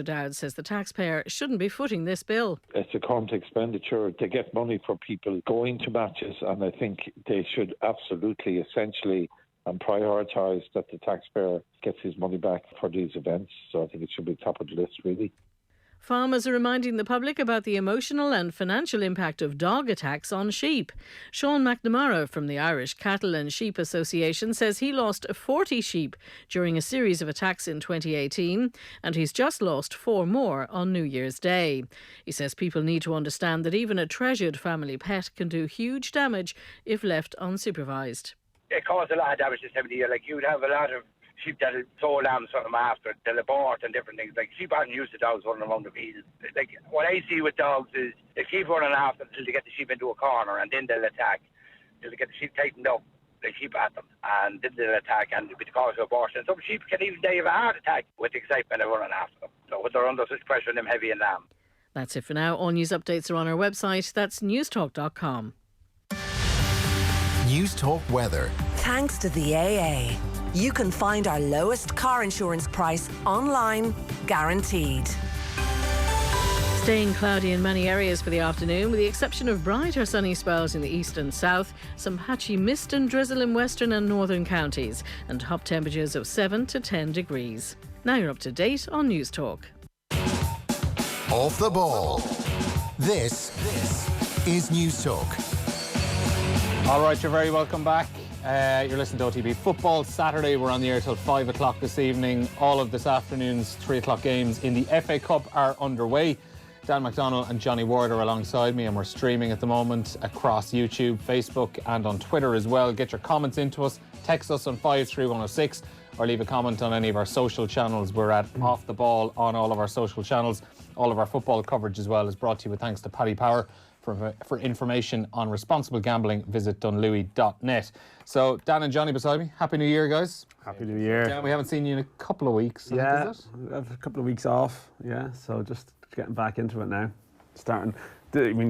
Dowd says the taxpayer shouldn't be footing this bill. It's a current expenditure. They get money for people going to matches, and I think they should absolutely, essentially, and prioritise that the taxpayer gets his money back for these events. So I think it should be top of the list, really. Farmers are reminding the public about the emotional and financial impact of dog attacks on sheep. Sean McNamara from the Irish Cattle and Sheep Association says he lost 40 sheep during a series of attacks in 2018, and he's just lost 4 more on New Year's Day. He says people need to understand that even a treasured family pet can do huge damage if left unsupervised. It caused a lot of damage this time of the year. Like, you'd have a lot of sheep that'll sow lambs from them after, they'll abort and different things. Like, sheep aren't used to dogs running around the field. Like, what I see with dogs is they keep running after until they get the sheep into a corner, and then they'll attack. Till they get the sheep tightened up, they keep at them, and then they'll attack, and it'll be the cause of abortion. Some sheep can even die of a heart attack with the excitement of running after them. So when they're under such pressure, them heavy and lamb. That's it for now. All news updates are on our website. That's newstalk.com. Newstalk weather. Thanks to the AA. You can find our lowest car insurance price online, guaranteed. Staying cloudy in many areas for the afternoon, with the exception of bright or sunny spells in the east and south, some patchy mist and drizzle in western and northern counties, and top temperatures of 7 to 10 degrees. Now you're up to date on Newstalk. Off the ball. This is Newstalk. All right, you're very welcome back. You're listening to OTB Football Saturday. We're on the air till 5 o'clock this evening. All of this afternoon's 3 o'clock games in the FA Cup are underway. Dan McDonnell and Johnny Ward are alongside me, and we're streaming at the moment across YouTube, Facebook and on Twitter as well. Get your comments into us. Text us on 53106 or leave a comment on any of our social channels. We're at Off the Ball on all of our social channels. All of our football coverage as well is brought to you with thanks to Paddy Power. For information on responsible gambling, visit dunlewy.net. So, Dan and Johnny beside me, Happy New Year, guys. Happy New Year. Dan, we haven't seen you in a couple of weeks. Yeah, I have a couple of weeks off, yeah, so just getting back into it now. Starting, there's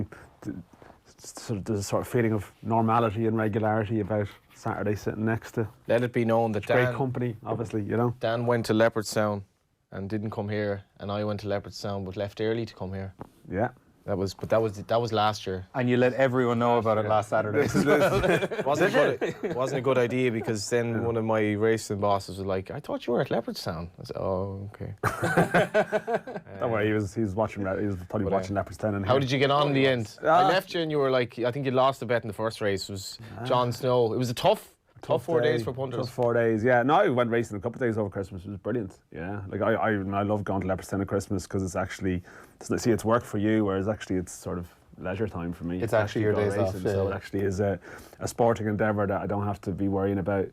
a sort of feeling of normality and regularity about Saturday sitting next to. Let it be known that Dan, great company, obviously, you know. Dan went to Leopardstown and didn't come here, and I went to Leopardstown but left early to come here. Yeah. That was last year. And you let everyone know about it last Saturday. Wasn't a good idea, because then one of my racing bosses was like, "I thought you were at Leopardstown." I said, "Oh, okay." Don't worry, he was watching. He was probably watching Leopardstown. How did you get on in the end? I left you, and you were like, I think you lost the bet in the first race. It was John Snow. It was a tough 4 days for punters. Tough 4 days, yeah. No, I went racing a couple of days over Christmas. It was brilliant. Yeah, like I love going to Leopardstown at Christmas, because it's actually, see, it's work for you, whereas actually it's sort of leisure time for me. It's actually your days off. So it actually is a sporting endeavour that I don't have to be worrying about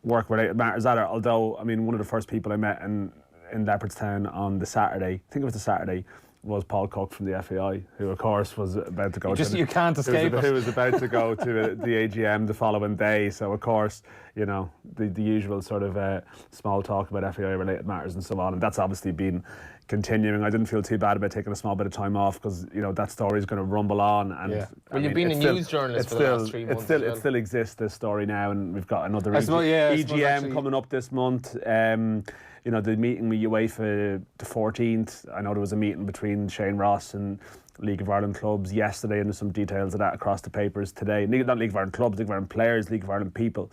work-related matters at it. Although, I mean, one of the first people I met in Leopardstown on the Saturday, I think it was the Saturday, was Paul Cook from the FAI, who of course was about to go you can't escape it. Who was about to go to the AGM the following day. So of course, you know, the usual sort of small talk about FAI related matters and so on, and that's obviously been continuing. I didn't feel too bad about taking a small bit of time off, because, you know, that story is going to rumble on. And yeah. Well, you've been a news journalist for the last 3 months. It still exists, this story now, and we've got another EGM coming up this month. You know, the meeting with UEFA the 14th. I know there was a meeting between Shane Ross and League of Ireland clubs yesterday, and there's some details of that across the papers today. Not League of Ireland clubs, League of Ireland players, League of Ireland people.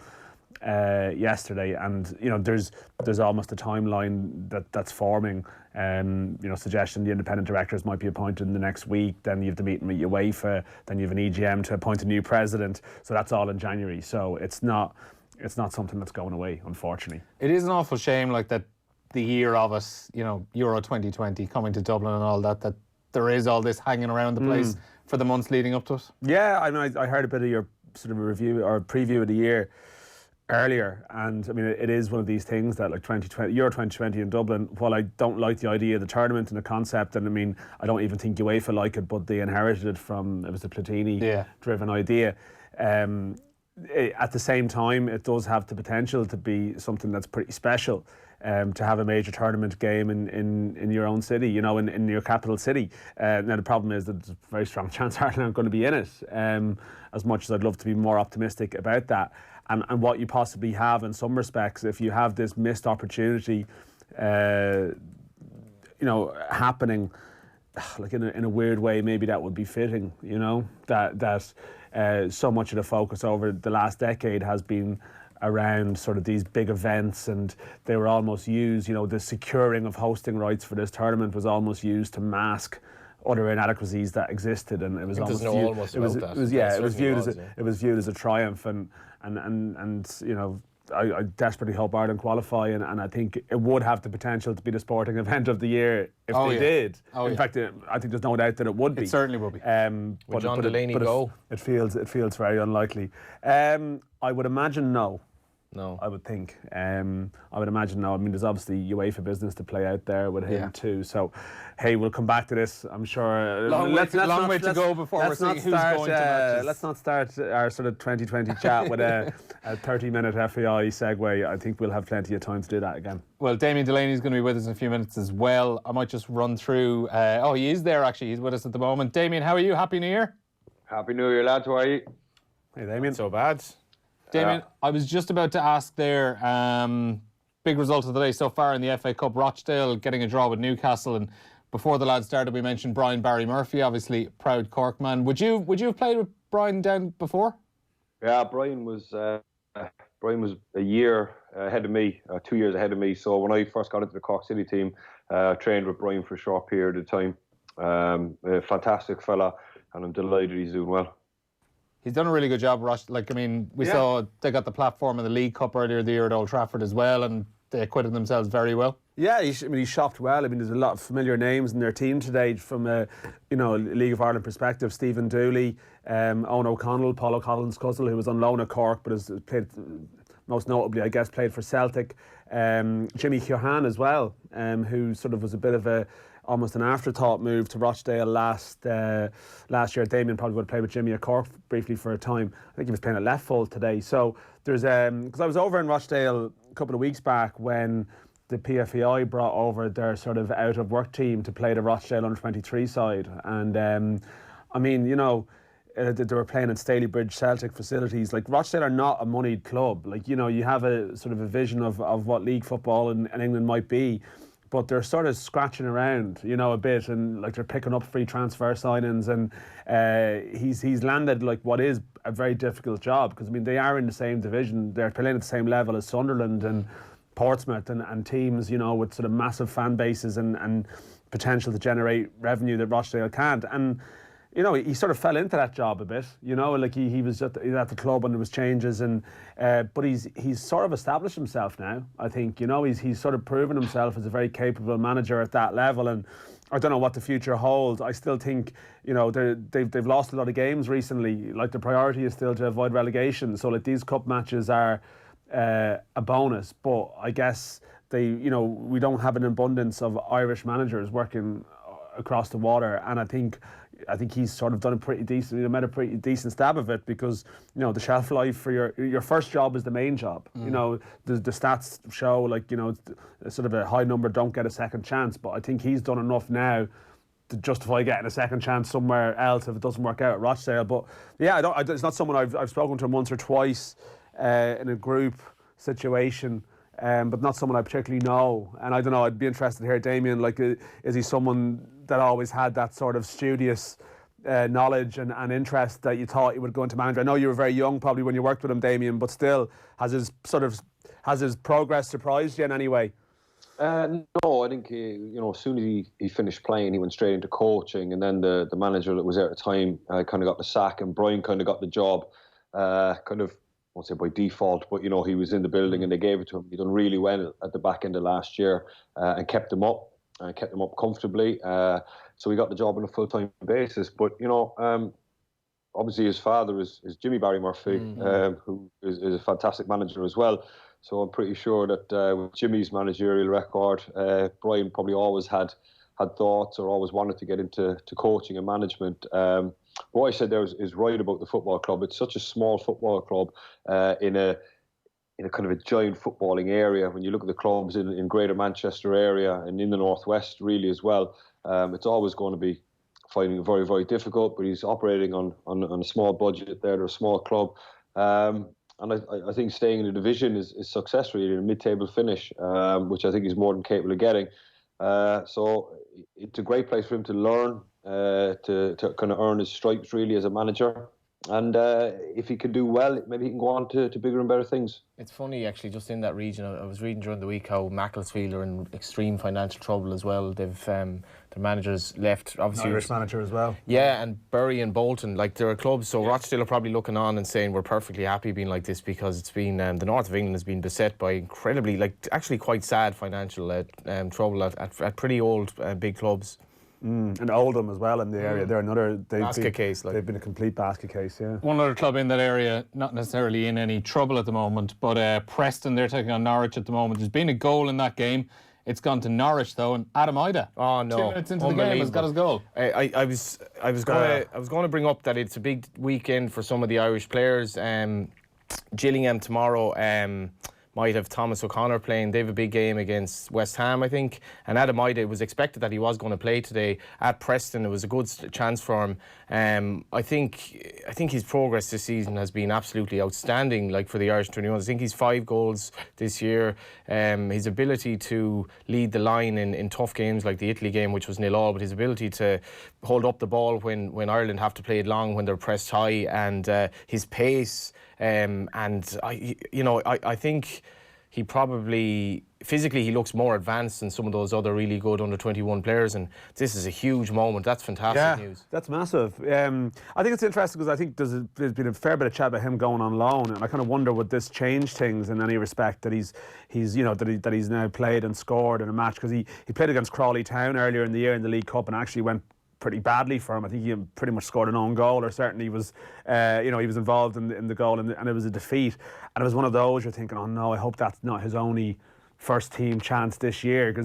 Yesterday, and you know, there's almost a timeline that's forming. You know, suggestion the independent directors might be appointed in the next week. Then you have the meeting with UEFA. Then you have an EGM to appoint a new president. So that's all in January. So it's not something that's going away, unfortunately. It is an awful shame, like that. The year of us, you know, Euro 2020 coming to Dublin and all that, that there is all this hanging around the place for the months leading up to it. Yeah, I mean, I heard a bit of your sort of a review or preview of the year earlier, and I mean, it is one of these things that, like, Euro 2020 in Dublin, while I don't like the idea of the tournament and the concept, and I mean, I don't even think UEFA like it, but they inherited it from, it was a Platini-driven idea. At the same time, it does have the potential to be something that's pretty special. To have a major tournament game in your own city, you know, in your capital city. Now the problem is that there's a very strong chance Ireland aren't going to be in it, as much as I'd love to be more optimistic about that. And what you possibly have in some respects, if you have this missed opportunity happening, like in a weird way, maybe that would be fitting. That so much of the focus over the last decade has been around sort of these big events, and they were almost used, the securing of hosting rights for this tournament was almost used to mask other inadequacies that existed, and it was almost viewed as a triumph, and I desperately hope Ireland qualify, and I think it would have the potential to be the sporting event of the year if they did. In fact, I think there's no doubt that it would be. It certainly will be. Would John Delaney go? It feels very unlikely. I would imagine no. No. I would think. I would imagine no. I mean, there's obviously UEFA business to play out there with him too. So, hey, we'll come back to this, I'm sure. Long way to go before we're seeing who's going to matches. Let's not start our sort of 2020 chat with a 30-minute FAI segue. I think we'll have plenty of time to do that again. Well, Damien Delaney is going to be with us in a few minutes as well. I might just run through... he is there, actually. He's with us at the moment. Damien, how are you? Happy New Year. Happy New Year, lads. How are you? Hey, Damien. Not so bad. Damien, I was just about to ask there, big result of the day so far in the FA Cup, Rochdale getting a draw with Newcastle, and before the lads started we mentioned Brian Barry Murphy, obviously proud Cork man. Would you have played with Brian down before? Yeah, Brian was a year ahead of me, 2 years ahead of me, so when I first got into the Cork City team, trained with Brian for a short period of time. A fantastic fella, and I'm delighted he's doing well. He's done a really good job, Ross. We saw they got the platform in the League Cup earlier the year at Old Trafford as well, and they acquitted themselves very well. Yeah, he shopped well. I mean, there's a lot of familiar names in their team today from a League of Ireland perspective. Stephen Dooley, Owen O'Connell, Paul O'Connell's cousin, who was on loan at Cork, but has played, most notably, I guess, played for Celtic. Jimmy Keohane as well, who sort of was a bit of almost an afterthought move to Rochdale last year. Damien probably would have played with Jimmy at Cork briefly for a time. I think he was playing at left full today. So there's because I was over in Rochdale a couple of weeks back when the PFAI brought over their sort of out of work team to play the Rochdale under-23 side, and I mean, they were playing in Stalybridge Celtic facilities. Like, Rochdale are not a moneyed club. Like, you have a sort of a vision of what league football in England might be, but they're sort of scratching around, a bit, and like they're picking up free transfer signings, and he's landed like what is a very difficult job, because I mean they are in the same division, they're playing at the same level as Sunderland and Portsmouth and teams, with sort of massive fan bases and potential to generate revenue that Rochdale can't. And he sort of fell into that job a bit, like he was at the club when there was changes, and but he's sort of established himself now. I think he's sort of proven himself as a very capable manager at that level, and I don't know what the future holds. I still think they've lost a lot of games recently. Like, the priority is still to avoid relegation, so like these cup matches are a bonus, but I guess we don't have an abundance of Irish managers working across the water, and I think he's sort of done a pretty decent, made a pretty decent stab of it, because the shelf life for your first job is the main job. The stats show, like, sort of a high number don't get a second chance, but I think he's done enough now to justify getting a second chance somewhere else if it doesn't work out at Rochdale. But yeah, it's not someone I've spoken to him once or twice in a group situation. But not someone I particularly know, and I don't know, I'd be interested to hear, Damien, like, is he someone that always had that sort of studious knowledge and interest that you thought he would go into manager? I know you were very young probably when you worked with him, Damien, but still, has his progress surprised you in any way? No, I think as soon as he finished playing, he went straight into coaching, and then the manager that was there at the time kind of got the sack, and Brian kind of got the job, I won't say by default, but he was in the building and they gave it to him. He done really well at the back end of last year and kept them up comfortably. So he got the job on a full-time basis. But obviously his father is Jimmy Barry Murphy, who is a fantastic manager as well. So I'm pretty sure that with Jimmy's managerial record, Brian probably always had thoughts or always wanted to get into coaching and management. What I said there is right about the football club. It's such a small football club in a kind of a giant footballing area. When you look at the clubs in Greater Manchester area and in the Northwest really as well, it's always going to be finding it very, very difficult. But he's operating on a small budget there. They're a small club. And I think staying in the division is success really, a mid-table finish, which I think he's more than capable of getting. So it's a great place for him to learn, to kind of earn his stripes really as a manager. And if he can do well, maybe he can go on to bigger and better things. It's funny, actually, just in that region, I was reading during the week how Macclesfield are in extreme financial trouble as well. They've their managers left, obviously. Irish manager as well. Yeah, and Bury and Bolton, like, there are clubs. So Rochdale are probably looking on and saying we're perfectly happy being like this, because it's been the north of England has been beset by incredibly, like, actually quite sad financial trouble at pretty old big clubs. And Oldham as well in the area. They're another basket case. They've been a complete basket case, yeah. One other club in that area, not necessarily in any trouble at the moment, but Preston, they're taking on Norwich at the moment. There's been a goal in that game. It's gone to Norwich though, and Adam Ida, oh no, 2 minutes into the game, has got his goal. I was going to bring up that it's a big weekend for some of the Irish players. Gillingham tomorrow. Might have Thomas O'Connor playing. They have a big game against West Ham, I think. And Adam Ida, it was expected that he was going to play today at Preston. It was a good chance for him. I think his progress this season has been absolutely outstanding. Like, for the Irish 21, I think he's 5 goals this year. His ability to lead the line in tough games like the Italy game, which was 0-0, but his ability to hold up the ball when Ireland have to play it long, when they're pressed high, and his pace. And I think he probably physically he looks more advanced than some of those other really good under-21 players, and this is a huge moment. That's fantastic news. That's massive. I think it's interesting because I think there's been a fair bit of chat about him going on loan, and I kind of wonder would this change things in any respect that he's now played and scored in a match, because he played against Crawley Town earlier in the year in the League Cup and actually went pretty badly for him. I think he pretty much scored an own goal, or certainly was, he was involved in the goal, and it was a defeat. And it was one of those you're thinking, oh no, I hope that's not his only first team chance this year,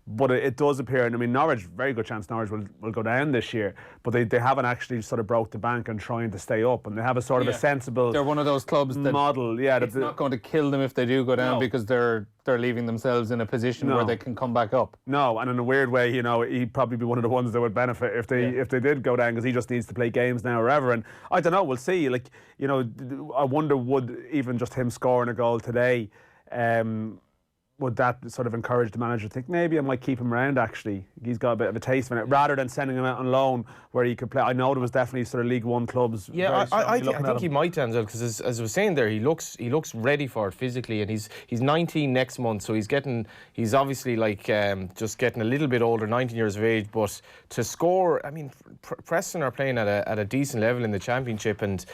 but it does appear, and I mean Norwich, very good chance Norwich will go down this year, but they haven't actually sort of broke the bank and trying to stay up, and they have a sort of a sensible, they're one of those clubs that model. It's not going to kill them if they do go down, because they're leaving themselves in a position where they can come back up. No, and in a weird way, he'd probably be one of the ones that would benefit if they did go down, because he just needs to play games now or ever. And I don't know, we'll see. I wonder, would even just him scoring a goal today, would that sort of encourage the manager to think maybe I might keep him around? Actually, he's got a bit of a taste of it, rather than sending him out on loan where he could play. I know there was definitely sort of League One clubs. Yeah, I think he might, Denzel, because as I was saying there, he looks ready for it physically, and he's 19 next month, so he's obviously just getting a little bit older, 19 years of age. But to score, I mean, Preston are playing at a decent level in the Championship, and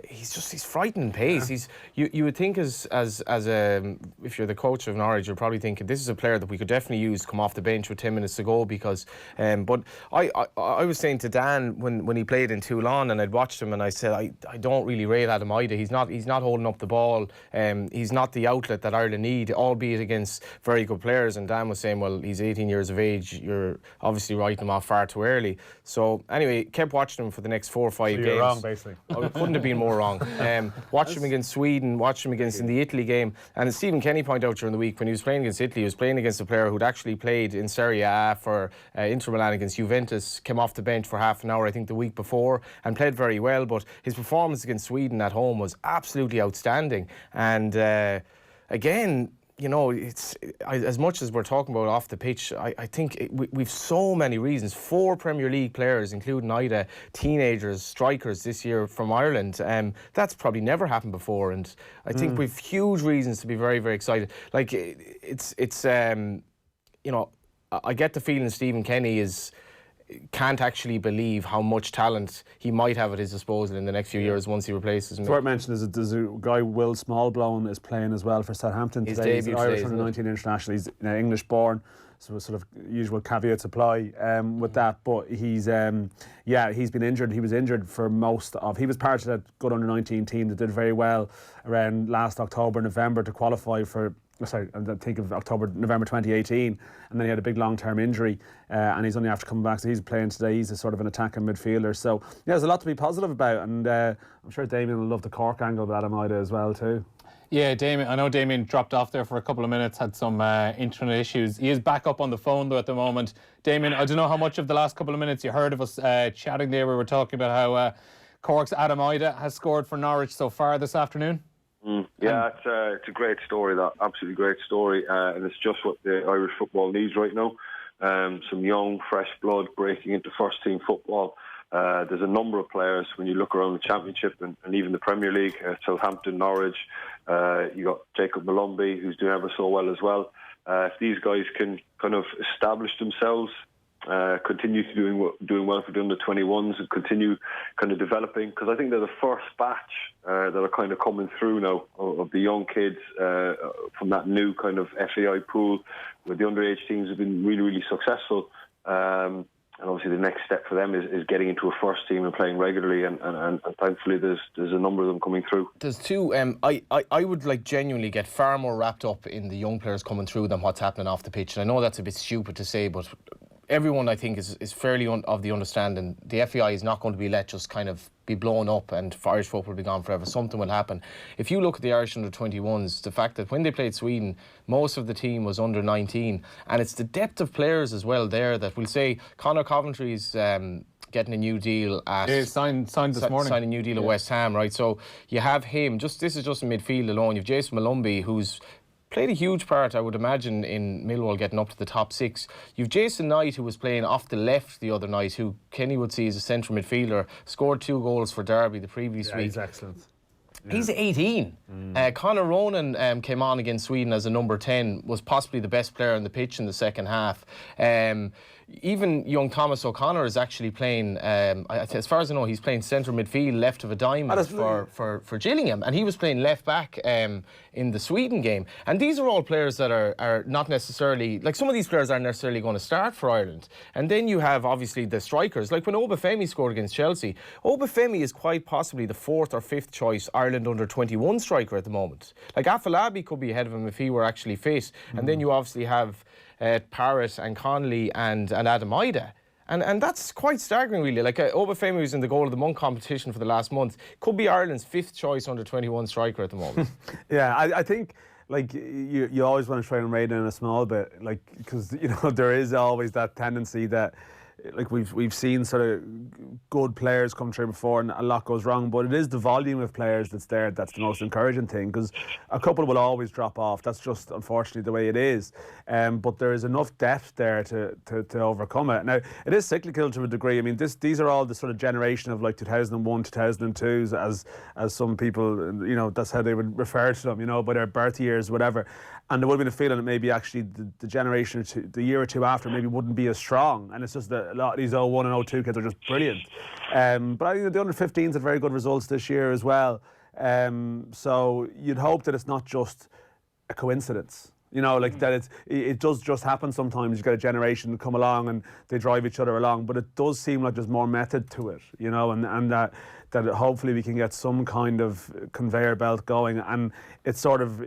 he's frightening pace. You would think as if you're the coach of Norwich, you're probably thinking this is a player that we could definitely use to come off the bench with 10 minutes to go, because but I was saying to Dan when he played in Toulon, and I'd watched him, and I said I don't really rate Adam Ida. He's not holding up the ball. He's not the outlet that Ireland need, albeit against very good players. And Dan was saying, well, he's 18 years of age. You're obviously writing him off far too early. So anyway, kept watching him for the next 4 or 5 games. You're wrong, basically. I couldn't have been more wrong. Watched him against Sweden, watched him against in the Italy game, and as Stephen Kenny pointed out during the week, when he was playing against Italy, he was playing against a player who'd actually played in Serie A for Inter Milan against Juventus, came off the bench for half an hour, I think, the week before, and played very well. But his performance against Sweden at home was absolutely outstanding. And again, it's as much as we're talking about off the pitch, I think we've so many reasons. 4 Premier League players, including Ida, teenagers, strikers this year from Ireland. That's probably never happened before, and I think we've huge reasons to be very, very excited. Like, I get the feeling Stephen Kenny can't actually believe how much talent he might have at his disposal in the next few years once he replaces him. It's worth mentioning there's a guy, Will Smallblown, is playing as well for Southampton today. He's an Irish under 19 international. He's English born, so sort of usual caveats apply with that. But he's been injured. He was injured for he was part of that good under 19 team that did very well around last October, November to qualify for. Sorry, I think of November 2018, and then he had a big long-term injury, and he's only after coming back, so he's playing today. He's a sort of an attacking midfielder, so there's a lot to be positive about, and I'm sure Damien will love the Cork angle with Adam Ida as well too. Yeah, Damien. I know Damien dropped off there for a couple of minutes, had some internet issues. He is back up on the phone though at the moment. Damien, I don't know how much of the last couple of minutes you heard of us chatting there. We were talking about how Cork's Adam Ida has scored for Norwich so far this afternoon. Yeah, it's a great story, that absolutely great story, and it's just what the Irish football needs right now. Some young, fresh blood breaking into first-team football. There's a number of players when you look around the Championship and even the Premier League, Southampton, Norwich. You got Jacob Malumbi, who's doing ever so well as well. If these guys can kind of establish themselves, continue to doing well for the under-21s and continue kind of developing, because I think they're the first batch that are kind of coming through now of the young kids from that new kind of FAI pool, where the underage teams have been really, really successful. And obviously the next step for them is getting into a first team and playing regularly, and thankfully there's a number of them coming through. There's two. I would genuinely get far more wrapped up in the young players coming through than what's happening off the pitch. And I know that's a bit stupid to say, but everyone, I think, is fairly of the understanding the FAI is not going to be let just kind of be blown up and Irish football will be gone forever. Something will happen. If you look at the Irish under-21s, the fact that when they played Sweden, most of the team was under 19, and it's the depth of players as well there that we'll say Conor Coventry's getting a new deal at signed this morning. Signed a new deal at West Ham, right? So you have him. This is just in midfield alone. You've Jason Malumbi, who's played a huge part, I would imagine, in Millwall getting up to the top 6. You've Jason Knight, who was playing off the left the other night, who Kenny would see as a central midfielder, scored 2 goals for Derby the previous week. He's excellent. Yeah. He's 18. Conor Ronan came on against Sweden as a number 10, was possibly the best player on the pitch in the second half. Even young Thomas O'Connor is actually playing, as far as I know, he's playing centre midfield, left of a diamond for Gillingham, and he was playing left back in the Sweden game. And these are all players that are not necessarily, like some of these players aren't necessarily going to start for Ireland. And then you have obviously the strikers, like when Obafemi scored against Chelsea. Obafemi is quite possibly the 4th or 5th choice Ireland under-21 striker at the moment. Like Afolabi could be ahead of him if he were actually fit. And then you obviously have Parrott and Connolly and Adam Ida. And that's quite staggering, really. Like Obafemi, who's in the Goal of the Month competition for the last month, could be Ireland's 5th choice under-21 striker at the moment. Yeah, I think like you always want to try and rein in a small bit, like, because there is always that tendency that, like, we've seen sort of good players come through before and a lot goes wrong, but it is the volume of players that's there that's the most encouraging thing, because a couple will always drop off. That's just unfortunately the way it is. But there is enough depth there to overcome it. Now, it is cyclical to a degree. I mean, these are all the sort of generation of like 2001, 2002s, as some people, that's how they would refer to them, by their birth years, whatever. And there would have been a feeling that maybe actually the generation, the year or two after, maybe wouldn't be as strong. And it's just that a lot of these 01 and 02 kids are just brilliant. But I think the under-15s had very good results this year as well. So you'd hope that it's not just a coincidence. That it does just happen sometimes. You get a generation come along and they drive each other along. But it does seem like there's more method to it, and that hopefully we can get some kind of conveyor belt going. And it's sort of...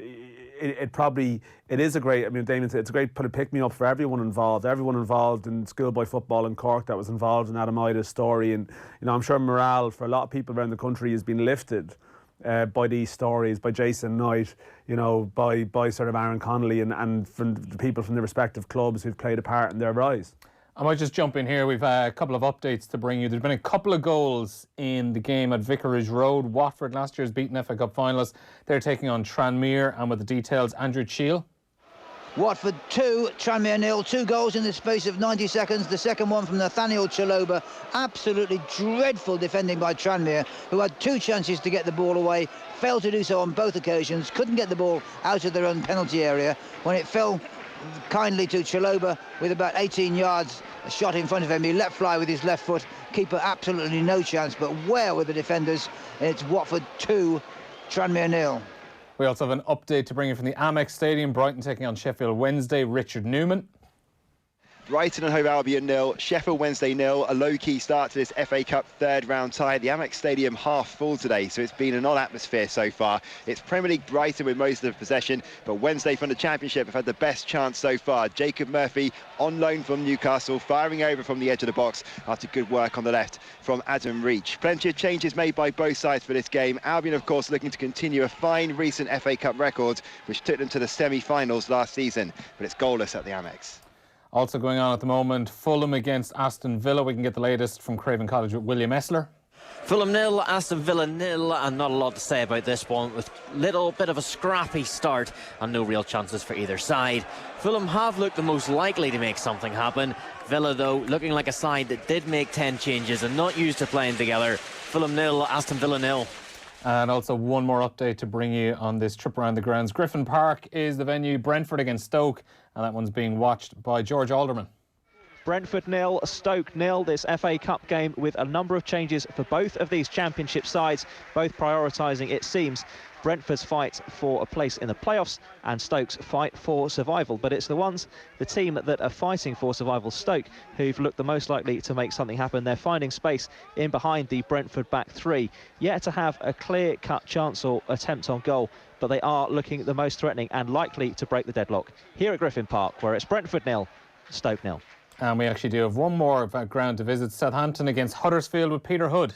It is a great, Damien said, it's a great pick-me-up for everyone involved in schoolboy football in Cork that was involved in Adam Ida's story. And, I'm sure morale for a lot of people around the country has been lifted by these stories, by Jason Knight, by sort of Aaron Connolly and from the people from the respective clubs who've played a part in their rise. I might just jump in here. We've a couple of updates to bring you. There's been a couple of goals in the game at Vicarage Road. Watford, last year's beaten FA Cup finalists. They're taking on Tranmere, and with the details, Andrew CHEAL. Watford 2, Tranmere 0. 2 goals in the space of 90 seconds. The second one from Nathaniel Chaloba. Absolutely dreadful defending by Tranmere, who had 2 chances to get the ball away, failed to do so on both occasions, couldn't get the ball out of their own penalty area when it fell kindly to Chaloba with about 18 yards. A shot in front of him, he let fly with his left foot. Keeper absolutely no chance, but where were the defenders? It's Watford 2, Tranmere 0. We also have an update to bring you from the Amex Stadium. Brighton taking on Sheffield Wednesday. Richard Newman. Brighton and Hove Albion 0, Sheffield Wednesday 0. A low-key start to this FA Cup third round tie. The Amex Stadium half full today, so it's been an odd atmosphere so far. It's Premier League Brighton with most of the possession, but Wednesday from the Championship have had the best chance so far. Jacob Murphy on loan from Newcastle, firing over from the edge of the box after good work on the left from Adam Reach. Plenty of changes made by both sides for this game. Albion, of course, looking to continue a fine recent FA Cup record, which took them to the semi-finals last season, but it's goalless at the Amex. Also going on at the moment, Fulham against Aston Villa. We can get the latest from Craven Cottage with William ESLER. Fulham 0, Aston Villa 0, and not a lot to say about this one, with little bit of a scrappy start and no real chances for either side. Fulham have looked the most likely to make something happen. Villa, though, looking like a side that did make 10 changes and not used to playing together. Fulham 0, Aston Villa 0. And also one more update to bring you on this trip around the grounds. Griffin Park is the venue, Brentford against Stoke, and that one's being watched by George Alderman. Brentford 0, Stoke 0, this FA Cup game with a number of changes for both of these championship sides, both prioritising, it seems, Brentford's fight for a place in the playoffs and Stoke's fight for survival. But it's the team that are fighting for survival, Stoke, who've looked the most likely to make something happen. They're finding space in behind the Brentford back three, yet to have a clear-cut chance or attempt on goal, but they are looking the most threatening and likely to break the deadlock here at Griffin Park, where it's Brentford 0, Stoke 0. And we actually do have one more ground to visit, Southampton against Huddersfield with Peter Hood.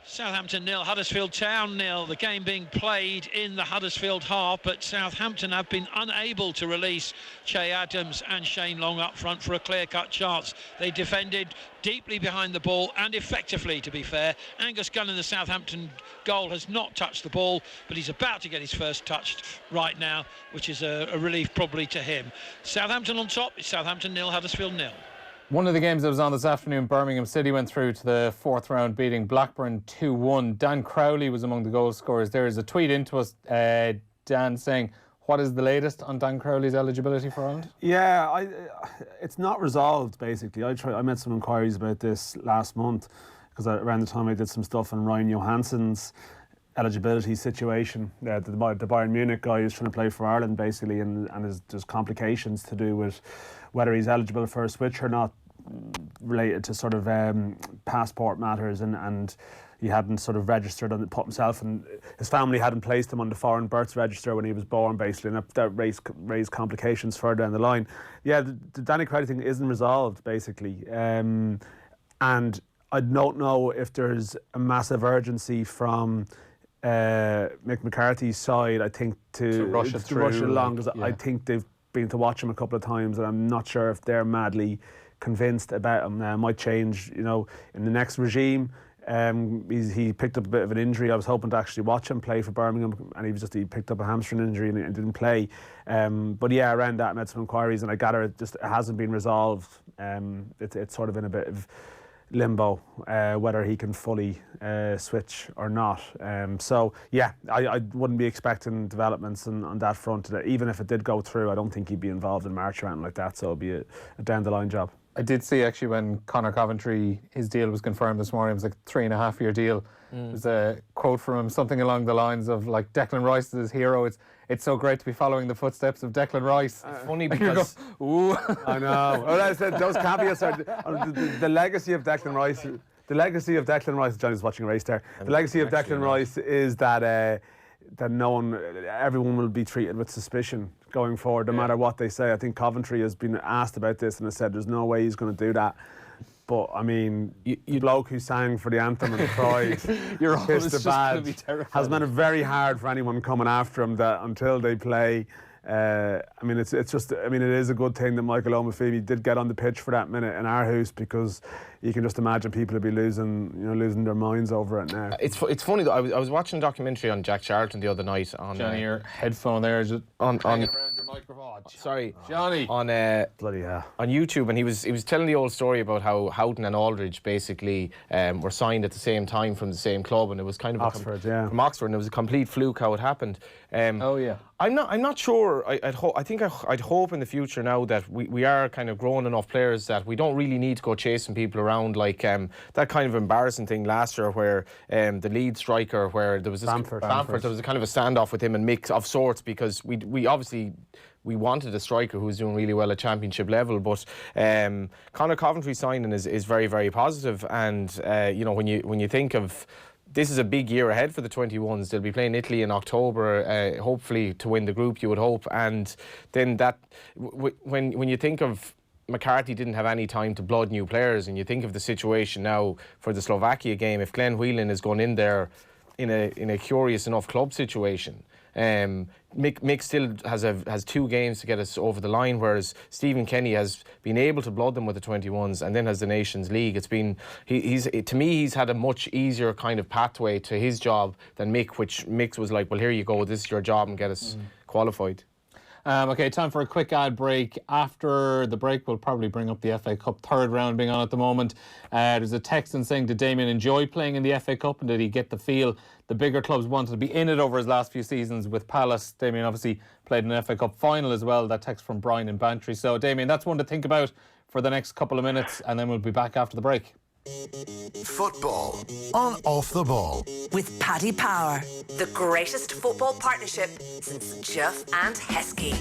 Southampton 0, Huddersfield Town 0. The game being played in the Huddersfield half, but Southampton have been unable to release Che Adams and Shane Long up front for a clear-cut chance. They defended deeply behind the ball and effectively, to be fair. Angus Gunn in the Southampton goal has not touched the ball, but he's about to get his first touch right now, which is a relief probably to him. Southampton on top. It's Southampton 0, Huddersfield 0. One of the games that was on this afternoon, Birmingham City went through to the fourth round, beating Blackburn 2-1. Dan Crowley was among the goal scorers. There is a tweet into us, Dan, saying, what is the latest on Dan Crowley's eligibility for Ireland? Yeah, it's not resolved, basically. I made some inquiries about this last month, because around the time I did some stuff on Ryan Johansson's eligibility situation. The Bayern Munich guy is trying to play for Ireland, basically, and there's complications to do with whether he's eligible for a switch or not, related to sort of passport matters, and he hadn't sort of registered and put himself, and his family hadn't placed him on the foreign birth register when he was born, basically, and that raised complications further down the line. Yeah, the Danny Crowley thing isn't resolved, basically, and I don't know if there's a massive urgency from Mick McCarthy's side, I think, to rush it along, because I think they've been to watch him a couple of times, and I'm not sure if they're madly convinced about him. Might change, in the next regime. He picked up a bit of an injury. I was hoping to actually watch him play for Birmingham, and he picked up a hamstring injury and didn't play. But yeah, around that I made some inquiries, and I gather it hasn't been resolved. It's sort of in a bit of limbo, whether he can fully switch or not. So yeah, I wouldn't be expecting developments on that front. Even if it did go through, I don't think he'd be involved in March or anything like that, so it'll be a down the line job. I did see actually when Conor Coventry, his deal was confirmed this morning, it was like a 3.5-year deal. There's a quote from him, something along the lines of like, Declan Rice is his hero. It's so great to be following the footsteps of Declan Rice. Funny because ooh. I know. Well, I said those caveats are the legacy of Declan Rice. The legacy of Declan Rice. Johnny's watching a race there. The legacy of Declan Rice is that everyone will be treated with suspicion going forward, no matter what they say. I think Coventry has been asked about this and has said there's no way he's going to do that. But I mean, you bloke who sang for the anthem and cried, you're always kissed the just badge, has made it very hard for anyone coming after him that until they play. I mean, it is a good thing that Michael Omafemi did get on the pitch for that minute in our house, because you can just imagine people would be losing their minds over it now. It's funny though. I was watching a documentary on Jack Charlton the other night on Johnny, your headphone there is on around your microphone. Sorry, Johnny, on bloody hell, on YouTube, and he was telling the old story about how Houghton and Aldridge basically were signed at the same time from the same club, and it was kind of Oxford, from Oxford, and it was a complete fluke how it happened. Oh yeah. I'm not sure. I think I'd hope in the future now that we are kind of grown enough players that we don't really need to go chasing people around like that kind of embarrassing thing last year where the lead striker, where there was this Bamford, there was a kind of a standoff with him and Mick of sorts, because we obviously wanted a striker who was doing really well at championship level, but Conor Coventry signing is very, very positive, and when you think of, this is a big year ahead for the 21s. They'll be playing Italy in October, hopefully to win the group, you would hope. And then when you think of McCarthy didn't have any time to blood new players, and you think of the situation now for the Slovakia game, if Glenn Whelan is going in there in a curious enough club situation, Mick still has 2 games to get us over the line, whereas Stephen Kenny has been able to blood them with the 21s and then has the Nations League. It's been to me he's had a much easier kind of pathway to his job than Mick, which Mick was like, well, here you go, this is your job and get us qualified. Okay, time for a quick ad break. After the break, we'll probably bring up the FA Cup third round being on at the moment. There's a text in saying, did Damien enjoy playing in the FA Cup, and did he get the feel the bigger clubs wanted to be in it over his last few seasons with Palace? Damien obviously played in an FA Cup final as well. That text from Brian in Bantry. So, Damien, that's one to think about for the next couple of minutes, and then we'll be back after the break. Football on Off the Ball with Paddy Power, the greatest football partnership since Jeff and Heskey.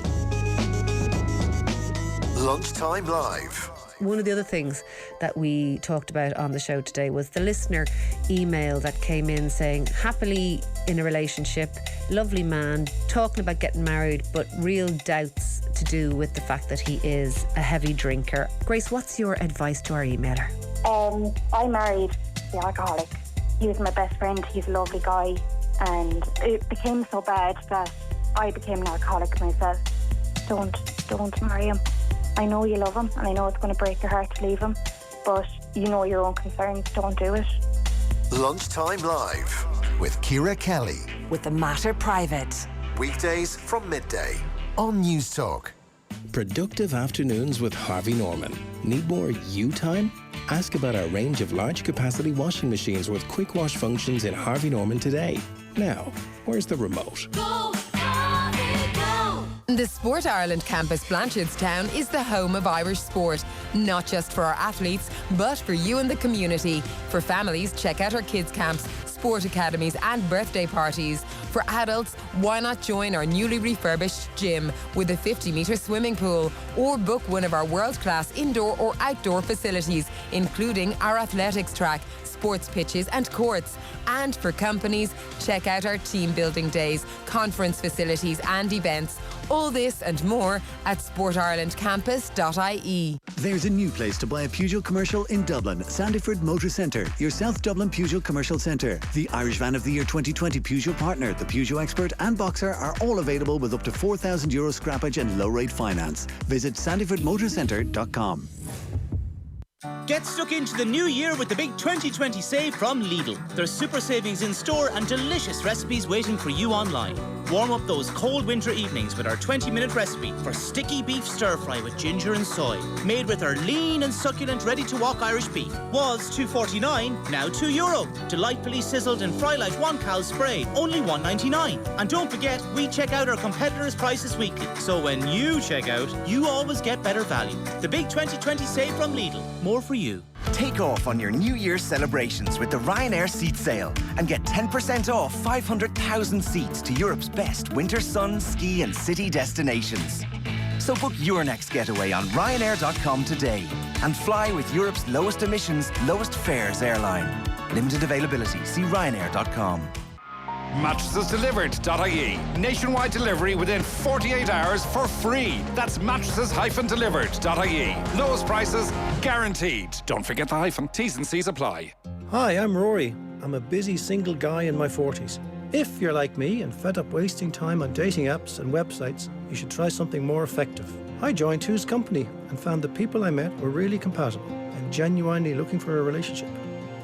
Lunchtime Live. One of the other things that we talked about on the show today was the listener email that came in saying, happily in a relationship, lovely man, talking about getting married, but real doubts to do with the fact that he is a heavy drinker. Grace, what's your advice to our emailer? I married the alcoholic. He was my best friend. He's a lovely guy, and it became so bad that I became an alcoholic myself. Don't marry him. I know you love him, and I know it's going to break your heart to leave him, but you know your own concerns. Don't do it. Lunchtime Live with Ciara Kelly. With the matter private. Weekdays from midday on News Talk. Productive afternoons with Harvey Norman. Need more you time? Ask about our range of large capacity washing machines with quick wash functions in Harvey Norman today. Now, where's the remote? Go, Harvey, go! The Sport Ireland campus Blanchardstown is the home of Irish sport, not just for our athletes, but for you and the community. For families, check out our kids' camps, sport academies and birthday parties. For adults, why not join our newly refurbished gym with a 50-metre swimming pool, or book one of our world-class indoor or outdoor facilities, including our athletics track, sports pitches and courts. And for companies, check out our team building days, conference facilities and events. All this and more at sportirelandcampus.ie. There's a new place to buy a Peugeot commercial in Dublin, Sandyford Motor Centre, your South Dublin Peugeot Commercial Centre. The Irish Van of the Year 2020 Peugeot partner, the Peugeot Expert and Boxer are all available with up to €4,000 scrappage and low-rate finance. Visit sandyfordmotorcentre.com. Get stuck into the new year with the big 2020 save from Lidl. There's super savings in store and delicious recipes waiting for you online. Warm up those cold winter evenings with our 20-minute recipe for sticky beef stir-fry with ginger and soy. Made with our lean and succulent ready-to-wok Irish beef. Was €2.49, now €2. Delightfully sizzled and fry like one cow spray, only $1.99. And don't forget, we check out our competitors' prices weekly. So when you check out, you always get better value. The big 2020 save from Lidl. More for you. Take off on your New Year's celebrations with the Ryanair seat sale and get 10% off 500,000 seats to Europe's best winter sun, ski and city destinations. So book your next getaway on Ryanair.com today and fly with Europe's lowest emissions, lowest fares airline. Limited availability. See Ryanair.com. Mattresses-delivered.ie. Nationwide delivery within 48 hours for free. That's mattresses-delivered.ie. Lowest prices guaranteed. Don't forget the hyphen. T's and C's apply. Hi, I'm Rory. I'm a busy single guy in my 40s. If you're like me and fed up wasting time on dating apps and websites, you should try something more effective. I joined Two's company and found the people I met were really compatible and genuinely looking for a relationship.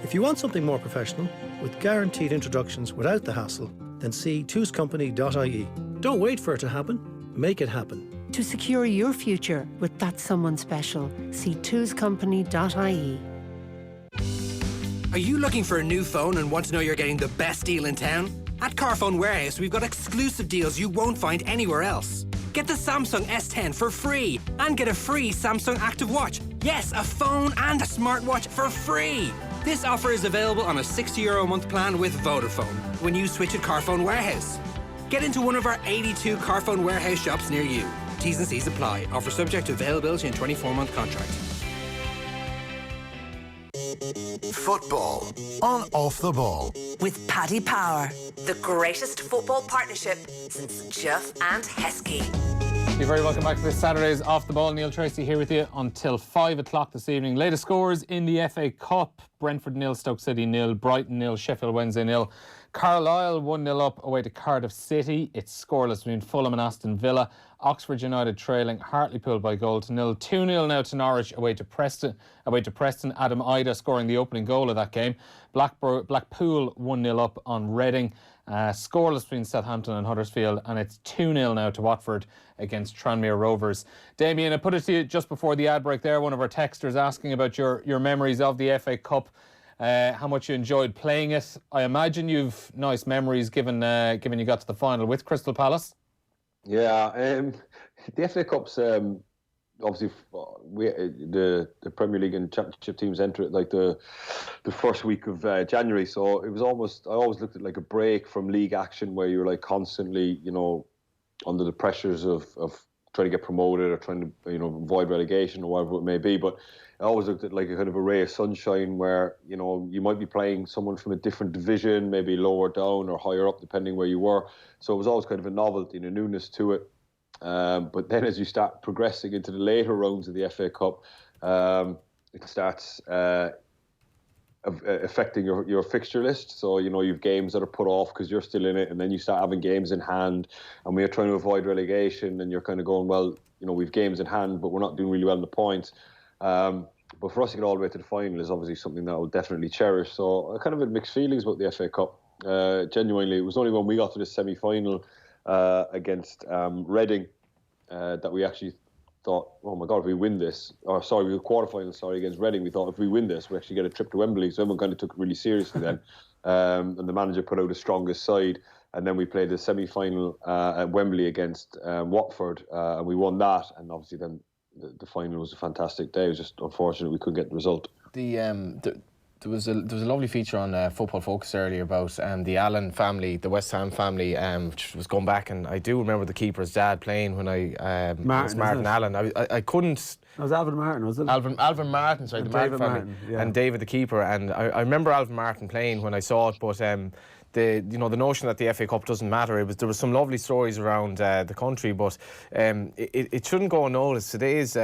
If you want something more professional, with guaranteed introductions without the hassle, then see twoscompany.ie. Don't wait for it to happen, make it happen. To secure your future with that someone special, see twoscompany.ie. Are you looking for a new phone and want to know you're getting the best deal in town? At Carphone Warehouse, we've got exclusive deals you won't find anywhere else. Get the Samsung S10 for free and get a free Samsung Active Watch. Yes, a phone and a smartwatch for free. This offer is available on a €60 a month plan with Vodafone when you switch at Carphone Warehouse. Get into one of our 82 Carphone Warehouse shops near you. T's and C's apply. Offer subject to availability and 24-month contract. Football on Off the Ball with Paddy Power, the greatest football partnership since Jeff and Heskey. You're very welcome back to this Saturday's Off the Ball. Neil Treacy here with you until 5 o'clock this evening. Latest scores in the FA Cup: Brentford 0, Stoke City 0, Brighton 0, Sheffield Wednesday 0. Carlisle 1-0 up away to Cardiff City. It's scoreless between Fulham and Aston Villa. Oxford United trailing Hartlepool by goal to 0. 2-0 now to Norwich away to Preston. Adam Ida scoring the opening goal of that game. Blackpool 1-0 up on Reading. Scoreless between Southampton and Huddersfield, and it's 2-0 now to Watford against Tranmere Rovers. Damien, I put it to you just before the ad break there, one of our texters asking about your memories of the FA Cup, how much you enjoyed playing it. I imagine you've nice memories given you got to the final with Crystal Palace. Yeah, the FA Cup's obviously the Premier League and Championship teams enter it like the first week of January, so it was almost, I always looked at like a break from league action where you're like constantly, you know, under the pressures of trying to get promoted or trying to, you know, avoid relegation or whatever it may be. But I always looked at like a kind of a ray of sunshine where, you know, you might be playing someone from a different division, maybe lower down or higher up depending where you were. So it was always kind of a novelty and a newness to it. But then as you start progressing into the later rounds of the FA Cup, it starts affecting your fixture list. So, you know, you've games that are put off because you're still in it, and then you start having games in hand, and we're trying to avoid relegation, and you're kind of going, well, you know, we've games in hand, but we're not doing really well in the points. But for us to get all the way to the final is obviously something that I will definitely cherish. So I kind of had mixed feelings about the FA Cup. Genuinely, it was only when we got to the semi-final against Reading that we actually thought, oh my God, if we win this, we were quarterfinals, against Reading, we thought if we win this, we actually get a trip to Wembley. So everyone kind of took it really seriously then. And the manager put out his strongest side. And then we played the semi-final at Wembley against Watford, and we won that. And obviously then the final was a fantastic day. It was just unfortunate we couldn't get the result. There was a lovely feature on Football Focus earlier about the Allen family, the West Ham family, which was going back, and I do remember the keeper's dad playing when Martin Allen. I couldn't. It was Alvin Martin, was it? Alvin Martin, sorry, and the Martin family, Martin, yeah. and David the keeper. And I remember Alvin Martin playing when I saw it, but the notion that the FA Cup doesn't matter. There was some lovely stories around the country, but it shouldn't go unnoticed. Today's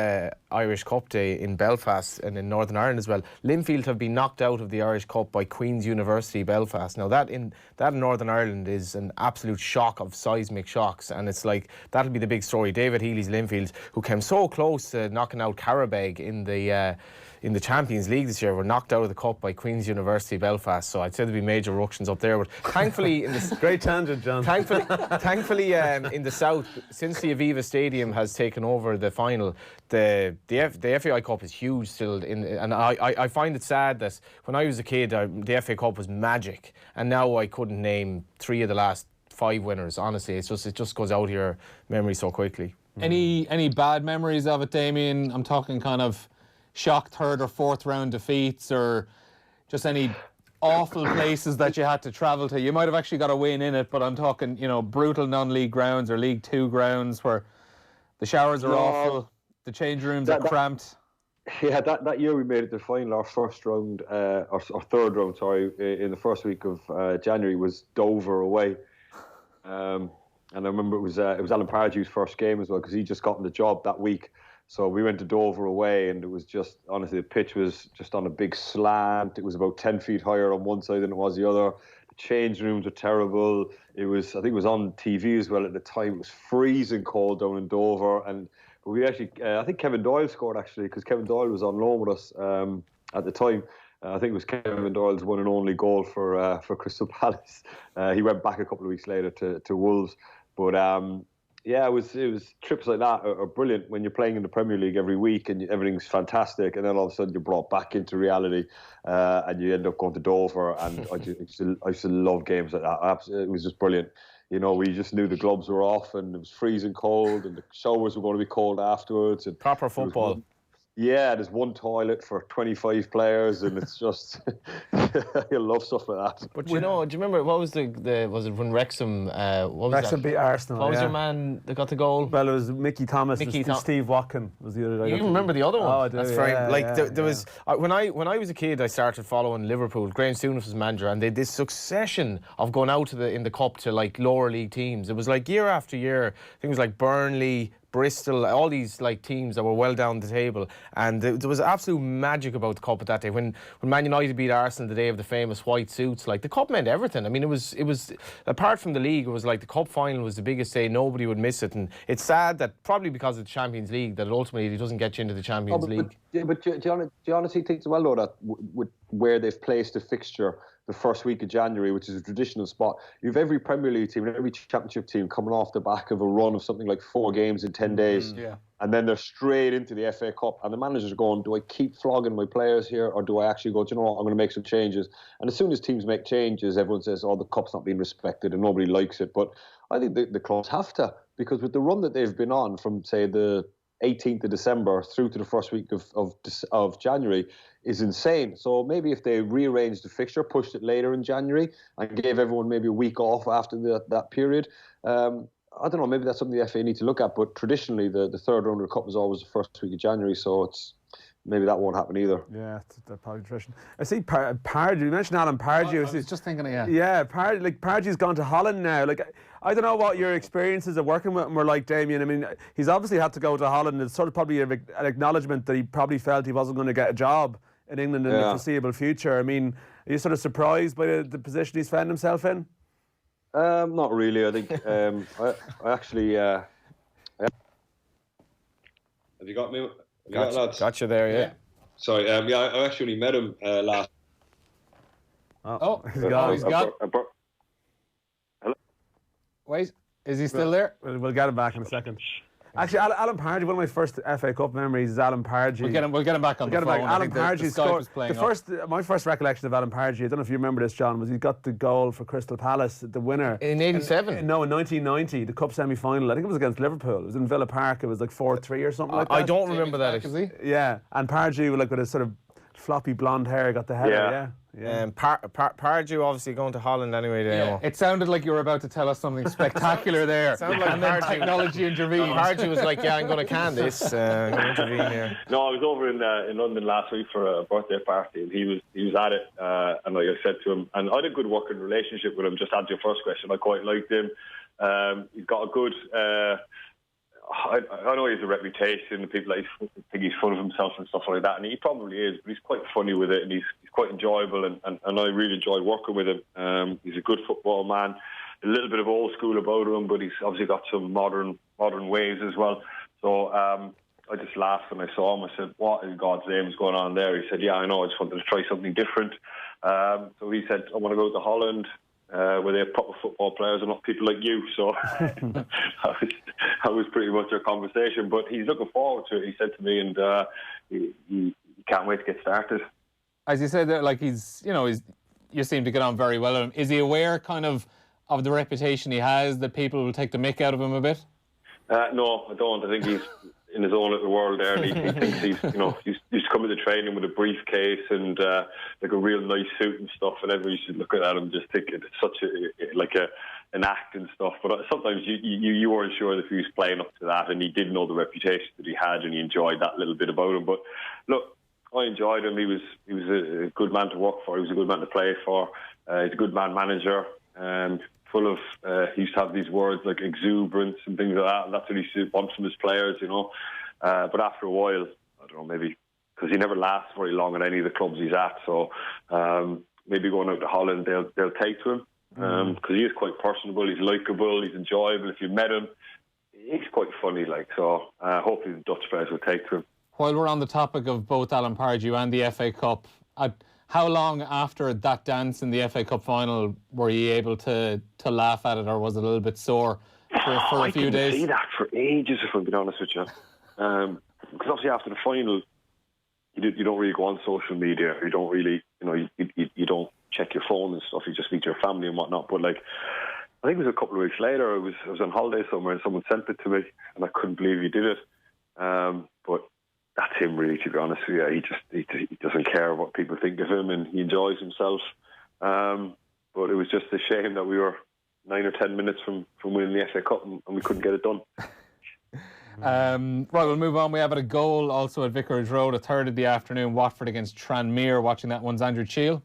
Irish Cup Day in Belfast and in Northern Ireland as well. Linfield have been knocked out of the Irish Cup by Queen's University Belfast. Now that in Northern Ireland is an absolute shock of seismic shocks, and it's like that'll be the big story. David Healy's Linfield, who came so close to knocking out Carabeg in the Champions League this year, were knocked out of the cup by Queen's University Belfast. So I'd say there'd be major ructions up there. But thankfully, in the great tangent, John. Thankfully, in the south, since the Aviva Stadium has taken over the final, the FAI Cup is huge still. And I find it sad that when I was a kid, the FA Cup was magic, and now I couldn't name 3 of the last 5 winners. Honestly, it just goes out of your memory so quickly. Any bad memories of it, Damien? I'm talking kind of shock 3rd or 4th round defeats, or just any awful places that you had to travel to. You might have actually got a win in it, but I'm talking, you know, brutal non-league grounds or League 2 grounds where the showers are awful, the change rooms are cramped. Yeah, that year we made it to the final. Our first round, or 3rd round, sorry, in the first week of January was Dover away. And I remember it was Alan Pardew's first game as well, because he just got in the job that week. So we went to Dover away, and it was just, honestly, the pitch was just on a big slant. It was about 10 feet higher on one side than it was the other. The change rooms were terrible. It was, I think it was on TV as well at the time. It was freezing cold down in Dover. But we actually, I think Kevin Doyle scored actually, because Kevin Doyle was on loan with us at the time. I think it was Kevin Doyle's one and only goal for Crystal Palace. He went back a couple of weeks later to Wolves. But yeah, it was trips like that are brilliant when you're playing in the Premier League every week and everything's fantastic, and then all of a sudden you're brought back into reality, and you end up going to Dover. And I used to love games like that. It was just brilliant. You know, we just knew the gloves were off, and it was freezing cold, and the showers were going to be cold afterwards. And proper football. Yeah, there's one toilet for 25 players, and it's just I love stuff like that. But you know, do you remember what was was it when Wrexham? Wrexham beat Arsenal. What was your man that got the goal? Well, it was Mickey Thomas. Steve Watkin was the other guy. You remember the other one? Oh, I do. That's right. There was when I was a kid, I started following Liverpool. Graham Souness was manager, and they had this succession of going out in the cup to like lower league teams. It was like year after year. I think it was like Burnley, Bristol, all these like teams that were well down the table, and there was absolute magic about the cup at that day. When Man United beat Arsenal the day of the famous white suits, like the cup meant everything. I mean, it was apart from the league, it was like the cup final was the biggest day. Nobody would miss it, and it's sad that probably because of the Champions League that ultimately it doesn't get you into the Champions League. But do you honestly think as well, though, that with where they've placed the fixture the first week of January, which is a traditional spot, you've every Premier League team and every Championship team coming off the back of a run of something like 4 games in 10 days. And then they're straight into the FA Cup, and the managers are going, do I keep flogging my players here, or do I actually go, do you know what, I'm going to make some changes? And as soon as teams make changes, everyone says, oh, the cup's not being respected and nobody likes it. But I think the clubs have to, because with the run that they've been on from, say, the 18th of December through to the first week of January is insane. So maybe if they rearranged the fixture, pushed it later in January and gave everyone maybe a week off after that period, I don't know, maybe that's something the FA need to look at. But traditionally, the third round of the cup was always the first week of January, so it's maybe that won't happen either. Yeah, that's probably tradition. I see Pardew. You mentioned Alan Pardew. I was just thinking of Yeah, Pardew's gone to Holland now. Like, I don't know what your experiences of working with him were like, Damien. I mean, he's obviously had to go to Holland. It's sort of probably an acknowledgement that he probably felt he wasn't going to get a job in England in the foreseeable future. I mean, are you sort of surprised by the position he's found himself in? Not really. I think I actually. Have you got me? Gotcha there, yeah. Sorry, I actually met him last. He's gone. Hello? Wait, is he still there? We'll get him back in a second. Actually, Alan Pardew, one of my first FA Cup memories is Alan Pardew. We'll get him back on the phone. Alan Pardew scored. My first recollection of Alan Pardew, I don't know if you remember this, John, was he got the goal for Crystal Palace, the winner. In 87? No, in 1990, the Cup semi-final. I think it was against Liverpool. It was in Villa Park. It was like 4-3 or something like that. I don't remember that. Yeah, and Pardew, like with his sort of floppy blonde hair, got the header, Pardew obviously going to Holland anyway. It sounded like you were about to tell us something spectacular there. And then technology intervened. Pardew was like, I'm going to can this. I'm going to intervene here. No, I was over in London last week for a birthday party, and he was at it. And like I said to him, and I had a good working relationship with him. Just to answer your first question, I quite liked him. He's got a good. I know he has a reputation. People think he's full of himself and stuff like that, and he probably is. But he's quite funny with it, and he's quite enjoyable, and I really enjoyed working with him. He's a good football man. A little bit of old school about him, but he's obviously got some modern ways as well. So I just laughed when I saw him. I said, "What in God's name is going on there?" He said, "Yeah, I know. I just wanted to try something different." So he said, "I want to go to Holland." Where they have proper football players and not people like you. So that was pretty much our conversation. But he's looking forward to it, he said to me, and he can't wait to get started. As you said, like you seem to get on very well with him. Is he aware kind of the reputation he has, that people will take the mick out of him a bit? No, I don't. I think he's in his own little world there, and he thinks he's coming to training with a briefcase and like a real nice suit and stuff, and everybody should look at him and just think it's such an act and stuff. But sometimes you weren't sure if he was playing up to that, and he did know the reputation that he had, and he enjoyed that little bit about him. But look, I enjoyed him. He was a good man to work for. He was a good man to play for. He's a good man manager. Full of, he used to have these words like exuberance and things like that, and that's what he wants from his players, But after a while, I don't know, maybe because he never lasts very long at any of the clubs he's at, so maybe going out to Holland, they'll take to him because he is quite personable, he's likeable, he's enjoyable. If you met him, he's quite funny, so hopefully the Dutch players will take to him. While we're on the topic of both Alan Pardew and the FA Cup, how long after that dance in the FA Cup final were you able to laugh at it, or was it a little bit sore for a few days? I didn't see that for ages, if I'm being honest with you. Because obviously after the final, you don't really go on social media. You don't really, you don't check your phone and stuff. You just speak to your family and whatnot. But I think it was a couple of weeks later. I was on holiday somewhere and someone sent it to me, and I couldn't believe he did it. But that's him, really, to be honest with you. He doesn't care what people think of him, and he enjoys himself. But it was just a shame that we were 9 or 10 minutes from winning the FA Cup, and we couldn't get it done. Right, we'll move on. We have a goal also at Vicarage Road, a third of the afternoon. Watford against Tranmere. Watching that one's Andrew CHEAL.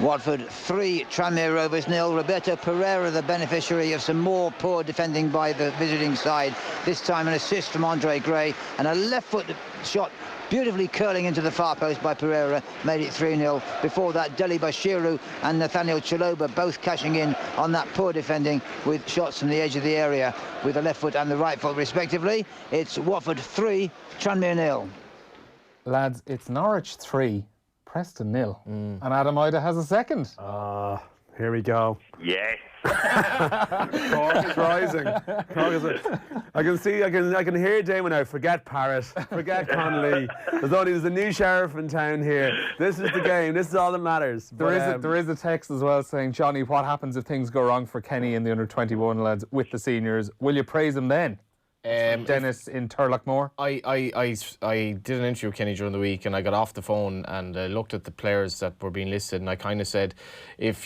Watford 3, Tranmere Rovers 0. Roberto Pereira, the beneficiary of some more poor defending by the visiting side. This time an assist from Andre Gray and a left foot shot beautifully curling into the far post by Pereira, made it 3-0. Before that, Deli Bashiru and Nathaniel Chaloba both cashing in on that poor defending with shots from the edge of the area with the left foot and the right foot respectively. It's Watford 3, Tranmere 0. Lads, it's Norwich 3, Preston 0. And Adam Ida has a second. Here we go. Yes. Cork is rising. I can see, I can hear Damien now. Forget Parrott, forget Connolly. There's a new sheriff in town here. This is the game. This is all that matters. There is a text as well saying, Johnny, what happens if things go wrong for Kenny and the under-21 lads with the seniors? Will you praise him then? Dennis in Turlockmore. I did an interview with Kenny during the week, and I got off the phone and looked at the players that were being listed, and I kind of said, if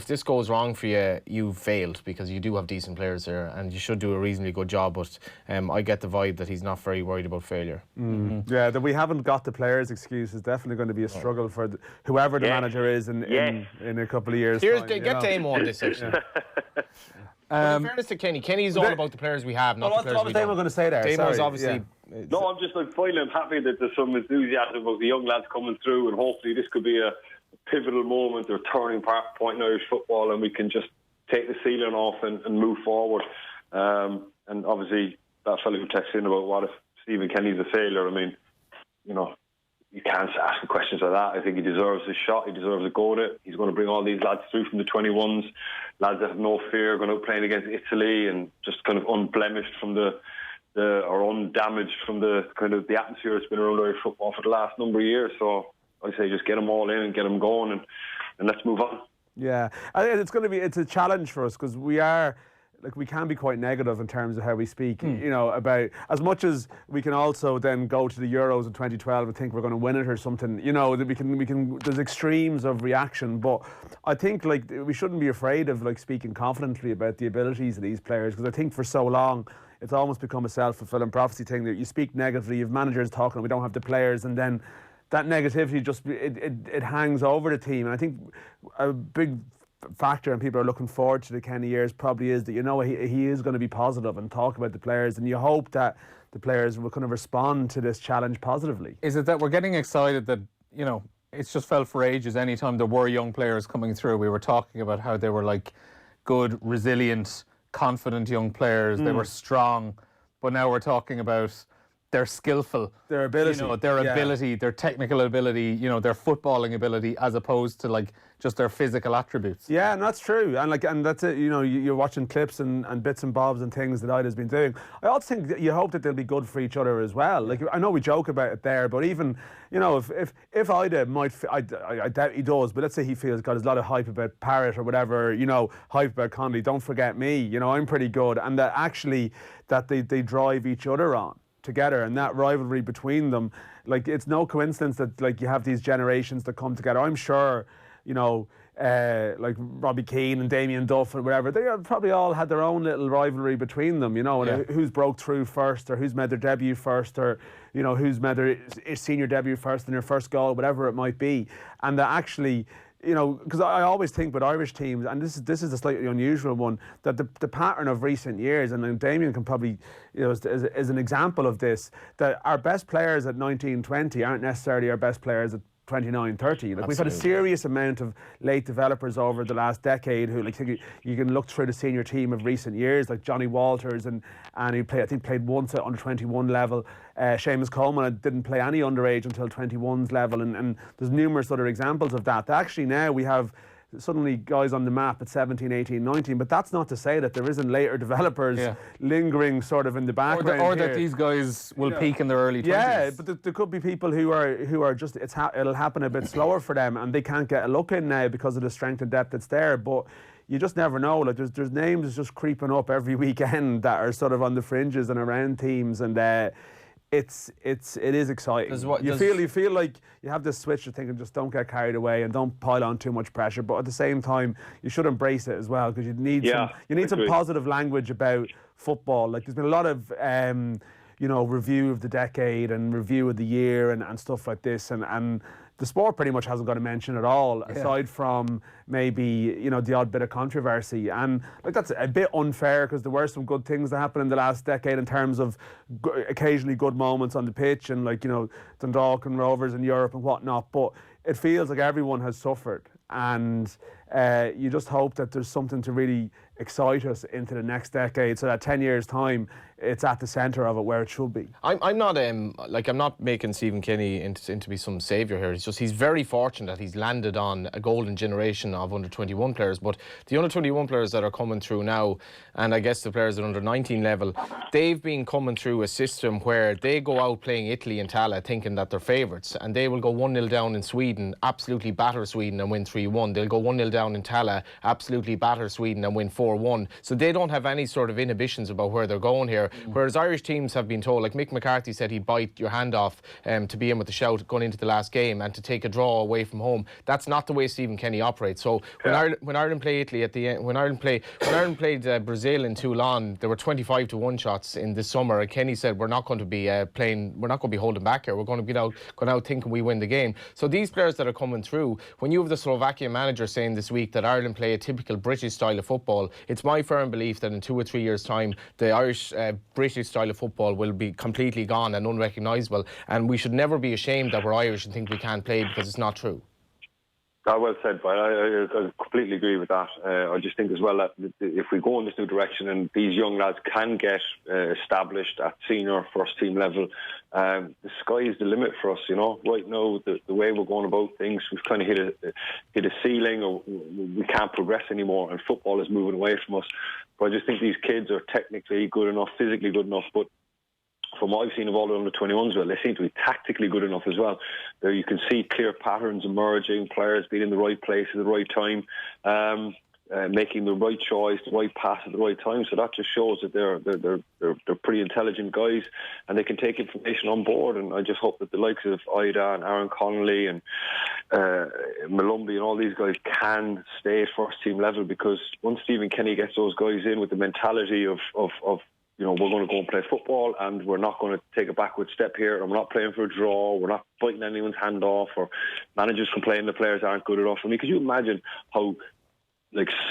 this goes wrong for you, you've failed, because you do have decent players there and you should do a reasonably good job. But I get the vibe that he's not very worried about failure. Yeah, that we haven't got the players' excuse is definitely going to be a struggle for whoever the manager is in a couple of years. Get Damo on this section. But in fairness to Kenny, Kenny's all about the players we have, not the players we don't. What was Damo going to say there? Damo's obviously... No, I'm just finally I'm happy that there's some enthusiasm about the young lads coming through, and hopefully this could be a pivotal moment or turning point in Irish football, and we can just take the ceiling off and move forward. And obviously that fellow who texted in about what if Stephen Kenny's a failure, I mean, you know, you can't ask questions like that. I think he deserves a shot. He deserves a go at it. He's going to bring all these lads through from the 21s, lads that have no fear, going out playing against Italy and just kind of unblemished from or undamaged from the kind of the atmosphere that's been around Irish football for the last number of years. So I say just get them all in and get them going, and let's move on. Yeah, I think it's a challenge for us, because we can be quite negative in terms of how we speak, you know, about as much as we can also then go to the Euros in 2012 and think we're going to win it or something, you know, that we can there's extremes of reaction. But I think we shouldn't be afraid of speaking confidently about the abilities of these players, because I think for so long it's almost become a self-fulfilling prophecy thing that you speak negatively, you have managers talking, we don't have the players, and then that negativity just it hangs over the team. And I think a big factor, and people are looking forward to the Kenny years, probably is that, you know, he is going to be positive and talk about the players, and you hope that the players will kind of respond to this challenge positively. Is it that we're getting excited that, you know, it's just felt for ages anytime there were young players coming through, we were talking about how they were good, resilient, confident young players, they were strong, but now we're talking about their skillful, their ability, you know, their ability, their technical ability, you know, their footballing ability, as opposed to just their physical attributes. Yeah, and that's true. And that's it. You know, you're watching clips and bits and bobs and things that Ida's been doing. I also think that you hope that they'll be good for each other as well. I know we joke about it there, but even, you know, if Ida might, I doubt he does, but let's say he feels got a lot of hype about Parrott or whatever, you know, hype about Connolly. Don't forget me. You know, I'm pretty good, and that actually that they drive each other on together, and that rivalry between them, it's no coincidence that you have these generations that come together. I'm sure, you know, Robbie Keane and Damien Duff and whatever, they probably all had their own little rivalry between them, you know, and who's broke through first, or who's made their debut first, or, you know, who's made their senior debut first and their first goal, whatever it might be. And that actually, you know, because I always think with Irish teams, and this is a slightly unusual one, that the pattern of recent years, and then Damien can probably, you know, is an example of this, that our best players at 19, 20 aren't necessarily our best players at 29, 30. We've had a serious amount of late developers over the last decade who, you can look through the senior team of recent years, like Johnny Walters, and he played once at under 21 level. Seamus Coleman didn't play any underage until 21's level, and there's numerous other examples of that. Actually now we have suddenly guys on the map at 17, 18, 19, but that's not to say that there isn't later developers lingering sort of in the background, or that these guys will peak in their early 20s. Yeah, but there could be people who are just, it'll happen a bit slower for them, and they can't get a look in now because of the strength and depth that's there. But you just never know. There's names just creeping up every weekend that are sort of on the fringes and around teams, and it is exciting. You feel like you have this switch of thinking, just don't get carried away and don't pile on too much pressure, but at the same time you should embrace it as well, because you need some positive language about football. There's been a lot of review of the decade and review of the year and stuff like this, and the sport pretty much hasn't got a mention at all, aside from maybe, the odd bit of controversy. And that's a bit unfair, because there were some good things that happened in the last decade in terms of occasionally good moments on the pitch, and Dundalk and Rovers in Europe and whatnot. But it feels like everyone has suffered, and you just hope that there's something to really excite us into the next decade, so that 10 years' time it's at the centre of it, where it should be. I'm not making Stephen Kenny into be some saviour here. He's very fortunate that he's landed on a golden generation of under-21 players. But the under-21 players that are coming through now, and I guess the players at under-19 level, they've been coming through a system where they go out playing Italy and Tala thinking that they're favourites, and they will go 1-0 down in Sweden, absolutely batter Sweden and win 3-1. They'll go 1-0 down in Tala, absolutely batter Sweden and win 4-1. So they don't have any sort of inhibitions about where they're going here. Whereas Irish teams have been told, like Mick McCarthy said he'd bite your hand off to be in with the shout going into the last game and to take a draw away from home. That's not the way Stephen Kenny operates. So when Ireland play Italy at the end, when Ireland played Brazil in Toulon, there were 25-1 shots in this summer. And Kenny said, we're not going to be we're not going to be holding back here. We're going to be going out thinking we win the game. So these players that are coming through, when you have the Slovakian manager saying this week that Ireland play a typical British style of football, it's my firm belief that in 2 or 3 years' time, the Irish British style of football will be completely gone and unrecognisable, and we should never be ashamed that we're Irish and think we can't play, because it's not true. Well said, but I completely agree with that. I just think as well that if we go in this new direction and these young lads can get established at senior first team level, the sky is the limit for us. Right now the way we're going about things, we've kind of hit a ceiling, or we can't progress anymore, and football is moving away from us. But I just think these kids are technically good enough, physically good enough, but from what I've seen of all the under-21s, they seem to be tactically good enough as well. There you can see clear patterns emerging, players being in the right place at the right time, making the right choice, the right pass at the right time. So that just shows that they're pretty intelligent guys, and they can take information on board. And I just hope that the likes of Ida and Aaron Connolly and Malumbi and all these guys can stay at first team level, because once Stephen Kenny gets those guys in with the mentality of we're going to go and play football, and we're not going to take a backward step here, and we're not playing for a draw, we're not biting anyone's hand off, or managers complain the players aren't good enough. I mean, could you imagine how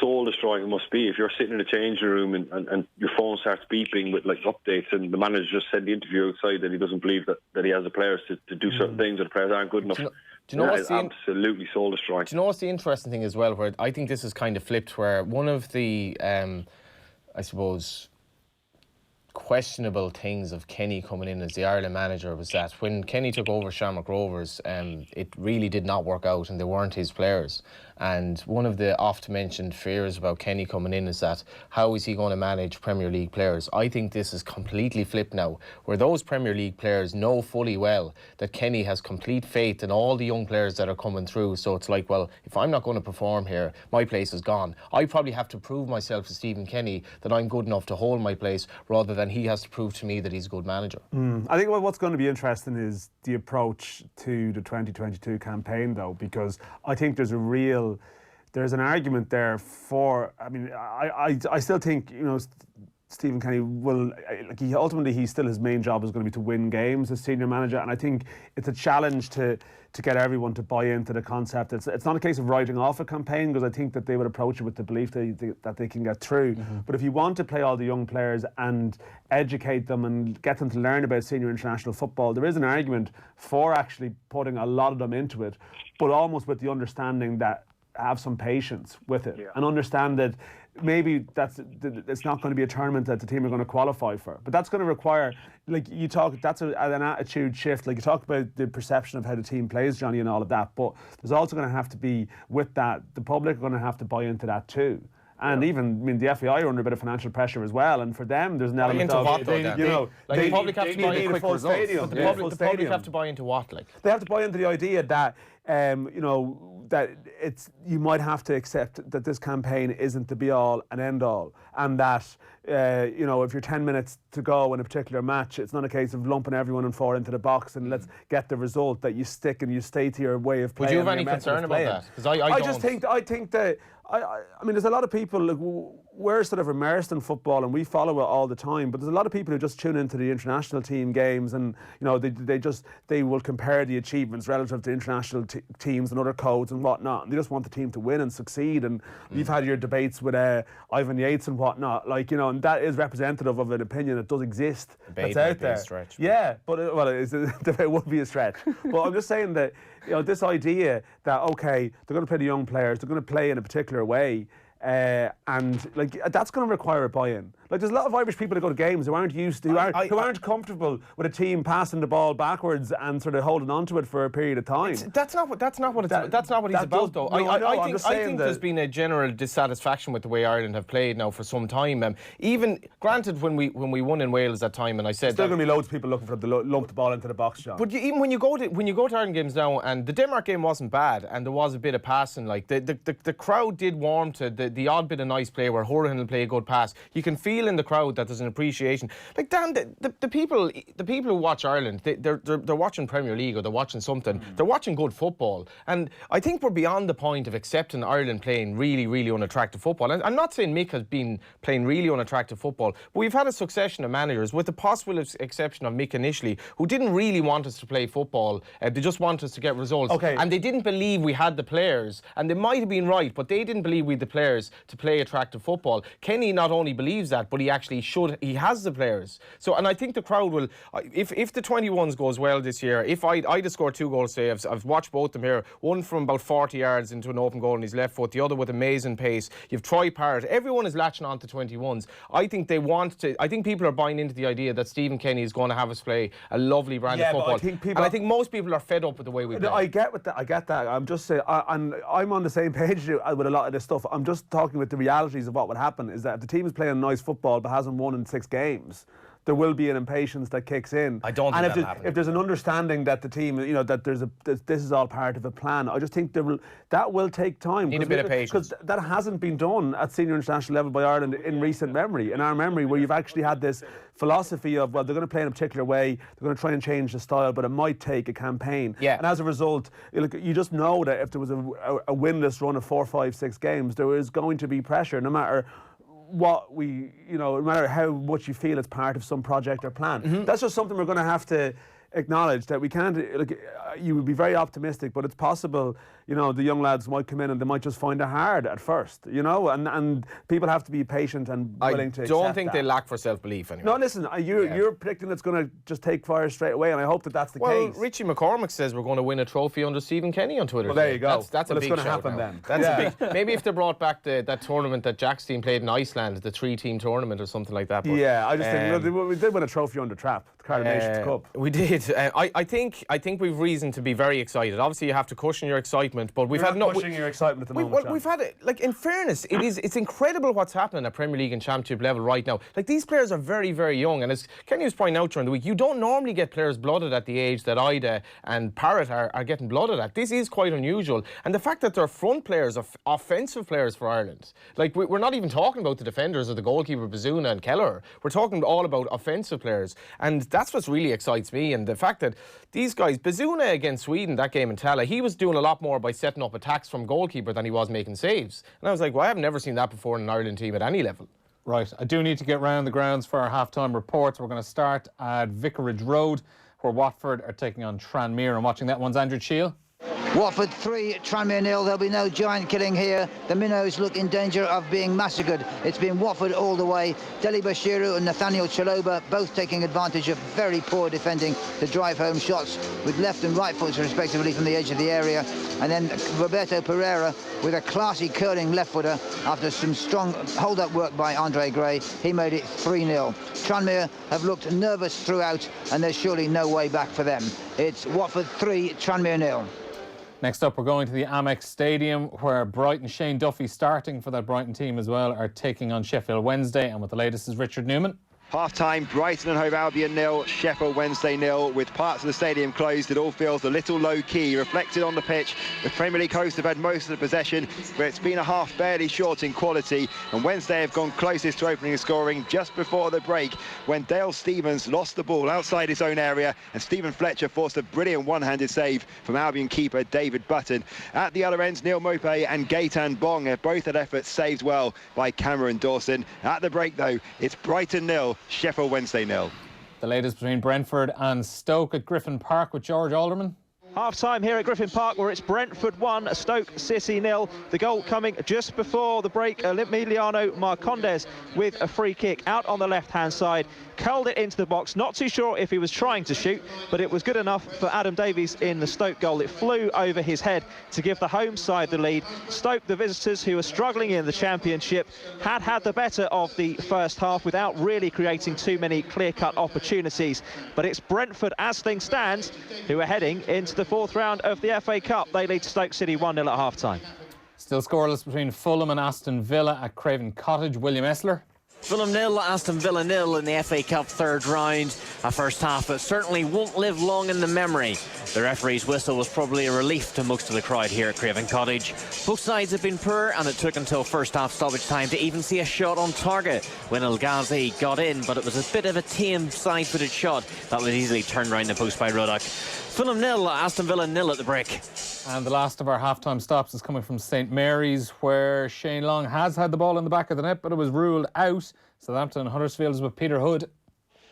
soul destroying it must be if you're sitting in a changing room and your phone starts beeping with updates, and the manager just said in the interview outside that he doesn't believe that he has the players to do certain things, or the players aren't good enough. Do you know what's absolutely soul destroying? Do you know what's the interesting thing as well, where I think this is kind of flipped, where one of the I suppose questionable things of Kenny coming in as the Ireland manager was that when Kenny took over Shamrock Rovers, it really did not work out, and they weren't his players. And one of the oft-mentioned fears about Kenny coming in is that how is he going to manage Premier League players? I think this is completely flipped now, where those Premier League players know fully well that Kenny has complete faith in all the young players that are coming through. So it's like, well, if I'm not going to perform here, my place is gone. I probably have to prove myself to Stephen Kenny that I'm good enough to hold my place, rather than he has to prove to me that he's a good manager. I think what's going to be interesting is the approach to the 2022 campaign, though, because I think there's an argument there for. I mean, I still think Stephen Kenny will, ultimately his main job is going to be to win games as senior manager, and I think it's a challenge to get everyone to buy into the concept. It's not a case of writing off a campaign, because I think that they would approach it with the belief that they can get through. But if you want to play all the young players and educate them and get them to learn about senior international football, there is an argument for actually putting a lot of them into it, but almost with the understanding that have some patience with it, and understand that maybe it's not going to be a tournament that the team are going to qualify for, but that's going to require, that's an attitude shift. You talk about the perception of how the team plays, Johnny, and all of that, but there's also going to have to be, with that, the public are going to have to buy into that too. And even, the FAI are under a bit of financial pressure as well, and for them there's an element of the public have to buy into quick results, but the public have to buy into what? They have to buy into the idea that that you might have to accept that this campaign isn't the be all and end all, and that you know, if you're 10 minutes to go in a particular match, it's not a case of lumping everyone and four into the box and let's get the result, that you stick and you stay to your way of playing. Would you have any concern about that? Because I just think that I mean, there's a lot of people, like, we're sort of immersed in football and we follow it all the time, but there's a lot of people who just tune into the international team games and, you know, they will compare the achievements relative to international teams and other codes and whatnot, and they just want the team to win and succeed. And you've had your debates with Ivan Yates and whatnot, like, you know, and that is representative of an opinion that does exist. Debate that's out might be there. a stretch. Yeah, but it would be a stretch. But I'm just saying that, you know, this idea that, okay, they're going to play the young players, they're going to play in a particular way, and like that's going to require a buy-in. Like, there's a lot of Irish people that go to games who aren't used to, who aren't comfortable with a team passing the ball backwards and sort of holding on to it for a period of time. That's not what he's about, though. I think there's been a general dissatisfaction with the way Ireland have played now for some time. Even granted, when we won in Wales that time, and I said still going to be loads of people looking for the lump the ball into the box, John. But even when you go to Ireland games now, and the Denmark game wasn't bad, and there was a bit of passing. Like the crowd did warm to the odd bit of nice play where Horan will play a good pass. You can feel in the crowd that there's an appreciation. Like, Dan, the people who watch Ireland, they're watching Premier League or they're watching something. They're watching good football, and I think we're beyond the point of accepting Ireland playing really, really unattractive football. And I'm not saying Mick has been playing really unattractive football, but we've had a succession of managers, with the possible exception of Mick initially, who didn't really want us to play football. They just want us to get results. Okay. And they didn't believe we had the players, and they might have been right, but they didn't believe we had the players to play attractive football. Kenny not only believes that, but he has the players. So, and I think the crowd will, if the 21s goes well this year, if I'd have scored 2 goals today, I've watched both of them here, one from about 40 yards into an open goal on his left foot, the other with amazing pace. You've Troy Parrott, everyone is latching on to 21s. I think people are buying into the idea that Stephen Kenny is going to have us play a lovely brand of football. I think most people are fed up with the way we play. I get that. I'm just saying, and I'm on the same page with a lot of this stuff. I'm just talking with the realities of what would happen is that if the team is playing nice football but hasn't won in 6 games, there will be an impatience that kicks in. I don't think that'll happen. If there's an understanding that the team, you know, that this is all part of a plan, I just think that will take time. Need a bit of patience. Because that hasn't been done at senior international level by Ireland in recent memory, in our memory, where you've actually had this philosophy of, well, they're going to play in a particular way, they're going to try and change the style, but it might take a campaign. Yeah. And as a result, you just know that if there was a winless run of 4, 5, 6 games, there is going to be pressure, no matter no matter how much you feel it's part of some project or plan. That's just something we're going to have to acknowledge, that we can't, you would be very optimistic, but it's possible, you know, the young lads might come in and they might just find it hard at first, you know, and people have to be patient and willing to accept I don't think they lack for self-belief anyway. No, listen, you're predicting it's going to just take fire straight away, and I hope that's the case. Well, Richie McCormick says we're going to win a trophy under Stephen Kenny on Twitter. Well, there you go. That's a big going to shout happen now. then. That's a big. Maybe if they brought back that tournament that Jack's team played in Iceland, the 3-team tournament or something like that. But, yeah, I just think we did win a trophy under Trap, the Carnation Cup. We did. I think we've reason to be very excited. Obviously, you have to cushion your excitement, but we've had pushing your excitement at the moment. We've had it. Like, in fairness, it's incredible what's happening at Premier League and Championship level right now. Like, these players are very, very young, and as Kenny was pointing out during the week, you don't normally get players blooded at the age that Ida and Parrott are getting blooded at. This is quite unusual, and the fact that they're front players, offensive players for Ireland. Like, we're not even talking about the defenders or the goalkeeper Bazuna and Kelleher. We're talking all about offensive players, and that's what really excites me. And the fact that these guys, Bazuna against Sweden, that game in Tala, he was doing a lot more by setting up attacks from goalkeeper than he was making saves. And I was like, well, I have never seen that before in an Ireland team at any level. Right, I do need to get round the grounds for our half-time reports. We're going to start at Vicarage Road, where Watford are taking on Tranmere. And watching that one's Andrew CHEAL. Watford 3, Tranmere 0. There'll be no giant killing here. The Minnows look in danger of being massacred. It's been Watford all the way. Deli Bashiru and Nathaniel Chaloba both taking advantage of very poor defending to drive home shots with left and right foots respectively from the edge of the area. And then Roberto Pereira with a classy curling left footer after some strong hold-up work by Andre Gray. He made it 3-0. Tranmere have looked nervous throughout, and there's surely no way back for them. It's Watford 3, Tranmere 0. Next up, we're going to the Amex Stadium, where Brighton, Shane Duffy starting for that Brighton team as well, are taking on Sheffield Wednesday. And with the latest is Richard Newman. Half-time, Brighton and Hove Albion 0, Sheffield Wednesday 0. With parts of the stadium closed, it all feels a little low-key. Reflected on the pitch, the Premier League hosts have had most of the possession, but it's been a half barely short in quality, and Wednesday have gone closest to opening and scoring just before the break, when Dale Stevens lost the ball outside his own area, and Stephen Fletcher forced a brilliant one-handed save from Albion keeper David Button. At the other end, Neil Maupay and Gaetan Bong have both had efforts saved well by Cameron Dawson. At the break, though, it's Brighton 0, Sheffield Wednesday 0. The latest between Brentford and Stoke at Griffin Park with George Alderman. Half-time here at Griffin Park, where it's Brentford 1, Stoke City 0. The goal coming just before the break. Emiliano Marcondes with a free kick out on the left-hand side. Curled it into the box. Not too sure if he was trying to shoot, but it was good enough for Adam Davies in the Stoke goal. It flew over his head to give the home side the lead. Stoke, the visitors, who are struggling in the Championship, had the better of the first half without really creating too many clear-cut opportunities. But it's Brentford, as things stand, who are heading into the fourth round of the FA Cup. They lead Stoke City 1-0 at half-time. Still scoreless between Fulham and Aston Villa at Craven Cottage. William ESLER. Fulham 0, Aston Villa 0 in the FA Cup third round. A first half that certainly won't live long in the memory. The referee's whistle was probably a relief to most of the crowd here at Craven Cottage. Both sides have been poor, and it took until first half stoppage time to even see a shot on target when El Ghazi got in, but it was a bit of a tame side-footed shot that was easily turned round the post by Ruddock. Fulham 0, Aston Villa 0 at the break. And the last of our half-time stops is coming from St Mary's, where Shane Long has had the ball in the back of the net, but it was ruled out. Southampton and Huddersfield is with Peter Hood.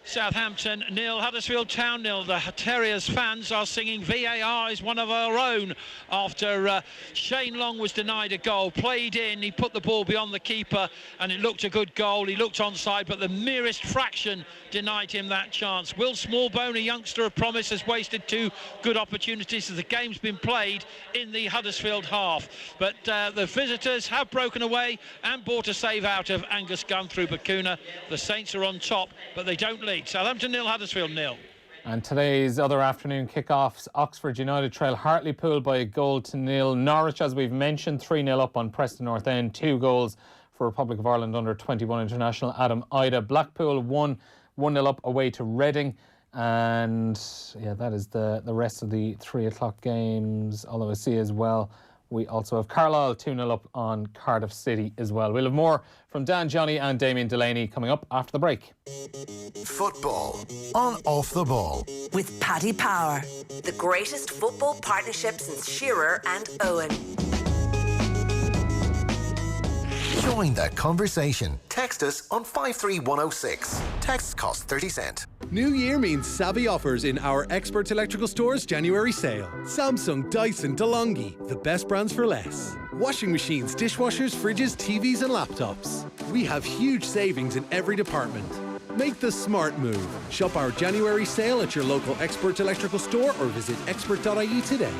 Southampton 0, Huddersfield Town 0. The Terriers fans are singing VAR is one of our own after Shane Long was denied a goal. Played in, he put the ball beyond the keeper and it looked a good goal. He looked onside, but the merest fraction denied him that chance. Will Smallbone, a youngster of promise, has wasted two good opportunities as the game's been played in the Huddersfield half. But the visitors have broken away and bought a save out of Angus Gunn through Bakuna. The Saints are on top, but they don't lead. Southampton 0, Huddersfield 0. And today's other afternoon kickoffs, Oxford United trail Hartlepool by 1-0. Norwich, as we've mentioned, 3-0 up on Preston North End. 2 goals for Republic of Ireland under 21 international Adam Ida. Blackpool 1-0 up away to Reading. And yeah, that is the rest of the 3 o'clock games. Although I see as well, we also have Carlisle 2-0 up on Cardiff City as well. We'll have more from Dan Johnny and Damien Delaney coming up after the break. Football on Off the Ball. With Paddy Power, the greatest football partnership since Shearer and Owen. Join that conversation. Text us on 53106. Texts cost 30 cents. New Year means savvy offers in our Expert Electrical Store's January sale. Samsung, Dyson, DeLonghi, the best brands for less. Washing machines, dishwashers, fridges, TVs and laptops. We have huge savings in every department. Make the smart move. Shop our January sale at your local Expert Electrical Store or visit expert.ie today.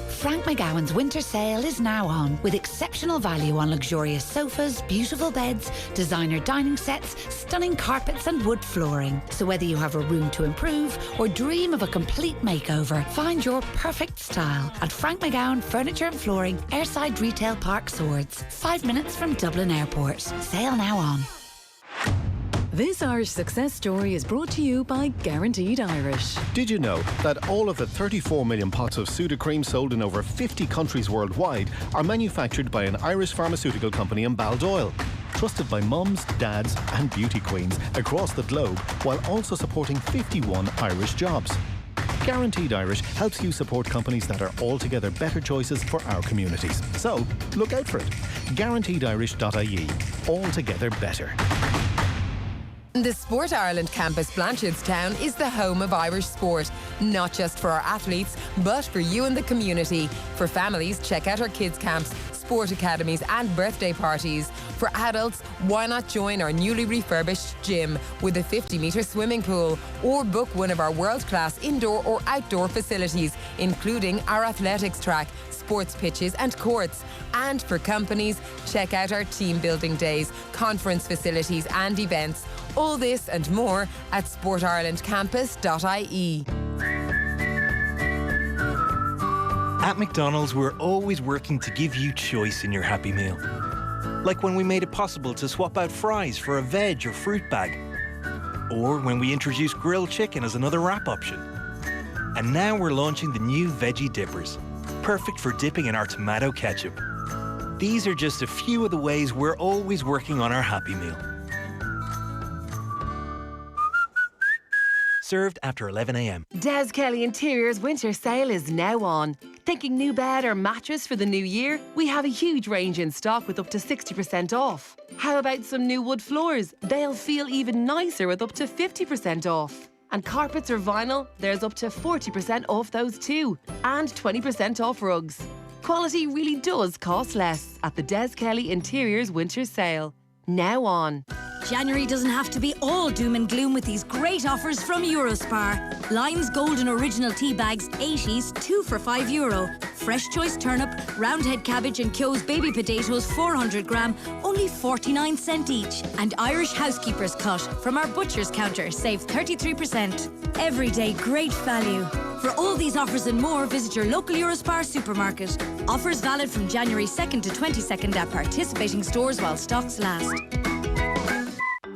Frank McGowan's winter sale is now on, with exceptional value on luxurious sofas, beautiful beds, designer dining sets, stunning carpets and wood flooring. So whether you have a room to improve or dream of a complete makeover, find your perfect style at Frank McGowan Furniture and Flooring, Airside Retail Park, Swords, 5 minutes from Dublin Airport. Sale now on. This Irish success story is brought to you by Guaranteed Irish. Did you know that all of the 34 million pots of Sudocrem sold in over 50 countries worldwide are manufactured by an Irish pharmaceutical company in Baldoyle? Trusted by mums, dads and beauty queens across the globe, while also supporting 51 Irish jobs. Guaranteed Irish helps you support companies that are altogether better choices for our communities. So, look out for it. GuaranteedIrish.ie. Altogether better. The Sport Ireland campus Blanchardstown is the home of Irish sport, not just for our athletes, but for you and the community. For families, check out our kids' camps, sport academies and birthday parties. For adults, why not join our newly refurbished gym with a 50-metre swimming pool, or book one of our world-class indoor or outdoor facilities, including our athletics track, sports pitches and courts. And for companies, check out our team building days, conference facilities and events. All this and more at sportirelandcampus.ie. At McDonald's, we're always working to give you choice in your Happy Meal. Like when we made it possible to swap out fries for a veg or fruit bag, or when we introduced grilled chicken as another wrap option. And now we're launching the new veggie dippers, perfect for dipping in our tomato ketchup. These are just a few of the ways we're always working on our Happy Meal. Served after 11 a.m. Des Kelly Interiors winter sale is now on. Thinking new bed or mattress for the new year? We have a huge range in stock with up to 60% off. How about some new wood floors? They'll feel even nicer with up to 50% off. And carpets or vinyl? There's up to 40% off those too. And 20% off rugs. Quality really does cost less at the Des Kelly Interiors winter sale. Now on. January doesn't have to be all doom and gloom with these great offers from Eurospar. Lions Golden Original Tea Bags 80s, 2 for €5. Fresh Choice Turnip, Roundhead Cabbage and Kyo's Baby Potatoes 400 gram, only 49 cent each. And Irish Housekeeper's Cut from our butcher's counter, save 33%. Everyday great value. For all these offers and more, visit your local Eurospar supermarket. Offers valid from January 2nd to 22nd at participating stores while stocks last.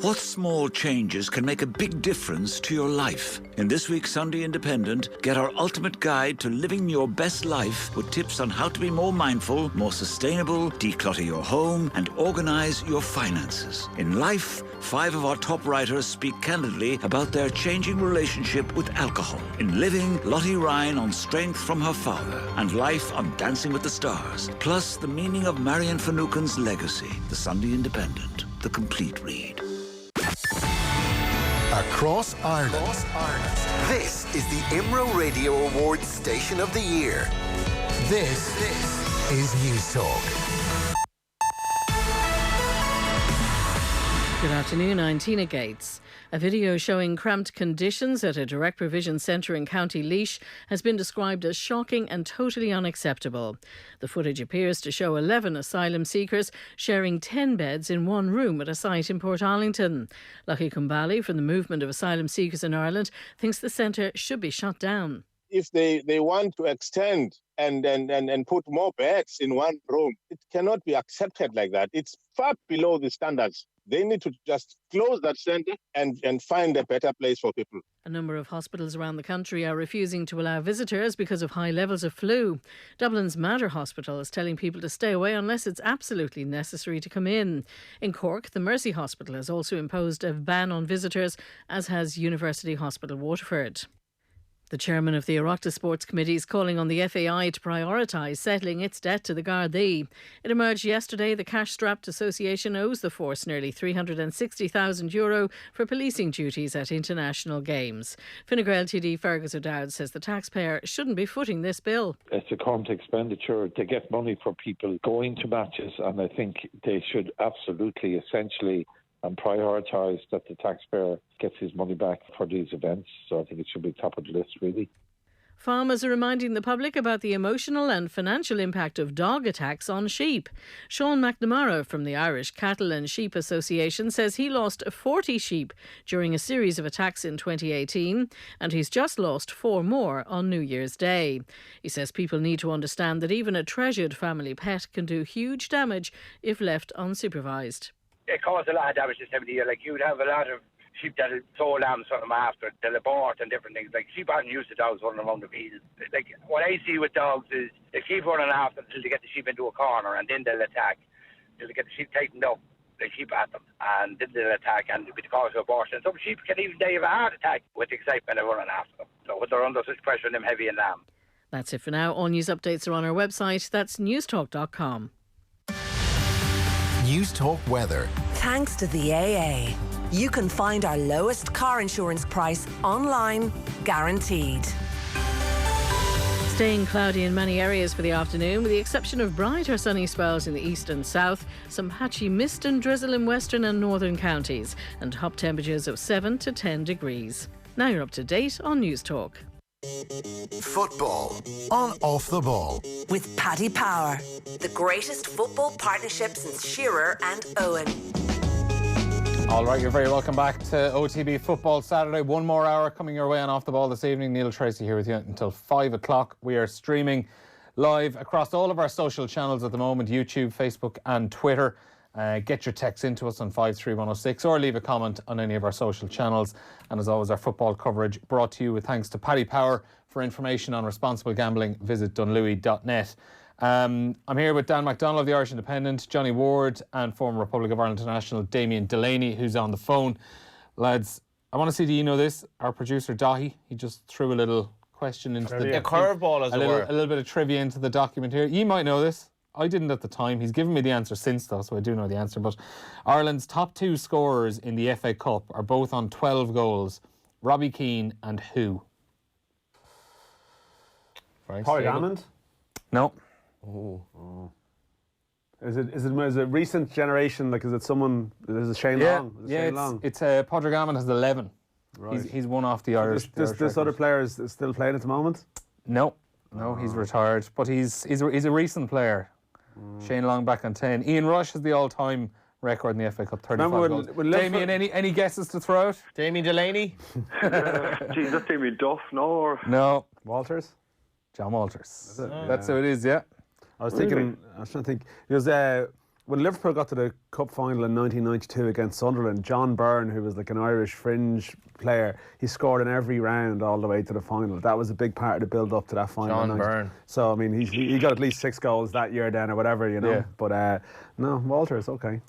What small changes can make a big difference to your life? In this week's Sunday Independent, get our ultimate guide to living your best life with tips on how to be more mindful, more sustainable, declutter your home, and organise your finances. In Life, 5 of our top writers speak candidly about their changing relationship with alcohol. In Living, Lottie Ryan on strength from her father, and Life on Dancing with the Stars. Plus, the meaning of Marion Finucane's legacy. The Sunday Independent, the complete read. Across Ireland. This is the IMRO Radio Awards Station of the Year. This is News Talk. Good afternoon, I'm Tina Gates. A video showing cramped conditions at a direct provision centre in County Laois has been described as shocking and totally unacceptable. The footage appears to show 11 asylum seekers sharing 10 beds in one room at a site in Portarlington. Lucky Kumbali from the Movement of Asylum Seekers in Ireland thinks the centre should be shut down. If they want to extend and put more beds in one room, it cannot be accepted like that. It's far below the standards. They need to just close that centre and find a better place for people. A number of hospitals around the country are refusing to allow visitors because of high levels of flu. Dublin's Mater Hospital is telling people to stay away unless it's absolutely necessary to come in. In Cork, the Mercy Hospital has also imposed a ban on visitors, as has University Hospital Waterford. The chairman of the Oireachtas Sports Committee is calling on the FAI to prioritise settling its debt to the Gardaí. It emerged yesterday the cash-strapped association owes the force nearly €360,000 for policing duties at international games. Fine Gael TD Fergus O'Dowd says the taxpayer shouldn't be footing this bill. It's a current expenditure to get money for people going to matches, and I think they should absolutely, essentially, and prioritise that the taxpayer gets his money back for these events. So I think it should be top of the list, really. Farmers are reminding the public about the emotional and financial impact of dog attacks on sheep. Sean McNamara from the Irish Cattle and Sheep Association says he lost 40 sheep during a series of attacks in 2018, and he's just lost 4 more on New Year's Day. He says people need to understand that even a treasured family pet can do huge damage if left unsupervised. It caused a lot of damage this time of the year. Like, you'd have a lot of sheep that sold lambs from them after, they'll abort and different things. Like, sheep aren't used to dogs running around the field. Like, what I see with dogs is they keep running after until they get the sheep into a corner, and then they'll attack. Till they get the sheep tightened up, they keep at them, and then they'll attack, and it'll be the cause of abortion. Some sheep can even die of a heart attack with the excitement of running after them. So they're under such pressure in them heavy and lamb. That's it for now. All news updates are on our website. That's newstalk.com. News Talk Weather. Thanks to the AA. You can find our lowest car insurance price online, guaranteed. Staying cloudy in many areas for the afternoon, with the exception of bright or sunny spells in the east and south, some patchy mist and drizzle in western and northern counties, and top temperatures of 7 to 10 degrees. Now you're up to date on News Talk. Football on Off the Ball with Paddy Power, the greatest football partnership since Shearer and Owen. All right, you're very welcome back to OTB Football Saturday. 1 more hour coming your way on Off the Ball this evening. Neil Treacy here with you until 5 o'clock. We are streaming live across all of our social channels at the moment, YouTube, Facebook and Twitter. Get your texts into us on 53106 or leave a comment on any of our social channels. And as always, our football coverage brought to you with thanks to Paddy Power. For information on responsible gambling, visit dunlewy.net. I'm here with Dan McDonnell of the Irish Independent, Johnny Ward, and former Republic of Ireland international Damien Delaney, who's on the phone. Lads, I want to see, do you know this? Our producer Dahi, he just threw a little question into the curveball, as it were. A little bit of trivia into the document here. You might know this. I didn't at the time. He's given me the answer since, though, so I do know the answer. But Ireland's top 2 scorers in the FA Cup are both on 12 goals. Robbie Keane and who? Paul Hammond? No. Is it recent generation? Like, is it someone? Is it Shane Long? It's Padraig Hammond has 11. Right. He's one off the Irish. This other player is still playing at the moment? No, he's retired. But he's a recent player. Shane Long back on 10. Ian Rush has the all-time record in the FA Cup, 35 goals. Damien, any guesses to throw out? Damien Delaney? Geez, that's Damien Duff, no? Or... No. Walters? John Walters. That's who it is, yeah. I was trying to think. It was when Liverpool got to the cup final in 1992 against Sunderland, John Byrne, who was like an Irish fringe player, he scored in every round all the way to the final. That was a big part of the build-up to that final. John Byrne. So, I mean, he got at least 6 goals that year then or whatever, you know. Yeah. But, no, Walters, okay.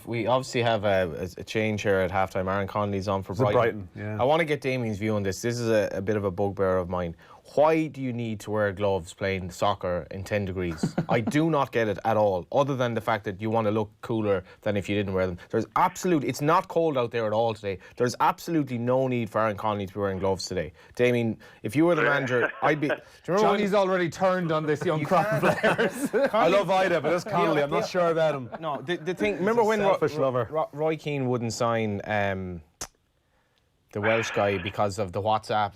We obviously have a change here at halftime. Aaron Connolly's on for Brighton. Yeah. I want to get Damien's view on this. This is a bit of a bugbear of mine. Why do you need to wear gloves playing soccer in 10 degrees? I do not get it at all, other than the fact that you want to look cooler than if you didn't wear them. It's not cold out there at all today. There's absolutely no need for Aaron Connolly to be wearing gloves today. Damien, if you were the manager, I'd be... Johnny's already turned on this young crop of players. I love Ida, but it's Connolly. I'm not sure about him. No, the thing... Remember when Roy Keane wouldn't sign... the Welsh guy because of the WhatsApp.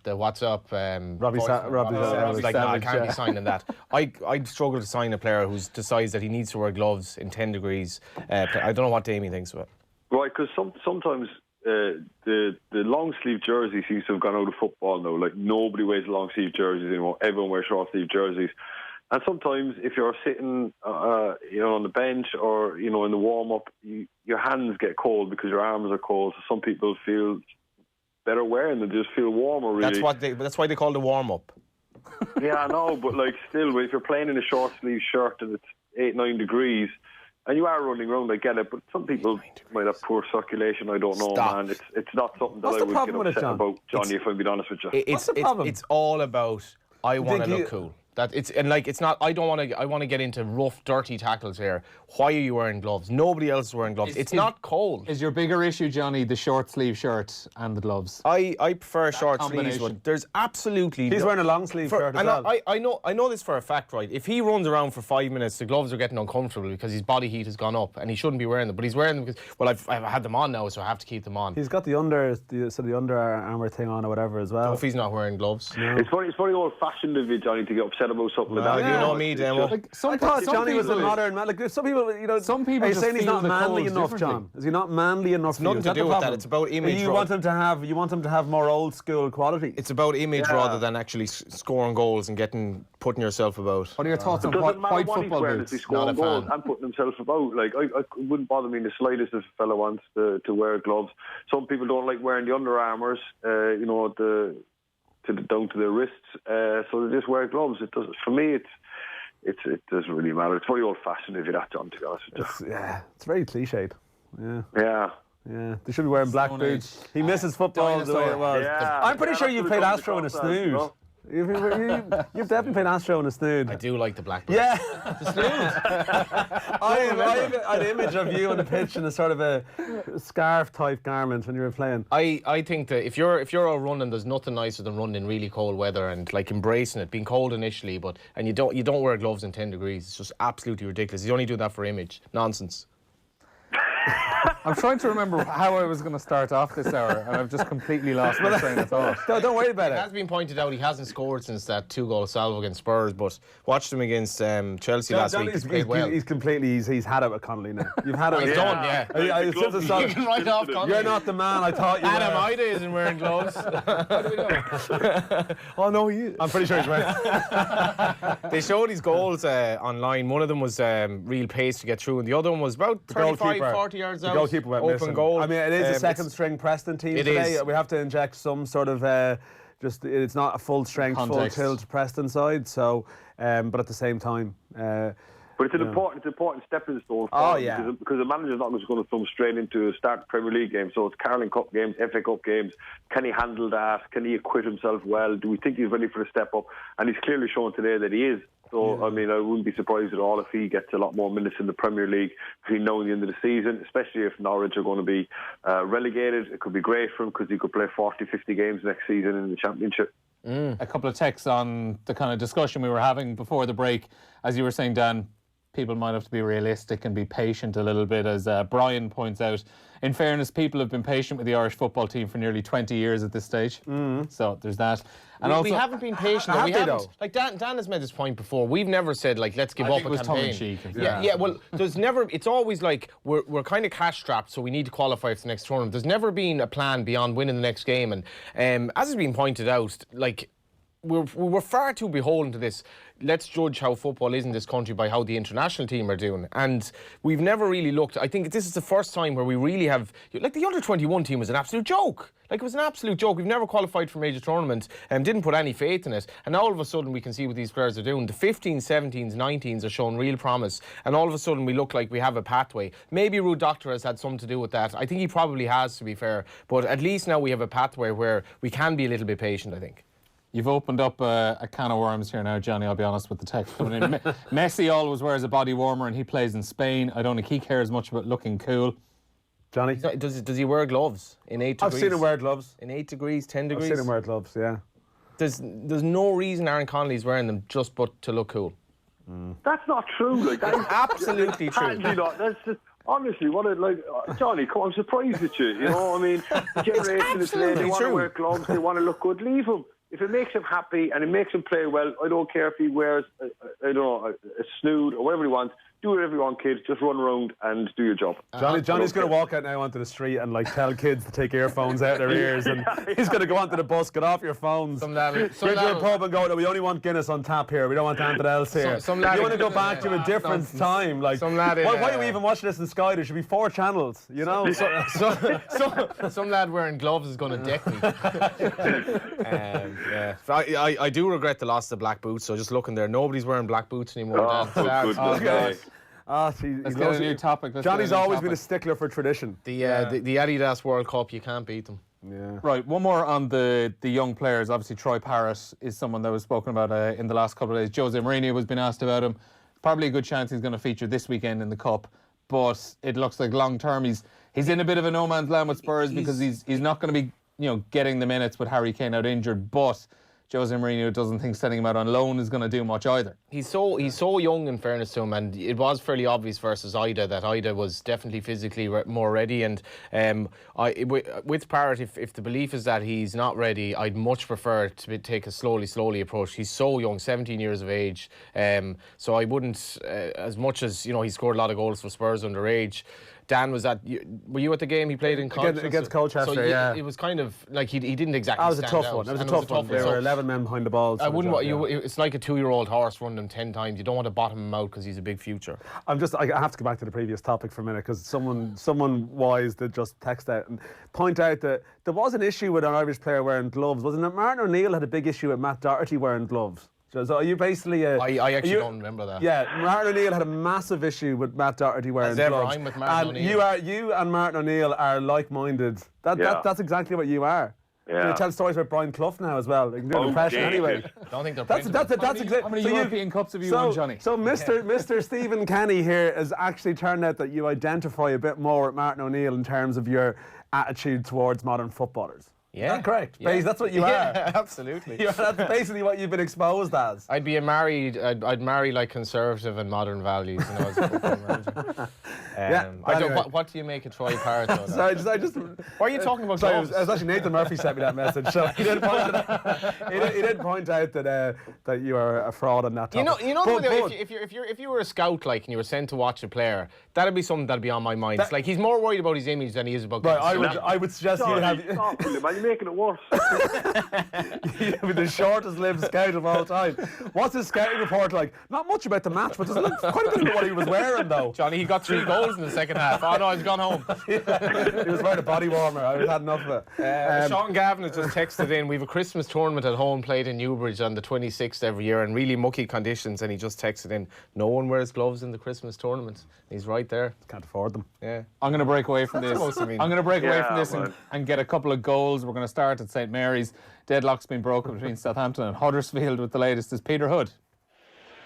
Robbie Savage. Like, no, I can't be signing that. I'd struggle to sign a player who decides that he needs to wear gloves in 10 degrees. I don't know what Damien thinks of it. Right, because sometimes the long sleeve jersey seems to have gone out of football now. Like, nobody wears long sleeve jerseys anymore. Everyone wears short sleeve jerseys. And sometimes if you're sitting, on the bench or in the warm up, your hands get cold because your arms are cold. So some people feel better wearing them, just feel warmer, really. That's why they call it a warm-up. Yeah, I know, but still, if you're playing in a short sleeve shirt and it's 8-9 degrees and you are running around, I get it, but some people might have poor circulation. I don't know, man. It's not something that I would get upset about, Johnny, if I'm being honest with you. What's the problem? It's all about I want to look cool. I want to get into rough, dirty tackles here. Why are you wearing gloves? Nobody else is wearing gloves. It's not cold. Is your bigger issue, Johnny, the short sleeve shirt and the gloves? I prefer short sleeves, but there's absolutely... He's wearing a long sleeve shirt as well. I know this for a fact, right? If he runs around for 5 minutes, the gloves are getting uncomfortable because his body heat has gone up and he shouldn't be wearing them. But he's wearing them because, well, I've had them on now, so I have to keep them on. He's got the under armour thing on or whatever as well. If he's not wearing gloves. No. It's very old-fashioned of you, Johnny, to get upset about something like that. You know me, Demo. I thought Johnny was a modern man. Like, some people, are you saying he's not manly enough, John? Is he not manly enough? It's nothing to do with that. It's about image. You want him to have more old school quality. It's about image rather than actually scoring goals and putting yourself about. What are your thoughts on white football boots? Not a fan. And putting himself about. Like, I wouldn't bother me in the slightest if a fella wants to wear gloves. Some people don't like wearing the Under Armours. Down to their wrists, so they just wear gloves. It does. For me, it doesn't really matter. It's very old-fashioned if you're that, John, to be honest with you. It's very cliched. Yeah. They should be wearing black boots. He misses football the way it was. Yeah. I'm pretty sure you played Astro in a snood. You've definitely played Astro in a snood. I do like the black boots. Yeah. The snood. I have an image of you on the pitch in a sort of a scarf-type garment when you were playing. I think that if you're out running, there's nothing nicer than running in really cold weather and embracing it, being cold initially, and you don't wear gloves in 10 degrees. It's just absolutely ridiculous. You only do that for image. Nonsense. I'm trying to remember how I was going to start off this hour, and I've just completely lost my train of thought. Don't worry about It it. has been pointed out he hasn't scored since that 2-goal salvo against Spurs, but watched him against Chelsea last week. He played well. He's had it with Connolly now. You've had it with He's him. done, yeah. You can write off Connolly. You're not the man I thought you were. Adam Ida isn't wearing gloves. How do we know? Oh, no, he is. I'm pretty sure he's wearing. They showed his goals online. One of them was real pace to get through, and the other one was about 35, 40 yards out. The goalkeeper went open missing. goal. I mean, it is a second-string Preston team today. We have to inject some sort of it's not a full-strength, full-tilt Preston side. So, but at the same time. But it's an important stepping stone because the manager's not just going to throw straight into a start Premier League game. So it's Carling Cup games, FA Cup games. Can he handle that? Can he acquit himself well? Do we think he's ready for a step up? And he's clearly shown today that he is. So, I mean, I wouldn't be surprised at all if he gets a lot more minutes in the Premier League between now and the end of the season, especially if Norwich are going to be relegated. It could be great for him because he could play 40, 50 games next season in the Championship. A couple of texts on the kind of discussion we were having before the break. As you were saying, Dan, people might have to be realistic and be patient a little bit, as Brian points out. In fairness, people have been patient with the Irish football team for nearly 20 years at this stage. So there's that. And we haven't been patient. We haven't. Like Dan has made this point before. We've never said like let's give up a campaign. Yeah. Well, there's never. It's always like we're kind of cash strapped, so we need to qualify for the next tournament. There's never been a plan beyond winning the next game, and as has been pointed out, like. We're far too beholden to this. Let's judge how football is in this country by how the international team are doing. And we've never really looked. I think this is the first time where we really have. Like the under-21 team was an absolute joke. Like it was an absolute joke. We've never qualified for a major tournament and didn't put any faith in it. And now all of a sudden we can see what these players are doing. The 15s, 17s, 19s are showing real promise. And all of a sudden we look like we have a pathway. Maybe Ruud Doctor has had something to do with that. I think he probably has, to be fair. But at least now we have a pathway where we can be a little bit patient, I think. You've opened up a can of worms here now, Johnny, I'll be honest, with the text coming in. Messi always wears a body warmer and he plays in Spain. I don't think he cares much about looking cool. Johnny? Does he wear gloves in 8 degrees? I've seen him wear gloves. In 8 degrees, 10 degrees? I've seen him wear gloves, yeah. There's no reason Aaron Connolly's wearing them just but to look cool. That's not true. Like that is absolutely true. That's just... Honestly, Johnny, I'm surprised at you. You know, I mean, the generation is today, they want to wear gloves, they want to look good. Leave them. If it makes him happy and it makes him play well, I don't care if he wears, a snood or whatever he wants. Do whatever you want, kids. Just run around and do your job. Johnny's going to walk out now onto the street and like tell kids to take earphones out of their ears, and he's going to go onto the bus, get off your phones. Get to a pub and go, no, we only want Guinness on tap here. We don't want anything else here. You want to go back to a different time. Like, why are we even watching this in Sky? There should be 4 channels, you know? Some lad wearing gloves is going to deck me. I do regret the loss of the black boots, so just looking there, nobody's wearing black boots anymore. Let's get a new topic. Johnny's always been a stickler for tradition. The Adidas World Cup, you can't beat them. Yeah. Right, one more on the young players. Obviously, Troy Parrott is someone that was spoken about in the last couple of days. Jose Mourinho has been asked about him. Probably a good chance he's going to feature this weekend in the Cup, but it looks like long term he's in a bit of a no man's land with Spurs because he's not going to be getting the minutes with Harry Kane out injured, but Jose Mourinho doesn't think sending him out on loan is going to do much either. He's so young, in fairness to him, and it was fairly obvious versus Ida that Ida was definitely physically more ready. And with Parrott, if the belief is that he's not ready, I'd much prefer to take a slowly approach. He's so young, 17 years of age, so I wouldn't, as much as he scored a lot of goals for Spurs underage. Dan were you at the game he played in Colchester? Against Colchester, so yeah. It was kind of like he didn't exactly That was a stand tough out. one. It was a tough one. There were 11 men behind the ball. I wouldn't it's like a 2-year-old horse running him 10 times. You don't want to bottom him out because he's a big future. I have to go back to the previous topic for a minute because someone wise did just text out and point out that there was an issue with an Irish player wearing gloves. Wasn't it? Martin O'Neill had a big issue with Matt Doherty wearing gloves. So are you basically I actually don't remember that. Yeah, Martin O'Neill had a massive issue with Matt Doherty wearing gloves. I'm with Martin O'Neill. You and Martin O'Neill are like-minded. That's exactly what you are. Yeah. You tell stories about Brian Clough now as well. You can do an impression anyway. Don't think they're that's exactly. How many European Cups have you won, Johnny? So Mr. Stephen Kenny here has actually turned out that you identify a bit more with Martin O'Neill in terms of your attitude towards modern footballers. Yeah. Is that correct? Yeah. That's what you are. Yeah, absolutely. That's basically what you've been exposed as. I'd marry like conservative and modern values, you know, as a football manager. What do you make of Troy Parrott? Sorry, I just. Why are you talking about Sorry, gloves? it was actually Nathan Murphy sent me that message. So he did point out that you are a fraud on that topic. You know, if you were a scout, like, and you were sent to watch a player, that'd be something that'd be on my mind. It's like he's more worried about his image than he is about. Right, I would suggest you have. Stop, William, man, you're making it worse. With the shortest lived scout of all time. What's his scouting report like? Not much about the match, but there's quite a bit about what he was wearing, though. Johnny, he got 3 goals in the second half. Oh no, he's gone home. He was wearing a body warmer. I had enough of it. Sean Gavin has just texted in. We have a Christmas tournament at home played in Newbridge on the 26th every year in really mucky conditions, and he just texted in, no one wears gloves in the Christmas tournament. He's right there. Can't afford them. Yeah. I'm going to break away from this. That's I'm going to break away from this and get a couple of goals. We're going to start at St Mary's. Deadlock's been broken between Southampton and Huddersfield with the latest is Peter Hood.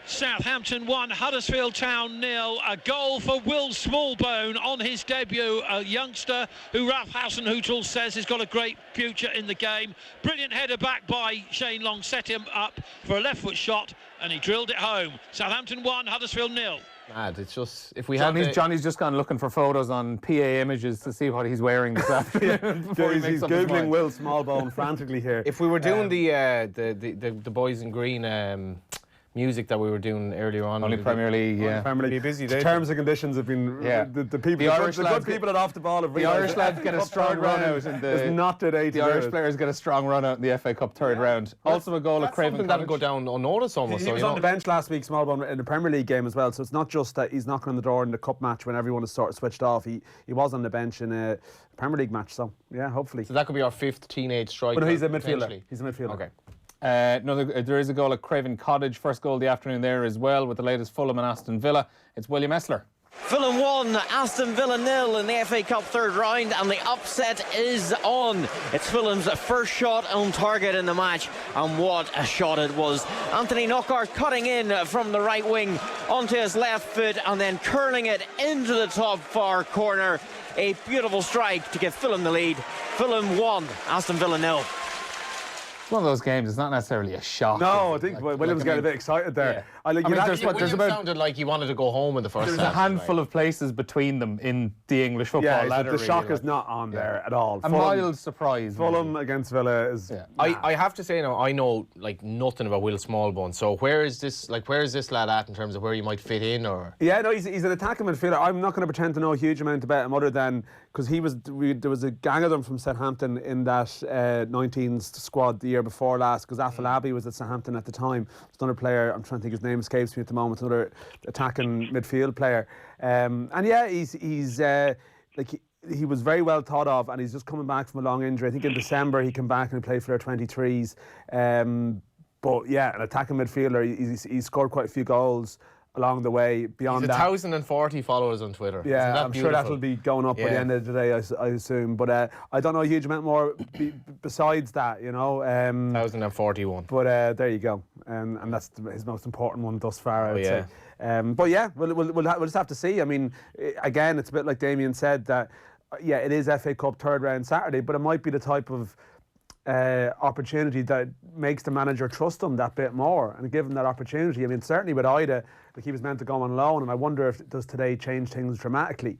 Southampton 1, Huddersfield Town 0. A goal for Will Smallbone on his debut, a youngster who Ralph Hasenhüttl says has got a great future in the game. Brilliant header back by Shane Long, set him up for a left foot shot and he drilled it home. Southampton 1, Huddersfield 0. Mad. It's just, if we Johnny's just gone looking for photos on PA Images to see what he's wearing this afternoon. He's googling Will Smallbone frantically here. If we were doing the boys in green music that we were doing earlier on, only Premier League, Premier League. Be a busy day. Terms and conditions have been the good people at Off the Ball have the Irish lads get a strong run out in the not today. The Irish players get a strong run out in the FA Cup third round. Also a goal of Craven that'll go down unnoticed almost. He was on the bench last week, Smallbone, in the Premier League game as well. So it's not just that he's knocking on the door in the cup match when everyone is sort of switched off. He was on the bench in a Premier League match. So yeah, hopefully. So that could be our 5th teenage striker. But no, he's a midfielder. He's a midfielder. Okay. There is a goal at Craven Cottage. First goal of the afternoon there as well with the latest Fulham and Aston Villa. It's William ESLER. Fulham 1, Aston Villa 0 in the FA Cup third round, and the upset is on. It's Fulham's first shot on target in the match, and what a shot it was. Anthony Knockaert cutting in from the right wing onto his left foot and then curling it into the top far corner. A beautiful strike to give Fulham the lead. Fulham 1, Aston Villa 0. It's one of those games, it's not necessarily a shock. No, I think Williams got a bit excited there. There's sounded like he wanted to go home in the first half. There's a handful of places between them in the English football ladder. The shock is not on there at all. A mild surprise. Fulham against Villa is. Yeah. I have to say now, I know like nothing about Will Smallbone. So where is this lad at in terms of where he might fit in, or? Yeah, no, he's an attacking midfielder. I'm not going to pretend to know a huge amount about him other than because there was a gang of them from Southampton in that 19s squad the year before last. Because Afolabi was at Southampton at the time. There's another player. I'm trying to think his name escapes me at the moment. Another attacking midfield player. And yeah, he's he was very well thought of, and he's just coming back from a long injury. I think in December he came back and played for their 23s. But yeah, an attacking midfielder. He's scored quite a few goals along the way. Beyond he's 1,040 followers on Twitter. Yeah, I'm sure that'll be going up by the end of the day, I assume. But I don't know a huge amount more besides that, you know. 1,041. But there you go, and that's his most important one thus far, I would say. But yeah, we'll just have to see. I mean, again, it's a bit like Damien said that. Yeah, it is FA Cup third round Saturday, but it might be the type of opportunity that makes the manager trust him that bit more and give him that opportunity. I mean, certainly with Ida, like he was meant to go on loan, and I wonder if does today change things dramatically,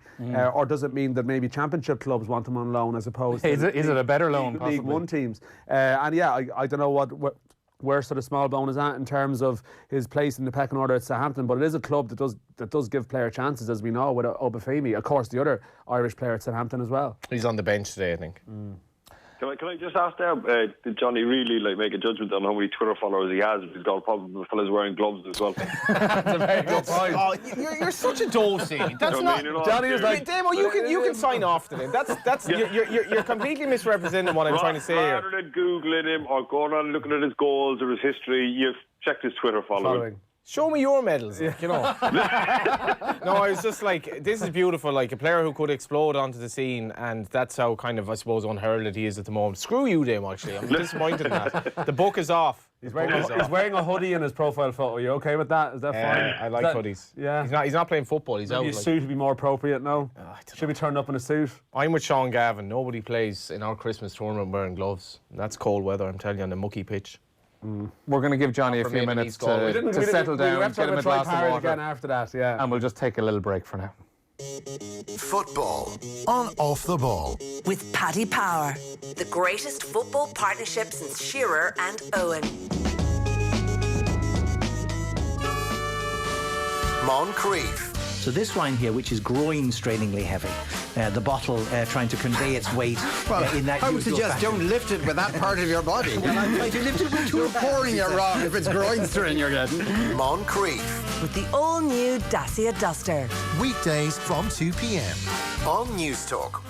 or does it mean that maybe Championship clubs want him on loan as opposed to is it a better loan? League One teams? And yeah, I don't know where sort of Smallbone is at in terms of his place in the pecking order at Southampton, but it is a club that does give player chances, as we know, with Obafemi, of course, the other Irish player at Southampton as well. He's on the bench today, I think. Can I just ask there, did Johnny really make a judgment on how many Twitter followers he has? He's got a problem with fellas wearing gloves as well. That's a very good point. Oh, you're such a dosey. That's not. Johnny is like, Damo, you can sign off to him. That's you're completely misrepresenting what I'm trying to say here. Rather than googling him or going on looking at his goals or his history, you've checked his Twitter following. Show me your medals, you know. No, I was just like, this is beautiful, like a player who could explode onto the scene, and that's how kind of, I suppose, unheralded he is at the moment. Screw you, Dame, actually. I'm disappointed in that. The book is off. He's wearing a hoodie in his profile photo. Are you okay with that? Is that fine? I like hoodies. Yeah. He's not playing football. He's Maybe out. a suit would be more appropriate now. Should be turned up in a suit. I'm with Sean Gavin. Nobody plays in our Christmas tournament wearing gloves. That's cold weather, I'm telling you, on the mucky pitch. We're going to give Johnny a few minutes to settle down, get him a glass of water. Again after that, yeah. And we'll just take a little break for now. Football on Off the Ball. With Paddy Power, the greatest football partnership since Shearer and Owen. Moncrief. So this wine here, which is groin-strainingly heavy, the bottle trying to convey its weight in that. I would suggest don't lift it with that part of your body. If you lift it with you're pouring it wrong if it's groin-strain you're getting. Moncrief. With the all-new Dacia Duster. Weekdays from 2 p.m. on News Talk.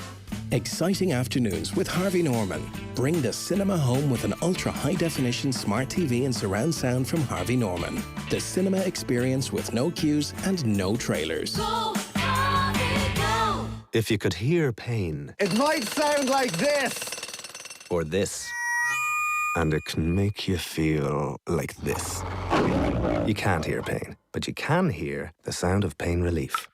Exciting afternoons with Harvey Norman. Bring the cinema home with an ultra-high-definition smart TV and surround sound from Harvey Norman. The cinema experience with no queues and no trailers. Go, Harvey, go! If you could hear pain... It might sound like this! Or this. And it can make you feel like this. You can't hear pain, but you can hear the sound of pain relief.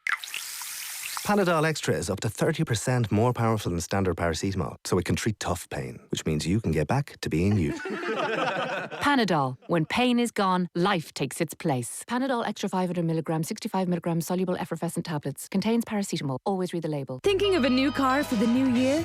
Panadol Extra is up to 30% more powerful than standard paracetamol, so it can treat tough pain, which means you can get back to being you. Panadol. When pain is gone, life takes its place. Panadol Extra 500mg, 65mg soluble effervescent tablets. Contains paracetamol. Always read the label. Thinking of a new car for the new year?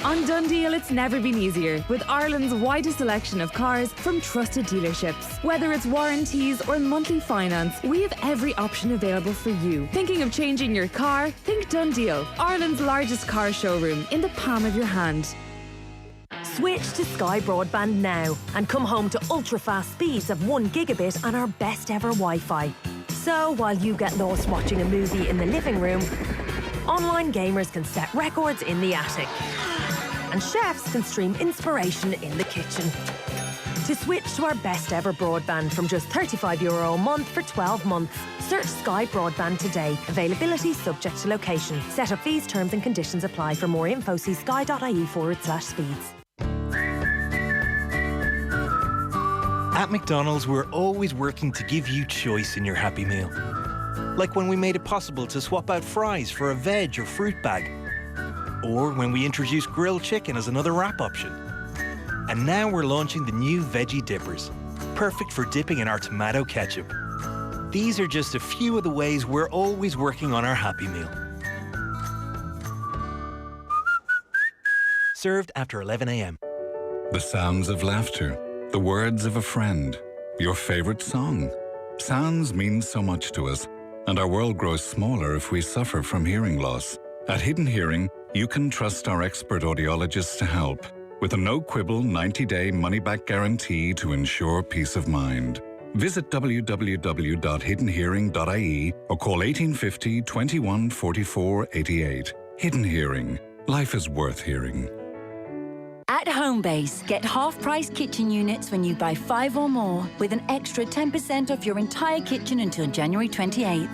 On Dundeel, it's never been easier, with Ireland's widest selection of cars from trusted dealerships. Whether it's warranties or monthly finance, we have every option available for you. Thinking of changing your car? Think Dundeel, Ireland's largest car showroom in the palm of your hand. Switch to Sky Broadband now and come home to ultra-fast speeds of 1 gigabit on our best ever Wi-Fi. So while you get lost watching a movie in the living room, online gamers can set records in the attic. And chefs can stream inspiration in the kitchen. To switch to our best ever broadband from just €35 a month for 12 months. Search Sky Broadband today. Availability subject to location. Set up fees, terms and conditions apply. For more info, see sky.ie/speeds. At McDonald's, we're always working to give you choice in your Happy Meal. Like when we made it possible to swap out fries for a veg or fruit bag. Or when we introduced grilled chicken as another wrap option. And now we're launching the new Veggie Dippers, perfect for dipping in our tomato ketchup. These are just a few of the ways we're always working on our Happy Meal. Served after 11 a.m. The sounds of laughter, the words of a friend, your favorite song. Sounds mean so much to us, and our world grows smaller if we suffer from hearing loss. At Hidden Hearing, you can trust our expert audiologists to help, with a no-quibble 90-day money-back guarantee to ensure peace of mind. Visit www.hiddenhearing.ie or call 1850 21 44 88. Hidden Hearing. Life is worth hearing. At Homebase, get half-price kitchen units when you buy 5 or more, with an extra 10% off your entire kitchen until January 28th.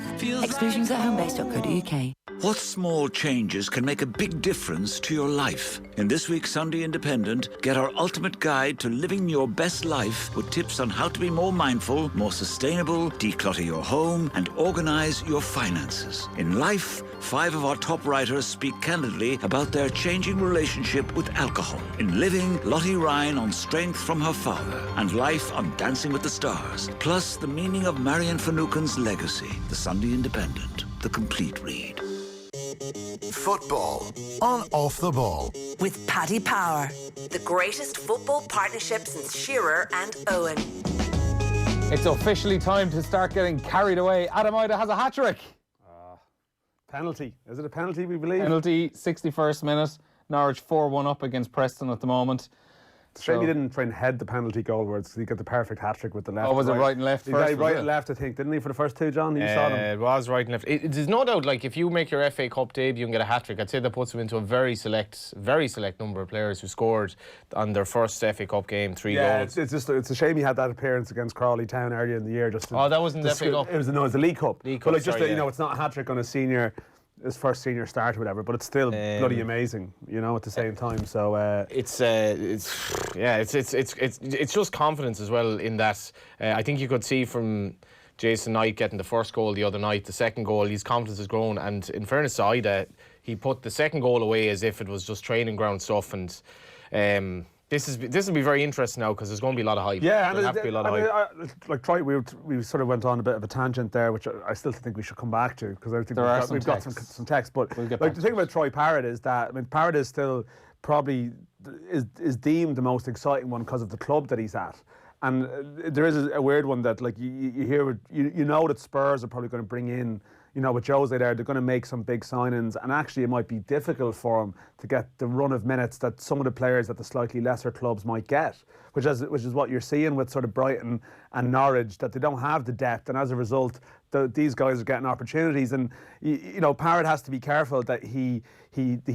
Exclusions at homebase.co.uk. What small changes can make a big difference to your life? In this week's Sunday Independent, get our ultimate guide to living your best life with tips on how to be more mindful, more sustainable, declutter your home, and organize your finances. In life, 5 of our top writers speak candidly about their changing relationship with alcohol. In Living, Lottie Ryan on strength from her father, and Life on Dancing with the Stars. Plus, the meaning of Marion Finucane's legacy. The Sunday Independent, the complete read. Football on Off the Ball. With Paddy Power, the greatest football partnership since Shearer and Owen. It's officially time to start getting carried away. Adam Ida has a hat-trick. Penalty. Is it a penalty, we believe? Penalty, 61st minute. Norwich 4-1 up against Preston at the moment. It's a shame he didn't try and head the penalty goalwards. He got the perfect hat-trick with the left. Oh, was it right and left first? He right and left, I think, didn't he, for the first two, John? You saw them. It was right and left. There's no doubt, like, if you make your FA Cup debut and get a hat-trick, I'd say that puts him into a very select number of players who scored on their first FA Cup game, 3 goals. It's a shame he had that appearance against Crawley Town earlier in the year. That wasn't the FA Cup. It was the League Cup. League But Cup, it's not a hat-trick on a senior his first senior start or whatever, but it's still bloody amazing, you know, at the same time. So it's just confidence as well in that. I think you could see from Jason Knight getting the first goal the other night, the second goal, his confidence has grown, and in fairness to Ida, he put the second goal away as if it was just training ground stuff, and this will be very interesting now because there's going to be a lot of hype. Yeah, and there'll have to be a lot of hype. We sort of went on a bit of a tangent there, which I still think we should come back to because I think we've got some text. But the thing about Troy Parrott is that Parrott is still probably is deemed the most exciting one because of the club that he's at. And there is a weird one that you hear, you know that Spurs are probably going to bring in, you know, with Jose there, they're going to make some big signings, and actually it might be difficult for him to get the run of minutes that some of the players at the slightly lesser clubs might get, which is what you're seeing with sort of Brighton and Norwich, that they don't have the depth, and as a result, these guys are getting opportunities, and you know, Parrott has to be careful that he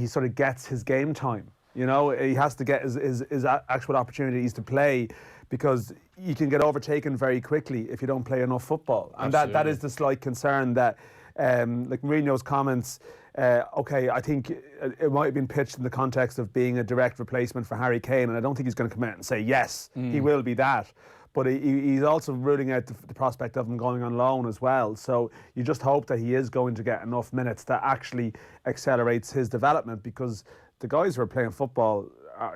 sort of gets his game time. You know, he has to get his actual opportunities to play, because you can get overtaken very quickly if you don't play enough football, and that is the slight concern that. Like Mourinho's comments, I think it might have been pitched in the context of being a direct replacement for Harry Kane, and I don't think he's going to come out and say yes, he will be that. But he's also ruling out the prospect of him going on loan as well. So you just hope that he is going to get enough minutes that actually accelerates his development, because the guys who are playing football,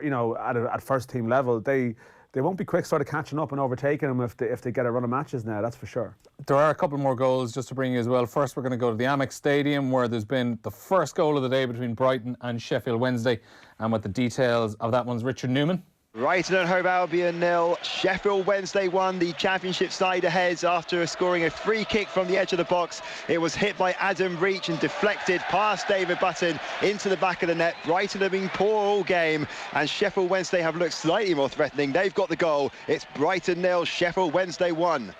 you know, at first team level, they won't be quick sort of catching up and overtaking them if they get a run of matches now, that's for sure. There are a couple more goals just to bring you as well. First, we're going to go to the Amex Stadium, where there's been the first goal of the day between Brighton and Sheffield Wednesday. And with the details of that one's Richard Newman. Brighton and Hove Albion 0, Sheffield Wednesday 1. The championship side ahead after scoring a free kick from the edge of the box. It was hit by Adam Reach and deflected past David Button into the back of the net. Brighton have been poor all game, and Sheffield Wednesday have looked slightly more threatening. They've got the goal. It's Brighton 0, Sheffield Wednesday 1.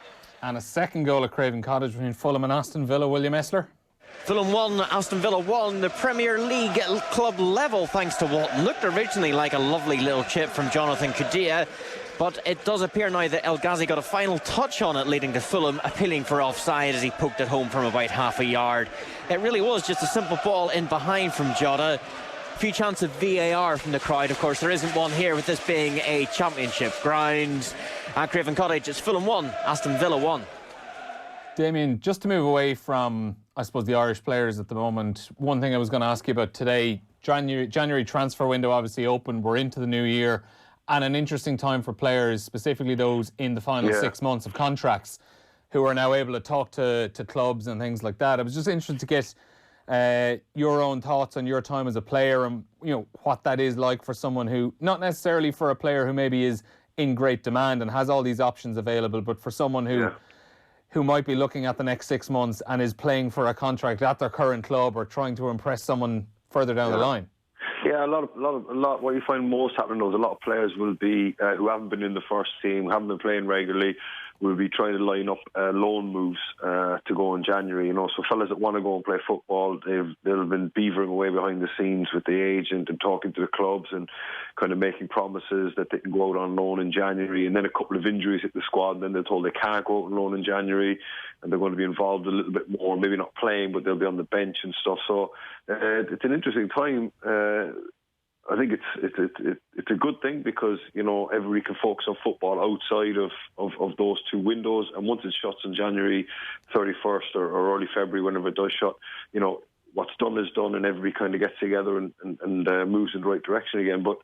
And a second goal at Craven Cottage between Fulham and Aston Villa. William ESLER. Fulham 1, Aston Villa 1, the Premier League club level, thanks to what looked originally like a lovely little chip from Jonathan Kadia. But it does appear now that El Ghazi got a final touch on it, leading to Fulham appealing for offside as he poked it home from about half a yard. It really was just a simple ball in behind from Jota. A few chances of VAR from the crowd. Of course, there isn't one here, with this being a championship ground. At Craven Cottage, it's Fulham 1, Aston Villa 1. Damien, just to move away from, I suppose, the Irish players at the moment, one thing I was going to ask you about today, January transfer window obviously open, we're into the new year, and an interesting time for players, specifically those in the final 6 months of contracts, who are now able to talk to clubs and things like that. I was just interested to get your own thoughts on your time as a player, and you know what that is like for someone who, not necessarily for a player who maybe is in great demand and has all these options available, but for someone who might be looking at the next 6 months and is playing for a contract at their current club or trying to impress someone further down the line. Yeah, a lot. What you find most happening though is a lot of players will be who haven't been in the first team, haven't been playing regularly, will be trying to line up loan moves to go in January. You know, so fellas that want to go and play football, they'll have been beavering away behind the scenes with the agent and talking to the clubs and kind of making promises that they can go out on loan in January. And then a couple of injuries hit the squad, and then they're told they can't go out on loan in January, and they're going to be involved a little bit more, maybe not playing, but they'll be on the bench and stuff. So it's an interesting time. I think it's a good thing, because you know everybody can focus on football outside of those two windows, and once it shuts on January 31st or early February, whenever it does shut, you know what's done is done, and everybody kind of gets together and moves in the right direction again. But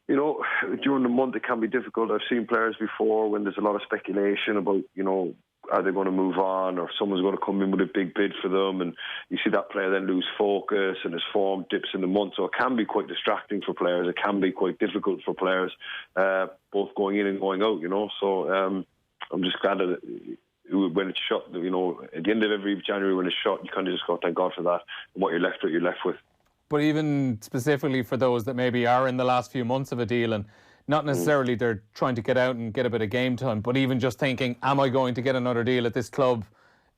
you know, during the month it can be difficult. I've seen players before when there's a lot of speculation about, you know, are they going to move on, or someone's going to come in with a big bid for them, and you see that player then lose focus and his form dips in the month. So it can be quite distracting for players. It can be quite difficult for players, both going in and going out, you know. So I'm just glad that when it's shut, you know, at the end of every January when it's shut, you kind of just go, thank God for that. And what you're left with. But even specifically for those that maybe are in the last few months of a deal, and not necessarily they're trying to get out and get a bit of game time, but even just thinking, am I going to get another deal at this club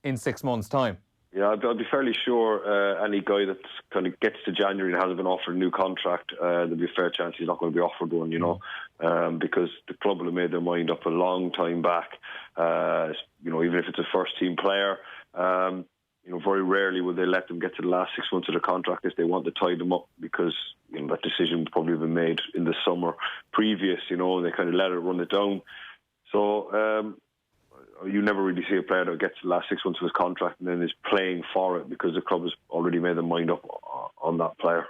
in 6 months' time? Yeah, I'd be fairly sure any guy that kind of gets to January and hasn't been offered a new contract, there'll be a fair chance he's not going to be offered one, you know, because the club will have made their mind up a long time back. You know, even if it's a first-team player, you very rarely will they let them get to the last 6 months of the contract if they want to tie them up, because that decision would probably have been made in the summer previous. They kind of let it run it down. So you never really see a player that gets to the last 6 months of his contract and then is playing for it because the club has already made their mind up on that player.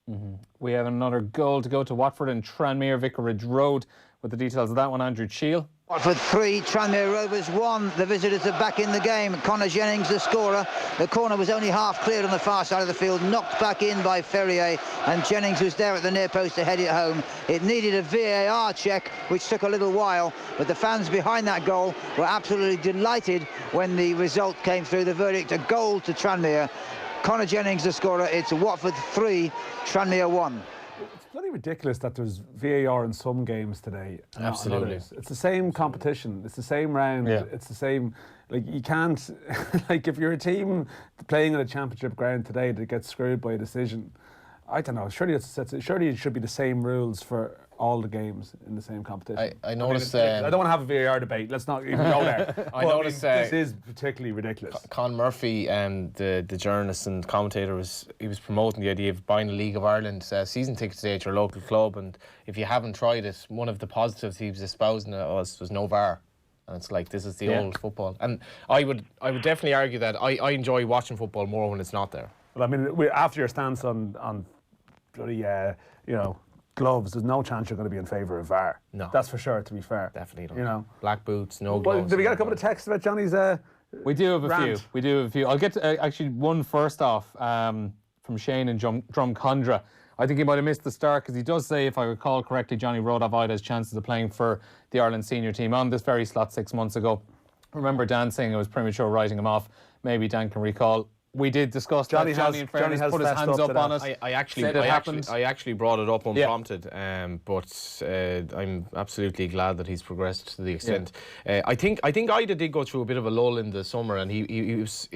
Mm-hmm. We have another goal to go to Watford and Tranmere Vicarage Road. With the details of that one, Andrew Cheal. Watford 3, Tranmere Rovers 1. The visitors are back in the game. Conor Jennings, the scorer. The corner was only half cleared on the far side of the field, knocked back in by Ferrier, and Jennings was there at the near post to head it home. It needed a VAR check, which took a little while, but the fans behind that goal were absolutely delighted when the result came through. The verdict, a goal to Tranmere. Conor Jennings, the scorer. It's Watford 3, Tranmere 1. It's bloody ridiculous that there's VAR in some games today. Absolutely. It's the same competition. It's the same round. Yeah. It's the same. Like, you can't... like, if you're a team playing on a championship ground today that gets screwed by a decision, I don't know. Surely it should be the same rules for all the games in the same competition. I noticed... I don't want to have a VAR debate. Let's not even go there. I noticed... this is particularly ridiculous. Con Murphy, the journalist and commentator, was promoting the idea of buying a League of Ireland season ticket today at your local club, and if you haven't tried it, one of the positives he was espousing was no VAR. And it's like, this is the old football. And I would definitely argue that I enjoy watching football more when it's not there. Well, I mean, after your stance on bloody, gloves, there's no chance you're going to be in favour of VAR. No. That's for sure, to be fair. Definitely not. Black boots, no Well, gloves. did we get a couple of texts about Johnny's We do have a rant? few. We do have a few. I'll get to, actually one first off from Shane in Drumcondra. I think he might have missed the start because he does say, if I recall correctly, Johnny wrote off Ida's chances of playing for the Ireland senior team on this very slot 6 months ago. Remember Dan saying it was premature writing him off. Maybe Dan can recall. We did discuss that. Johnny, in fairness, put his hands up on it. I actually brought it up unprompted, but I'm absolutely glad that he's progressed to the extent. I think Ida did go through a bit of a lull in the summer, and he was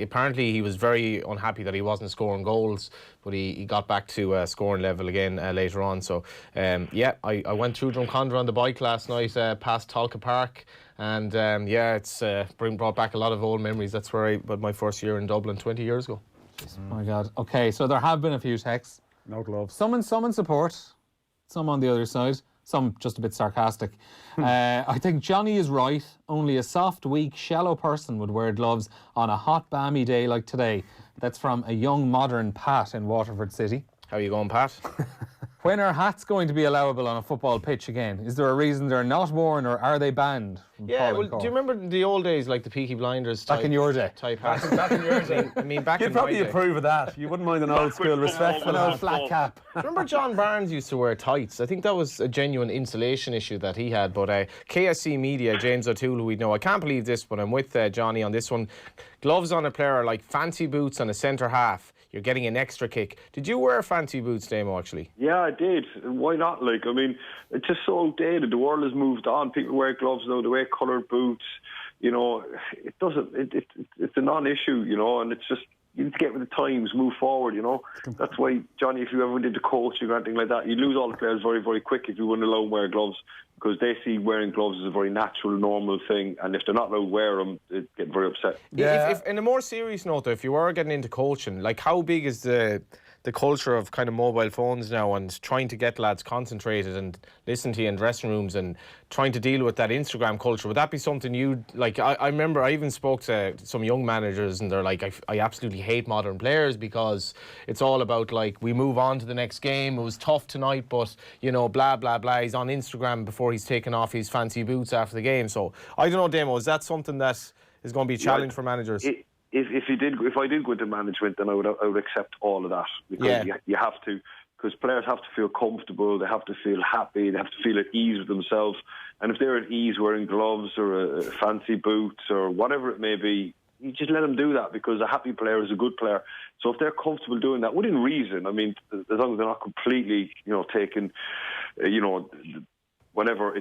very unhappy that he wasn't scoring goals, but he got back to scoring level again later on. So I went through Drumcondra on the bike last night past Tolka Park. And it's brought back a lot of old memories. That's where I had my first year in Dublin 20 years ago. Oh my God. Okay, so there have been a few texts. No gloves. Some in support, some on the other side, some just a bit sarcastic. I think Johnny is right. Only a soft, weak, shallow person would wear gloves on a hot, balmy day like today. That's from a young, modern Pat in Waterford City. How are you going, Pat? When are hats going to be allowable on a football pitch again? Is there a reason they're not worn, or are they banned? Yeah, well, do you remember the old days, like the Peaky Blinders type? Back in your day. Type hats. Back in your day. I mean, back You'd in my probably day. approve of that. You wouldn't mind an old school respectful old flat cap. Remember John Barnes used to wear tights? I think that was a genuine insulation issue that he had. But KSC Media, James O'Toole, who we know, I can't believe this, but I'm with Johnny on this one. Gloves on a player are like fancy boots on a centre half. You're getting an extra kick. Did you wear fancy boots, Damo, actually? Yeah, I did. Why not? Like, I mean, it's just so outdated. The world has moved on. People wear gloves now. They wear coloured boots. It doesn't. It's a non-issue. And it's just, you need to get with the times, move forward. That's why, Johnny, if you ever did the coaching or anything like that, you'd lose all the players very, very quick if you wouldn't allow them to wear gloves, because they see wearing gloves as a very natural, normal thing, and if they're not allowed to wear them, they get very upset. Yeah. If, in a more serious note, though, if you were getting into coaching, like, how big is the culture of kind of mobile phones now, and trying to get lads concentrated and listen to you in dressing rooms and trying to deal with that Instagram culture? Would that be something you'd like? I remember I even spoke to some young managers, and they're like, I absolutely hate modern players because it's all about, like, we move on to the next game. It was tough tonight, but blah blah blah. He's on Instagram before he's taken off his fancy boots after the game. So I don't know, Damo, is that something that is going to be a challenge for managers? If I did go into management, then I would accept all of that, because you have to, because players have to feel comfortable, they have to feel happy, they have to feel at ease with themselves, and if they're at ease wearing gloves or fancy boots or whatever it may be, you just let them do that, because a happy player is a good player. So if they're comfortable doing that within reason, I mean, as long as they're not completely, taking, whatever,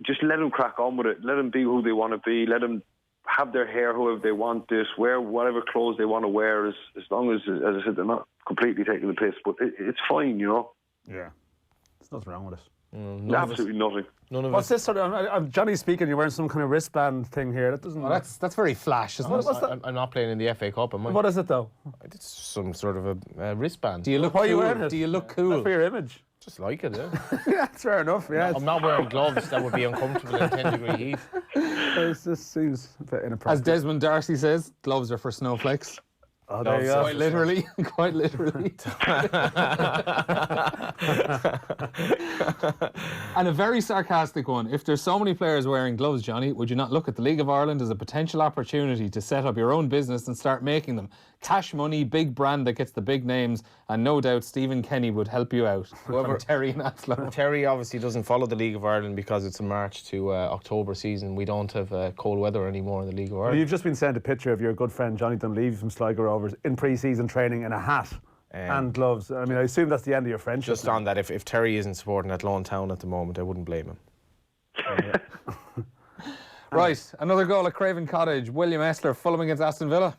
just let them crack on with it. Let them be who they want to be. Let them have their hair however they want this, wear whatever clothes they want to wear, as long as I said, they're not completely taking the piss. But it's fine, Yeah. There's nothing wrong with it. Absolutely nothing. None of What's us. this sort of? Johnny's speaking. You're wearing some kind of wristband thing here. That doesn't. Well, that's very flash, isn't it? What's that? I'm not playing in the FA Cup, am I? What is it though? It's some sort of a wristband. Do you look Why are you cool? wearing it? Do you look cool? That's for your image. Just like it, yeah. Yeah, that's fair enough. Yeah. I'm not wearing gloves that would be uncomfortable in 10-degree heat. This seems a bit As inappropriate. Desmond Darcy says, gloves are for snowflakes. Oh, there you go. Quite literally. Quite literally. And a very sarcastic one. If there's so many players wearing gloves, Johnny, would you not look at the League of Ireland as a potential opportunity to set up your own business and start making them? Cash money, big brand that gets the big names, and no doubt Stephen Kenny would help you out. From Terry and Aslan. Terry obviously doesn't follow the League of Ireland because it's a March to October season. We don't have cold weather anymore in the League of Ireland. You've just been sent a picture of your good friend Johnny Dunleavy from Sligo Rovers in pre-season training in a hat and gloves. I mean, I assume that's the end of your friendship. Just on that, if Terry isn't supporting Athlone Town at the moment, I wouldn't blame him. Right, another goal at Craven Cottage. William ESLER, Fulham against Aston Villa.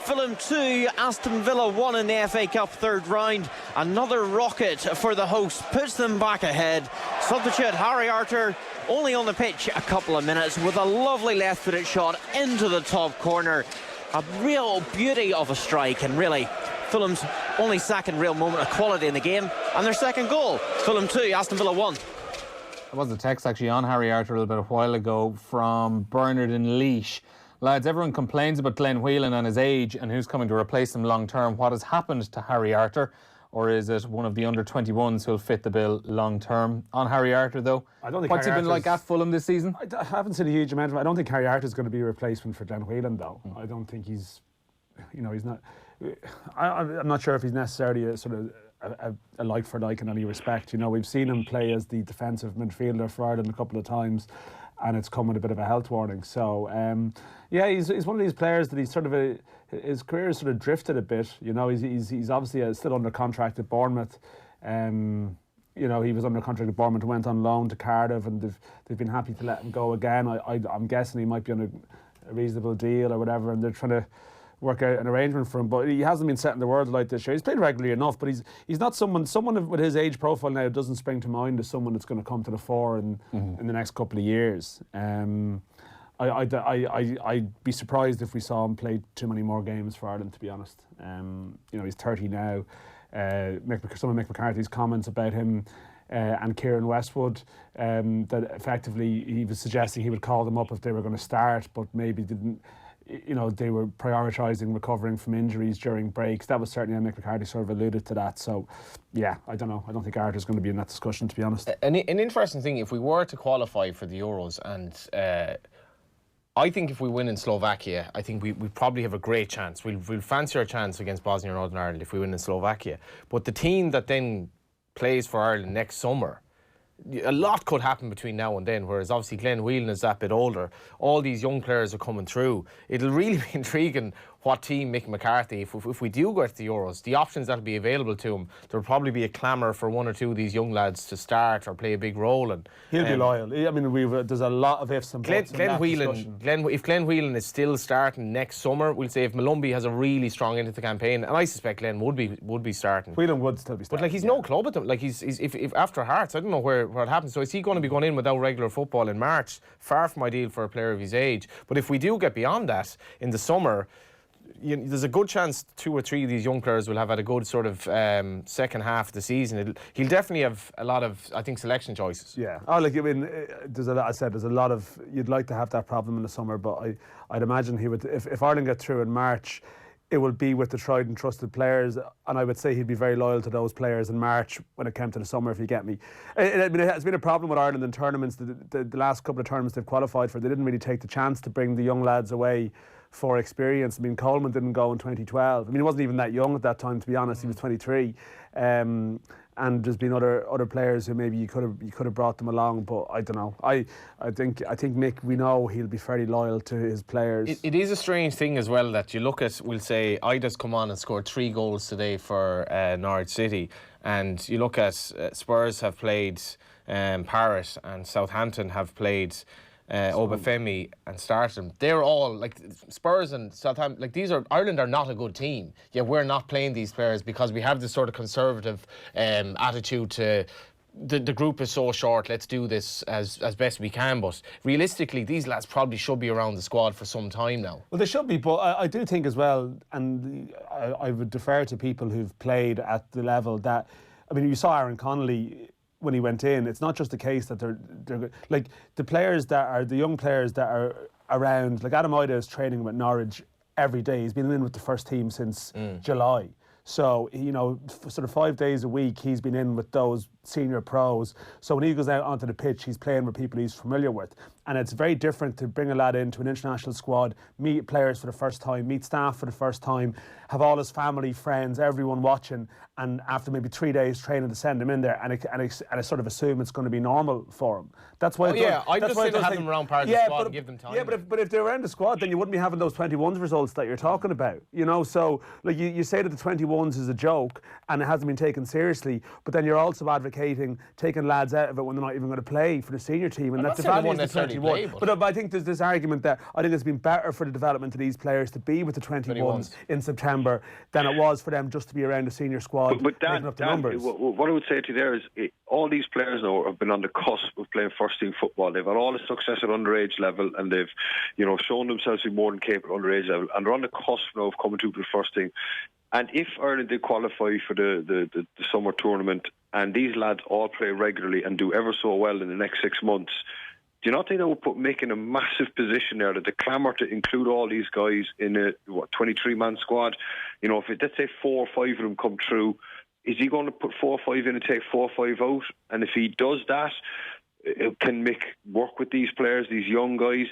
Fulham 2, Aston Villa 1 in the FA Cup third round. Another rocket for the hosts, puts them back ahead. Substitute Harry Arter only on the pitch a couple of minutes with a lovely left-footed shot into the top corner. A real beauty of a strike, and really Fulham's only second real moment of quality in the game, and their second goal. Fulham 2, Aston Villa 1. There was a text actually on Harry Arter a little bit a while ago from Bernard in Leash. Lads, everyone complains about Glenn Whelan and his age and who's coming to replace him long term. What has happened to Harry Arter? Or is it one of the under-21s who'll fit the bill long term? On Harry Arter, though, I don't think what's Harry he been like at Fulham this season? I haven't seen a huge amount of it. I don't think Harry Arter is going to be a replacement for Glenn Whelan, though. I don't think he's, he's not. I'm not sure if he's necessarily a sort of a like for like in any respect. We've seen him play as the defensive midfielder for Ireland a couple of times, and it's come with a bit of a health warning. So, he's one of these players that he's sort of his career has sort of drifted a bit. He's obviously still under contract at Bournemouth. He was under contract at Bournemouth, went on loan to Cardiff, and they've been happy to let him go again. I'm guessing he might be on a reasonable deal or whatever, and they're trying to work out an arrangement for him. But he hasn't been setting the world alight this year. He's played regularly enough, but he's not someone with his age profile now doesn't spring to mind as someone that's going to come to the fore in the next couple of years. I'd be surprised if we saw him play too many more games for Ireland, to be honest. He's 30 now. Some of Mick McCarthy's comments about him and Kieran Westwood, that effectively he was suggesting he would call them up if they were going to start, but maybe didn't. They were prioritising recovering from injuries during breaks. That was certainly how Mick McCarthy sort of alluded to that. So, yeah, I don't know. I don't think Arter's going to be in that discussion, to be honest. An interesting thing, if we were to qualify for the Euros, and I think if we win in Slovakia, I think we probably have a great chance. We'll fancy our chance against Bosnia and Northern Ireland if we win in Slovakia. But the team that then plays for Ireland next summer, a lot could happen between now and then, whereas obviously Glenn Whelan is that bit older. All these young players are coming through. It'll really be intriguing what team Mick McCarthy, if we do go to the Euros, the options that'll be available to him, there'll probably be a clamour for one or two of these young lads to start or play a big role. And he'll be loyal. I mean, there's a lot of ifs and buts. Glenn Whelan, if Glenn Whelan is still starting next summer, we'll say if Malumbi has a really strong end of the campaign, and I suspect Glenn would be starting. Whelan would still be starting. But he's no club at them. If after Hearts, I don't know where it happens. So is he going to be going in without regular football in March? Far from ideal for a player of his age. But if we do get beyond that in the summer, there's a good chance 2 or 3 of these young players will have had a good sort of second half of the season. He'll definitely have a lot of, I think, selection choices. Yeah. There's a lot of, you'd like to have that problem in the summer, but I'd imagine he would, if Ireland get through in March, it will be with the tried and trusted players, and I would say he'd be very loyal to those players in March when it came to the summer, if you get me. It has been a problem with Ireland in tournaments. The last couple of tournaments they've qualified for, they didn't really take the chance to bring the young lads away for experience. I mean, Coleman didn't go in 2012. I mean, he wasn't even that young at that time, to be honest. He was 23. And there's been other players who maybe you could have brought them along, but I don't know. I think Mick, we know he'll be fairly loyal to his players. It is a strange thing as well that you look at. We'll say Ida's come on and scored 3 goals today for Norwich City, and you look at Spurs have played Parrott, and Southampton have played Obafemi and started them. They're all like Spurs and Southampton. Like Ireland are not a good team. Yet we're not playing these players because we have this sort of conservative attitude to the group is so short, let's do this as best we can. But realistically, these lads probably should be around the squad for some time now. Well, they should be, but I do think as well, and I would defer to people who've played at the level that, I mean, you saw Aaron Connolly when he went in. It's not just the case that they're like the players that are, the young players that are around, like Adam Ida is training with Norwich every day. He's been in with the first team since July. So, you know, sort of 5 days a week, he's been in with those senior pros. So when he goes out onto the pitch, he's playing with people he's familiar with. And it's very different to bring a lad into an international squad, meet players for the first time, meet staff for the first time, have all his family, friends, everyone watching, and after maybe 3 days training to send him in there and sort of assume it's going to be normal for him. That's why. I just say to have them around part of the squad and give them time. Yeah, but if they're around the squad, then you wouldn't be having those 21s results that you're talking about. You know, so like you say that the 21s is a joke and it hasn't been taken seriously, but then you're also advocating taking lads out of it when they're not even going to play for the senior team, and that's the value of the 21. But I think there's this argument that I think it's been better for the development of these players to be with the 21s in September than it was for them just to be around the senior squad. But Dan, making up the numbers. What I would say to you there is all these players now have been on the cusp of playing first team football. They've had all the success at underage level, and they've, you know, shown themselves to be more than capable at underage level, and they're on the cusp now of coming to the first team. And if Ireland did qualify for the summer tournament, and these lads all play regularly and do ever so well in the next 6 months, do you not think that would making a massive position there, that the clamour to include all these guys in a 23-man squad? You know, if let's say 4 or 5 of them come through, is he going to put 4 or 5 in and take 4 or 5 out? And if he does that, it can make work with these players, these young guys.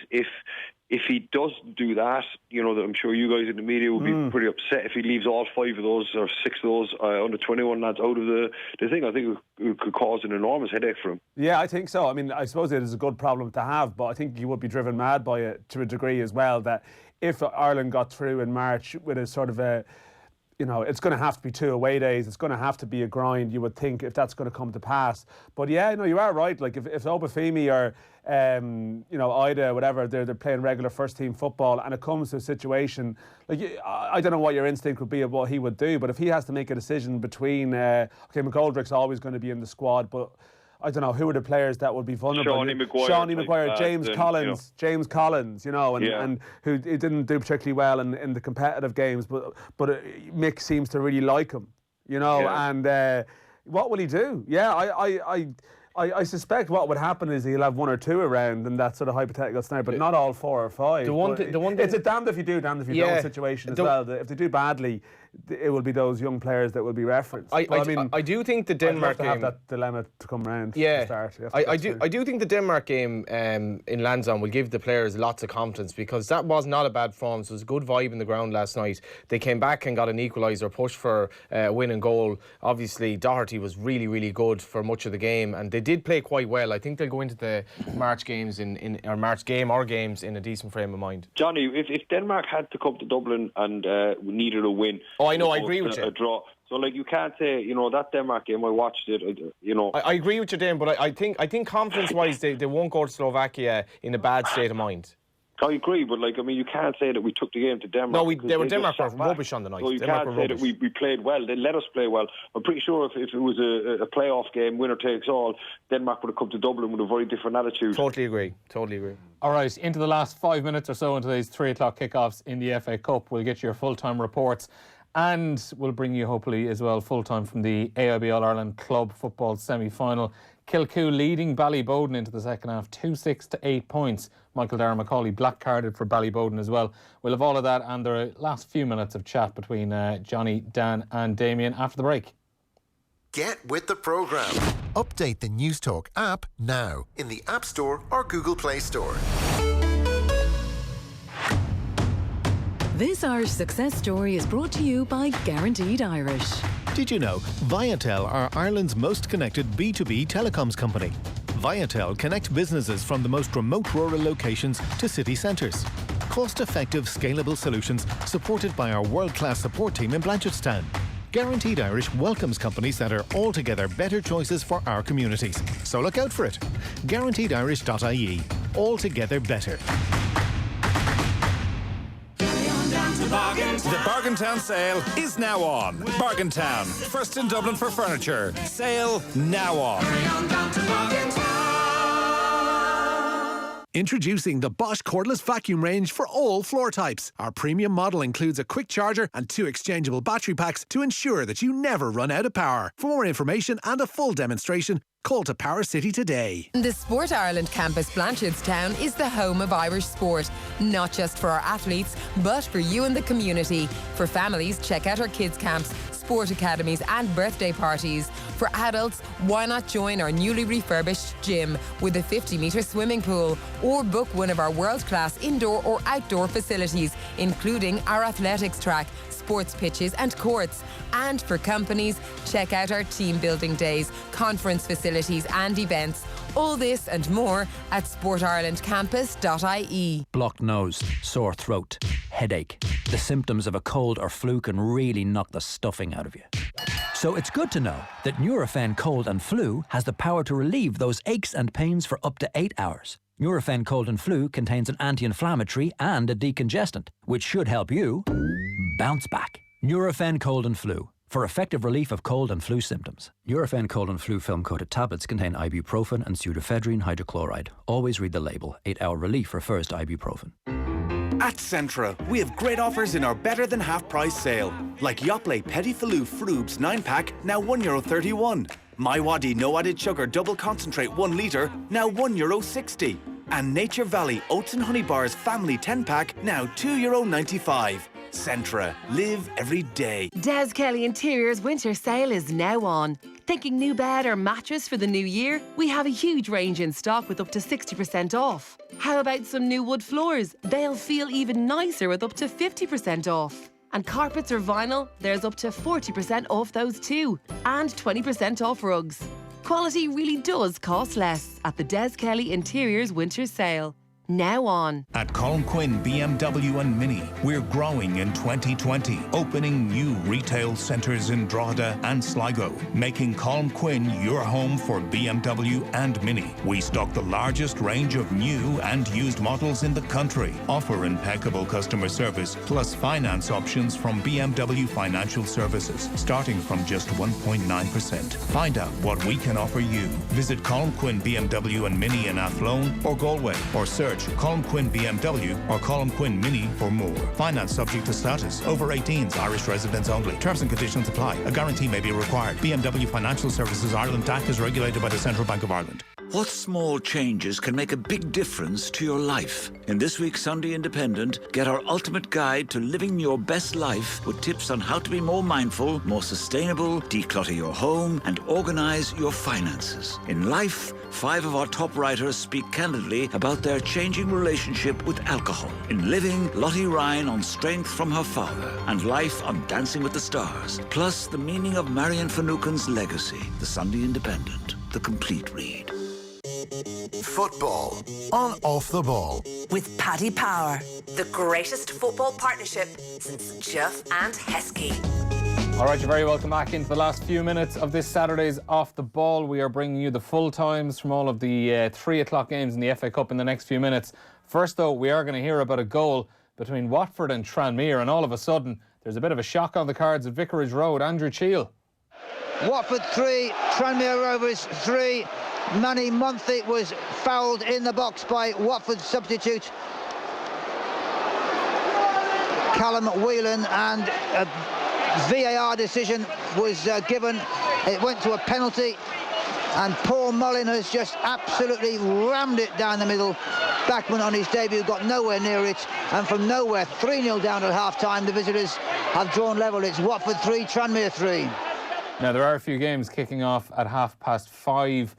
If he does do that, you know, I'm sure you guys in the media will be pretty upset if he leaves all 5 of those or 6 of those under 21 lads out of the thing. I think it could cause an enormous headache for him. Yeah, I think so. I mean, I suppose it is a good problem to have, but I think he would be driven mad by it to a degree as well, that if Ireland got through in March with a sort of a, you know, it's going to have to be 2 away days. It's going to have to be a grind, you would think, if that's going to come to pass. But yeah, no, you are right. Like if Obafemi or you know, Ida, whatever, they're playing regular first team football, and it comes to a situation like, I don't know what your instinct would be of what he would do, but if he has to make a decision between okay, McGoldrick's always going to be in the squad, but I don't know, who are the players that would be vulnerable? Shawnee Maguire, James Collins, you know, and who didn't do particularly well in the competitive games, but Mick seems to really like him, you know, and what will he do? Yeah, I suspect what would happen is he'll have 1 or 2 around in that sort of hypothetical scenario, but not all 4 or 5. It's a damned if you do, damned if you don't situation as well. If they do badly, it will be those young players that will be referenced. I do think the Denmark game, have that dilemma to come round. Yeah, to start. I do think the Denmark game in Lansdowne will give the players lots of confidence, because that was not a bad performance. It was a good vibe in the ground last night. They came back and got an equaliser, pushed for a win and goal. Obviously, Doherty was really, really good for much of the game, and they did play quite well. I think they'll go into the March games games in a decent frame of mind. Johnny, if Denmark had to come to Dublin and needed a win, I agree with you. A draw. So, like, you can't say, you know, that Denmark game, I watched it, you know. I agree with you, Dan, but I think confidence-wise, they won't go to Slovakia in a bad state of mind. I agree, but, like, I mean, you can't say that we took the game to Denmark. No, Denmark were rubbish on the night. So you can't say that we played well. They let us play well. I'm pretty sure if it was a playoff game, winner takes all, Denmark would have come to Dublin with a very different attitude. Totally agree. All right, into the last 5 minutes or so into these 3 o'clock kickoffs in the FA Cup. We'll get your full-time reports, and we'll bring you, hopefully, as well, full-time from the AIB All-Ireland Club Football semi-final. Kilcoo leading Ballyboden into the second half, 2-6 to 8 points. Michael Darragh-Macaulay black-carded for Ballyboden as well. We'll have all of that and the last few minutes of chat between Johnny, Dan and Damien after the break. Get with the programme. Update the News Talk app now in the App Store or Google Play Store. This Irish success story is brought to you by Guaranteed Irish. Did you know Viatel are Ireland's most connected B2B telecoms company? Viatel connect businesses from the most remote rural locations to city centres. Cost-effective, scalable solutions supported by our world-class support team in Blanchardstown. Guaranteed Irish welcomes companies that are altogether better choices for our communities. So look out for it. GuaranteedIrish.ie. Altogether better. The bargain Bargaintown sale is now on. Bargaintown, first in Dublin for furniture. Sale now on. Introducing the Bosch cordless vacuum range for all floor types. Our premium model includes a quick charger and 2 exchangeable battery packs to ensure that you never run out of power. For more information and a full demonstration, call to Power City today. The Sport Ireland campus Blanchardstown is the home of Irish sport, not just for our athletes, but for you and the community. For families, check out our kids' camps, sport academies and birthday parties. For adults, why not join our newly refurbished gym with a 50-metre swimming pool, or book one of our world-class indoor or outdoor facilities, including our athletics track, sports pitches and courts. And for companies, check out our team building days, conference facilities and events. All this and more at sportirelandcampus.ie. Blocked nose, sore throat, headache. The symptoms of a cold or flu can really knock the stuffing out of you. So it's good to know that Nurofen Cold and Flu has the power to relieve those aches and pains for up to 8 hours. Nurofen Cold and Flu contains an anti-inflammatory and a decongestant, which should help you bounce back. Nurofen Cold and Flu, for effective relief of cold and flu symptoms. Nurofen Cold and Flu film-coated tablets contain ibuprofen and pseudoephedrine hydrochloride. Always read the label. 8-hour relief refers to ibuprofen. At Centra, we have great offers in our better than half price sale. Like Yoplait Petit Filou Froobs 9-pack, now €1.31. My Wadi No Added Sugar Double Concentrate 1 litre, now €1.60. And Nature Valley Oats and Honey Bars Family 10-pack, now €2.95. Centra, live every day. Des Kelly Interiors winter sale is now on. Thinking new bed or mattress for the new year? We have a huge range in stock with up to 60% off. How about some new wood floors? They'll feel even nicer with up to 50% off. And carpets or vinyl? There's up to 40% off those too. And 20% off rugs. Quality really does cost less at the Des Kelly Interiors winter sale. Now on. At Colin Quinn BMW and Mini, we're growing in 2020, opening new retail centres in Drogheda and Sligo, making Colin Quinn your home for BMW and Mini. We stock the largest range of new and used models in the country, offer impeccable customer service, plus finance options from BMW Financial Services, starting from just 1.9%. Find out what we can offer you. Visit Colin Quinn BMW and Mini in Athlone or Galway, or search Colin Quinn BMW or Colin Quinn Mini for more. Finance subject to status. Over 18s, Irish residents only. Terms and conditions apply. A guarantee may be required. BMW Financial Services Ireland DAC is regulated by the Central Bank of Ireland. What small changes can make a big difference to your life? In this week's Sunday Independent, get our ultimate guide to living your best life with tips on how to be more mindful, more sustainable, declutter your home and organise your finances. In life, 5 of our top writers speak candidly about their changing relationship with alcohol. In Living, Lottie Ryan on strength from her father, and Life on Dancing with the Stars. Plus the meaning of Marion Finucane's legacy. The Sunday Independent, the complete read. Football on Off the Ball. With Paddy Power, the greatest football partnership since Jeff and Heskey. All right, you're very welcome back into the last few minutes of this Saturday's Off the Ball. We are bringing you the full times from all of the 3 o'clock games in the FA Cup in the next few minutes. First, though, we are going to hear about a goal between Watford and Tranmere, and all of a sudden, there's a bit of a shock on the cards at Vicarage Road. Andrew CHEAL. Watford 3, Tranmere Rovers 3. Manny Monthi was fouled in the box by Watford substitute Callum Whelan, and a VAR decision was given. It went to a penalty, and Paul Mullin has just absolutely rammed it down the middle. Backman on his debut got nowhere near it, and from nowhere, 3-0 down at half-time. The visitors have drawn level. It's Watford 3, Tranmere 3. Now, there are a few games kicking off at 5:30.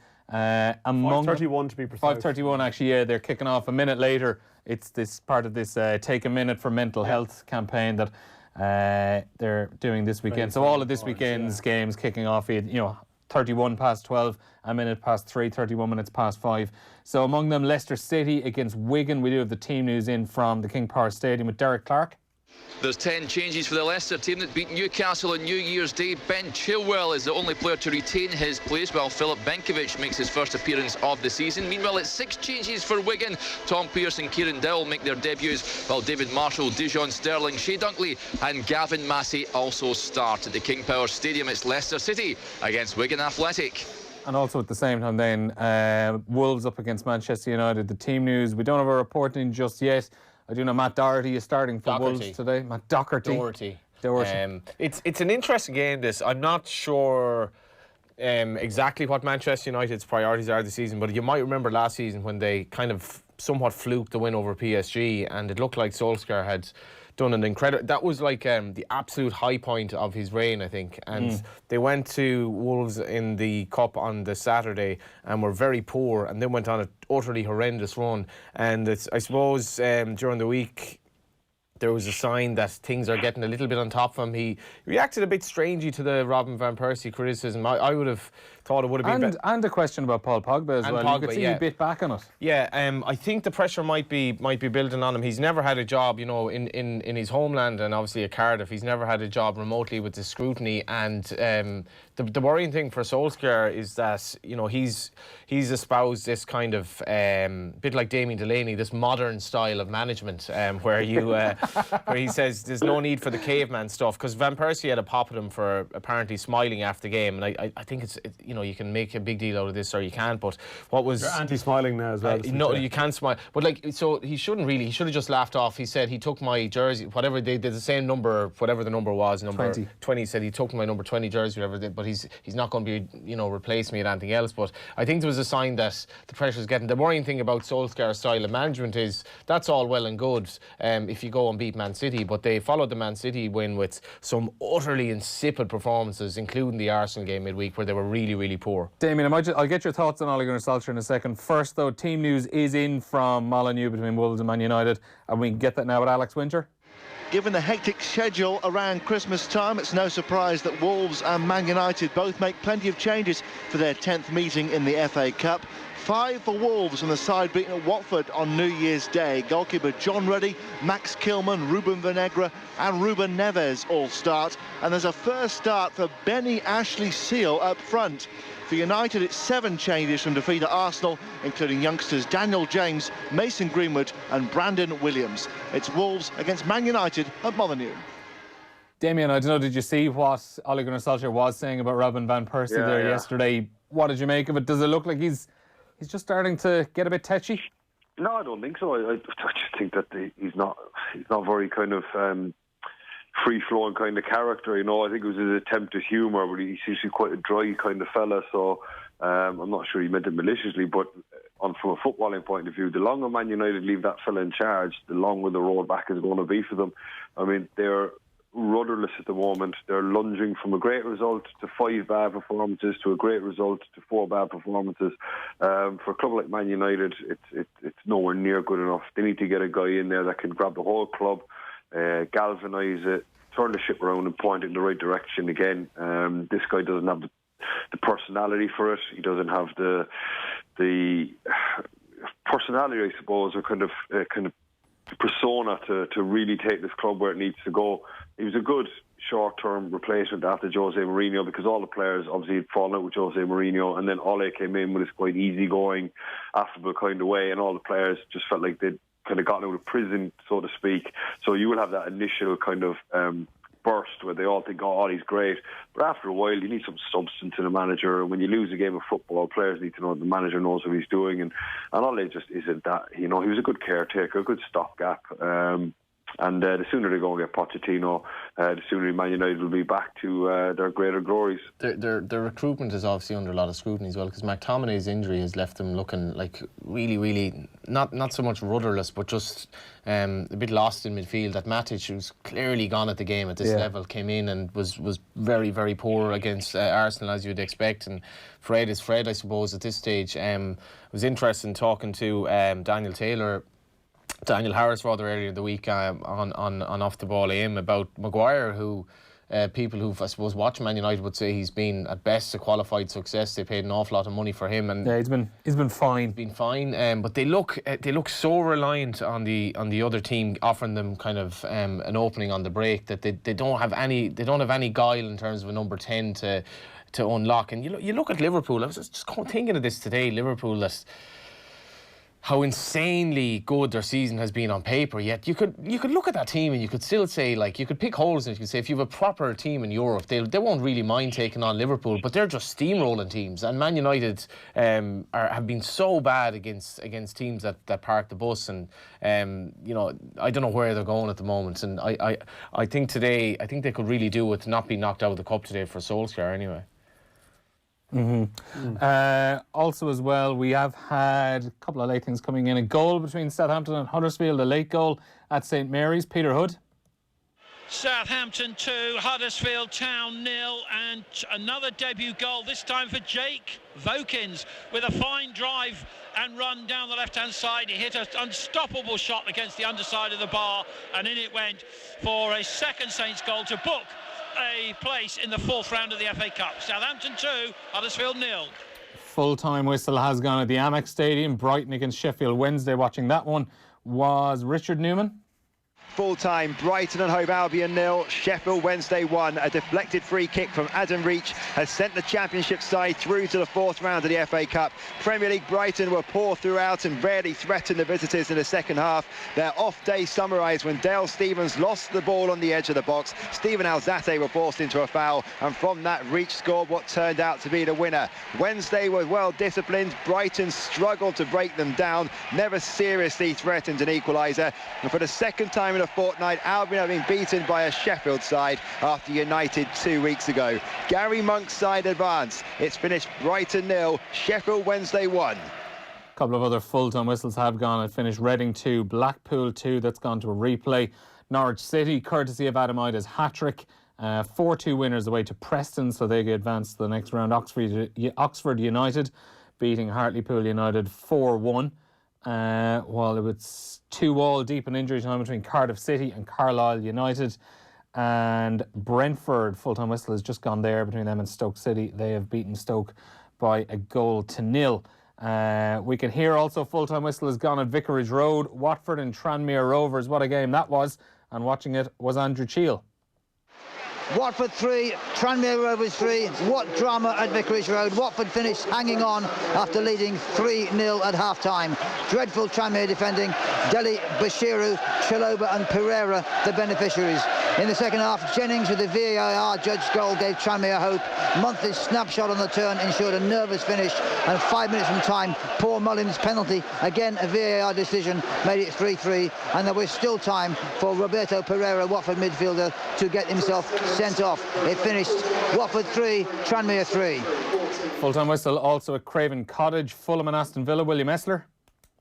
Among 5:31 to be precise. 5:31 actually, yeah, they're kicking off a minute later. It's this part of this Take a Minute for Mental Health campaign that they're doing this weekend. So all of this weekend's games kicking off, 31 past 12, a minute past 3, 31 minutes past 5. So among them, Leicester City against Wigan. We do have the team news in from the King Power Stadium with Derek Clark. There's 10 changes for the Leicester team that beat Newcastle on New Year's Day. Ben Chilwell is the only player to retain his place, while Filip Benkovic makes his first appearance of the season. Meanwhile, it's 6 changes for Wigan. Tom Pearce and Kieran Dowell make their debuts, while David Marshall, Dijon Sterling, Shea Dunkley and Gavin Massey also start. At the King Power Stadium, it's Leicester City against Wigan Athletic. And also at the same time then, Wolves up against Manchester United. The team news, we don't have a reporting just yet. I do know Matt Doherty is starting for Wolves today. Matt Doherty. It's an interesting game, this. I'm not sure exactly what Manchester United's priorities are this season, but you might remember last season when they kind of somewhat fluked the win over PSG, and it looked like Solskjaer had done an incredible... That was like the absolute high point of his reign, I think. And they went to Wolves in the Cup on the Saturday and were very poor, and then went on an utterly horrendous run. And I suppose during the week there was a sign that things are getting a little bit on top of him. He reacted a bit strangely to the Robin Van Persie criticism. I would have thought it would have been... And a question about Paul Pogba as well. Pogba, you could see he bit back on it. Yeah, I think the pressure might be building on him. He's never had a job, you know, in his homeland, and obviously at Cardiff. He's never had a job remotely with the scrutiny. And the worrying thing for Solskjaer is that, you know, he's espoused this kind of bit like Damien Delaney, this modern style of management, where you where he says there's no need for the caveman stuff, because Van Persie had a pop at him for apparently smiling after the game, and I think it's you know, you can make a big deal out of this or you can't, but what was... You're anti-smiling now as well. No, you can't smile. But like, so he shouldn't really, he should have just laughed off. He said he took my jersey, whatever, they did the same number, whatever the number was, number 20, he said he took my number 20 jersey, whatever they did, but he's not going to be, you know, replace me at anything else. But I think there was a sign that the pressure's getting... The worrying thing about Solskjaer's style of management is that's all well and good if you go and beat Man City, but they followed the Man City win with some utterly insipid performances, including the Arsenal game midweek where they were really, really poor. Damien, I'll get your thoughts on Ole Gunnar Solskjaer in a second. First, though, team news is in from Molineux between Wolves and Man United, and we can get that now with Alex Winter. Given the hectic schedule around Christmas time, it's no surprise that Wolves and Man United both make plenty of changes for their 10th meeting in the FA Cup. 5 for Wolves from the side beaten at Watford on New Year's Day. Goalkeeper John Ruddy, Max Kilman, Ruben Vinegra and Ruben Neves all start. And there's a first start for Benny Ashley Seal up front. For United, it's 7 changes from defeat at Arsenal, including youngsters Daniel James, Mason Greenwood and Brandon Williams. It's Wolves against Man United at Molineux. Damien, I don't know, did you see what Ole Gunnar Solskjaer was saying about Robin Van Persie yesterday? What did you make of it? Does it look like he's just starting to get a bit tetchy? No, I don't think so. I just think that he's not very kind of free-flowing kind of character. You know, I think it was his attempt at humour, but he's usually quite a dry kind of fella. So I'm not sure he meant it maliciously, but from a footballing point of view, the longer Man United leave that fella in charge, the longer the road back is going to be for them. I mean, they're rudderless at the moment. They're lunging from a great result to 5 bad performances to a great result to 4 bad performances. For a club like Man United, it's nowhere near good enough. They need to get a guy in there that can grab the whole club, galvanise it, turn the ship around and point it in the right direction again. This guy doesn't have the personality for it. He doesn't have the personality, I suppose, or kind of persona to really take this club where it needs to go. He was a good short-term replacement after Jose Mourinho, because all the players obviously had fallen out with Jose Mourinho, and then Ole came in with this quite easygoing, affable kind of way, and all the players just felt like they'd kind of gotten out of prison, so to speak. So you will have that initial kind of burst where they all think, oh, he's great. But after a while, you need some substance in a manager. And when you lose a game of football, players need to know the manager knows what he's doing. And Ole just isn't that. You know, he was a good caretaker, a good stopgap. And the sooner they go and get Pochettino, the sooner Man United will be back to their greater glories. Their recruitment is obviously under a lot of scrutiny as well, because McTominay's injury has left them looking like really, really not so much rudderless, but just a bit lost in midfield. That Matic, who's clearly gone at the game at this level, came in and was very, very poor against Arsenal, as you'd expect. And Fred is Fred, I suppose, at this stage. It was interesting talking to Daniel Harris rather earlier in the week on Off the Ball AM about Maguire, who people who've, I suppose, watched Man United would say he's been at best a qualified success. They paid an awful lot of money for him, and yeah, he's been fine. Been fine, but they look so reliant on the other team offering them kind of an opening on the break that they don't have any guile in terms of a number 10 to unlock. And you look at Liverpool. I was just thinking of this today. Liverpool, how insanely good their season has been on paper, yet you could look at that team and you could still say, like, you could pick holes in it. You could say if you have a proper team in Europe, they won't really mind taking on Liverpool, but they're just steamrolling teams. And Man United have been so bad against teams that park the bus, and I don't know where they're going at the moment. And I think today, I think they could really do with not being knocked out of the cup today for Solskjaer anyway. Also as well, we have had a couple of late things coming in. A goal between Southampton and Huddersfield, a late goal at St Mary's. Peter Hood. Southampton 2, Huddersfield Town 0, and another debut goal, this time for Jake Vokins, with a fine drive and run down the left-hand side. He hit an unstoppable shot against the underside of the bar, and in it went for a second Saints goal to book a place in the 4th round of the FA Cup. Southampton 2, Huddersfield 0. Full-time whistle has gone at the Amex Stadium. Brighton against Sheffield Wednesday. Watching that one was Richard Newman. Full-time, Brighton and Hove Albion 0, Sheffield Wednesday 1. A deflected free kick from Adam Reach has sent the Championship side through to the 4th round of the FA Cup. Premier League Brighton were poor throughout and rarely threatened the visitors in the second half. Their off-day summarised when Dale Stephens lost the ball on the edge of the box. Stephen Alzate were forced into a foul, and from that, Reach scored what turned out to be the winner. Wednesday were well disciplined. Brighton struggled to break them down, never seriously threatened an equaliser. And for the second time in a fortnight, Albion have been beaten by a Sheffield side after United 2 weeks ago. Gary Monk's side advance. It's finished Brighton 0, Sheffield Wednesday 1. A couple of other full-time whistles have gone. It finished Reading 2, Blackpool 2. That's gone to a replay. Norwich City, courtesy of Adam Ida's hat-trick. 4-2 winners away to Preston, so they get advanced to the next round. Oxford United beating Hartlepool United 4-1. While it was 2-2 deep in injury time between Cardiff City and Carlisle United. And Brentford, full-time whistle has just gone there between them and Stoke City. They have beaten Stoke by 1-0. We can hear also full-time whistle has gone at Vicarage Road, Watford and Tranmere Rovers. What a game that was. And watching it was Andrew CHEAL. Watford 3, Tranmere Rovers 3. What drama at Vicarage Road. Watford finished hanging on after leading 3-0 at half-time. Dreadful Tranmere defending. Deli, Bashiru, Chaloba and Pereira the beneficiaries. In the second half, Jennings with the VAR judged goal gave Tranmere hope. Monthly's snapshot on the turn ensured a nervous finish, and 5 minutes from time, Paul Mullins' penalty, again a VAR decision, made it 3-3, and there was still time for Roberto Pereira, Watford midfielder, to get himself sent off. It finished Watford 3, Tranmere 3. Full-time whistle also at Craven Cottage, Fulham and Aston Villa. William Esler.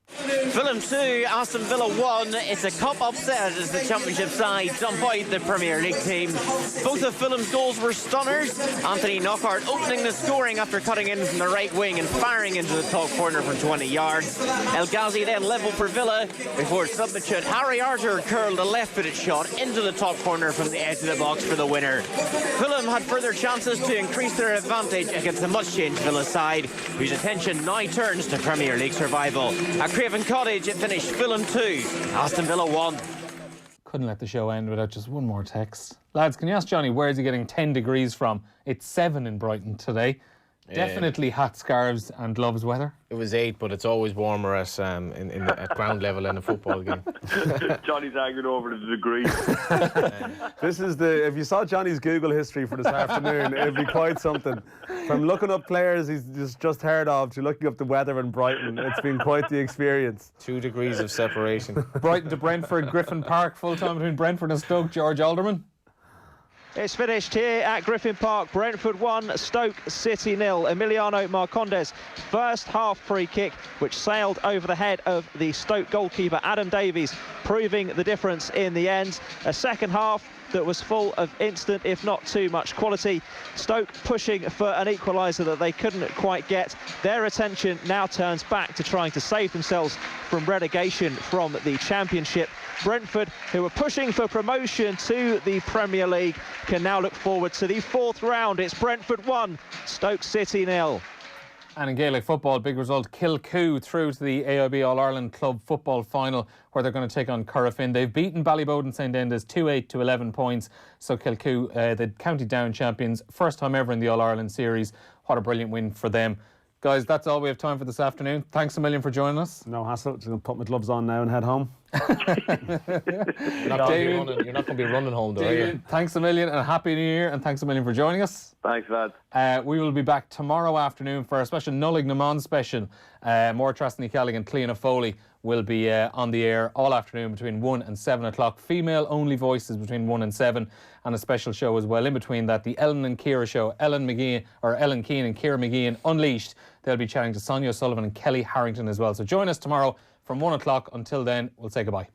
Fulham 2, Aston Villa 1. It's a cup upset as the Championship side done by the Premier League team. Both of Fulham's goals were stunners. Anthony Knockaert opening the scoring after cutting in from the right wing and firing into the top corner from 20 yards. El Ghazi then level for Villa before substitute Harry Arter curled a left-footed shot into the top corner from the edge of the box for the winner. Fulham had further chances to increase their advantage against a much-changed Villa side, whose attention now turns to Premier League survival. At Craven Cottage, it finished Fulham 2, Aston Villa 1. Couldn't let the show end without just one more text. Lads, can you ask Johnny where's he getting 10 degrees from? It's 7 in Brighton today. Definitely hat, scarves and gloves weather. It was 8, but it's always warmer at ground level in a football game. Johnny's arguing over the degrees. This is if you saw Johnny's Google history for this afternoon, it'd be quite something. From looking up players he's just heard of to looking up the weather in Brighton, it's been quite the experience. 2 degrees of separation. Brighton to Brentford, Griffin Park, full time between Brentford and Stoke. George Alderman. It's finished here at Griffin Park. Brentford 1, Stoke City 0. Emiliano Marcondes' first half free kick, which sailed over the head of the Stoke goalkeeper Adam Davies, proving the difference in the end. A second half that was full of instant, if not too much quality. Stoke pushing for an equaliser that they couldn't quite get. Their attention now turns back to trying to save themselves from relegation from the Championship. Brentford, who were pushing for promotion to the Premier League, can now look forward to the 4th round. It's Brentford 1, Stoke City 0. And in Gaelic football, big result, Kilcoo through to the AIB All-Ireland Club Football Final, where they're going to take on Currafin. They've beaten Ballybowden St Enda's 2-8 to 11 points. So Kilcoo, the County Down champions, first time ever in the All-Ireland series. What a brilliant win for them. Guys, that's all we have time for this afternoon. Thanks a million for joining us. No hassle. Just going to put my gloves on now and head home. You're not going to be running home, though, are you? Thanks a million and Happy New Year, and thanks a million for joining us. Thanks, lads. We will be back tomorrow afternoon for a special NEWMAN special. More Trasny Callig and Cleana Foley will be on the air all afternoon between 1 and 7 o'clock. Female-only voices between 1 and 7, and a special show as well in between that, the Ellen and Ciara show. Ellen Keane and Ciara McGeehan Unleashed. They'll be chatting to Sonia Sullivan and Kelly Harrington as well. So join us tomorrow from 1 o'clock. Until then, we'll say goodbye.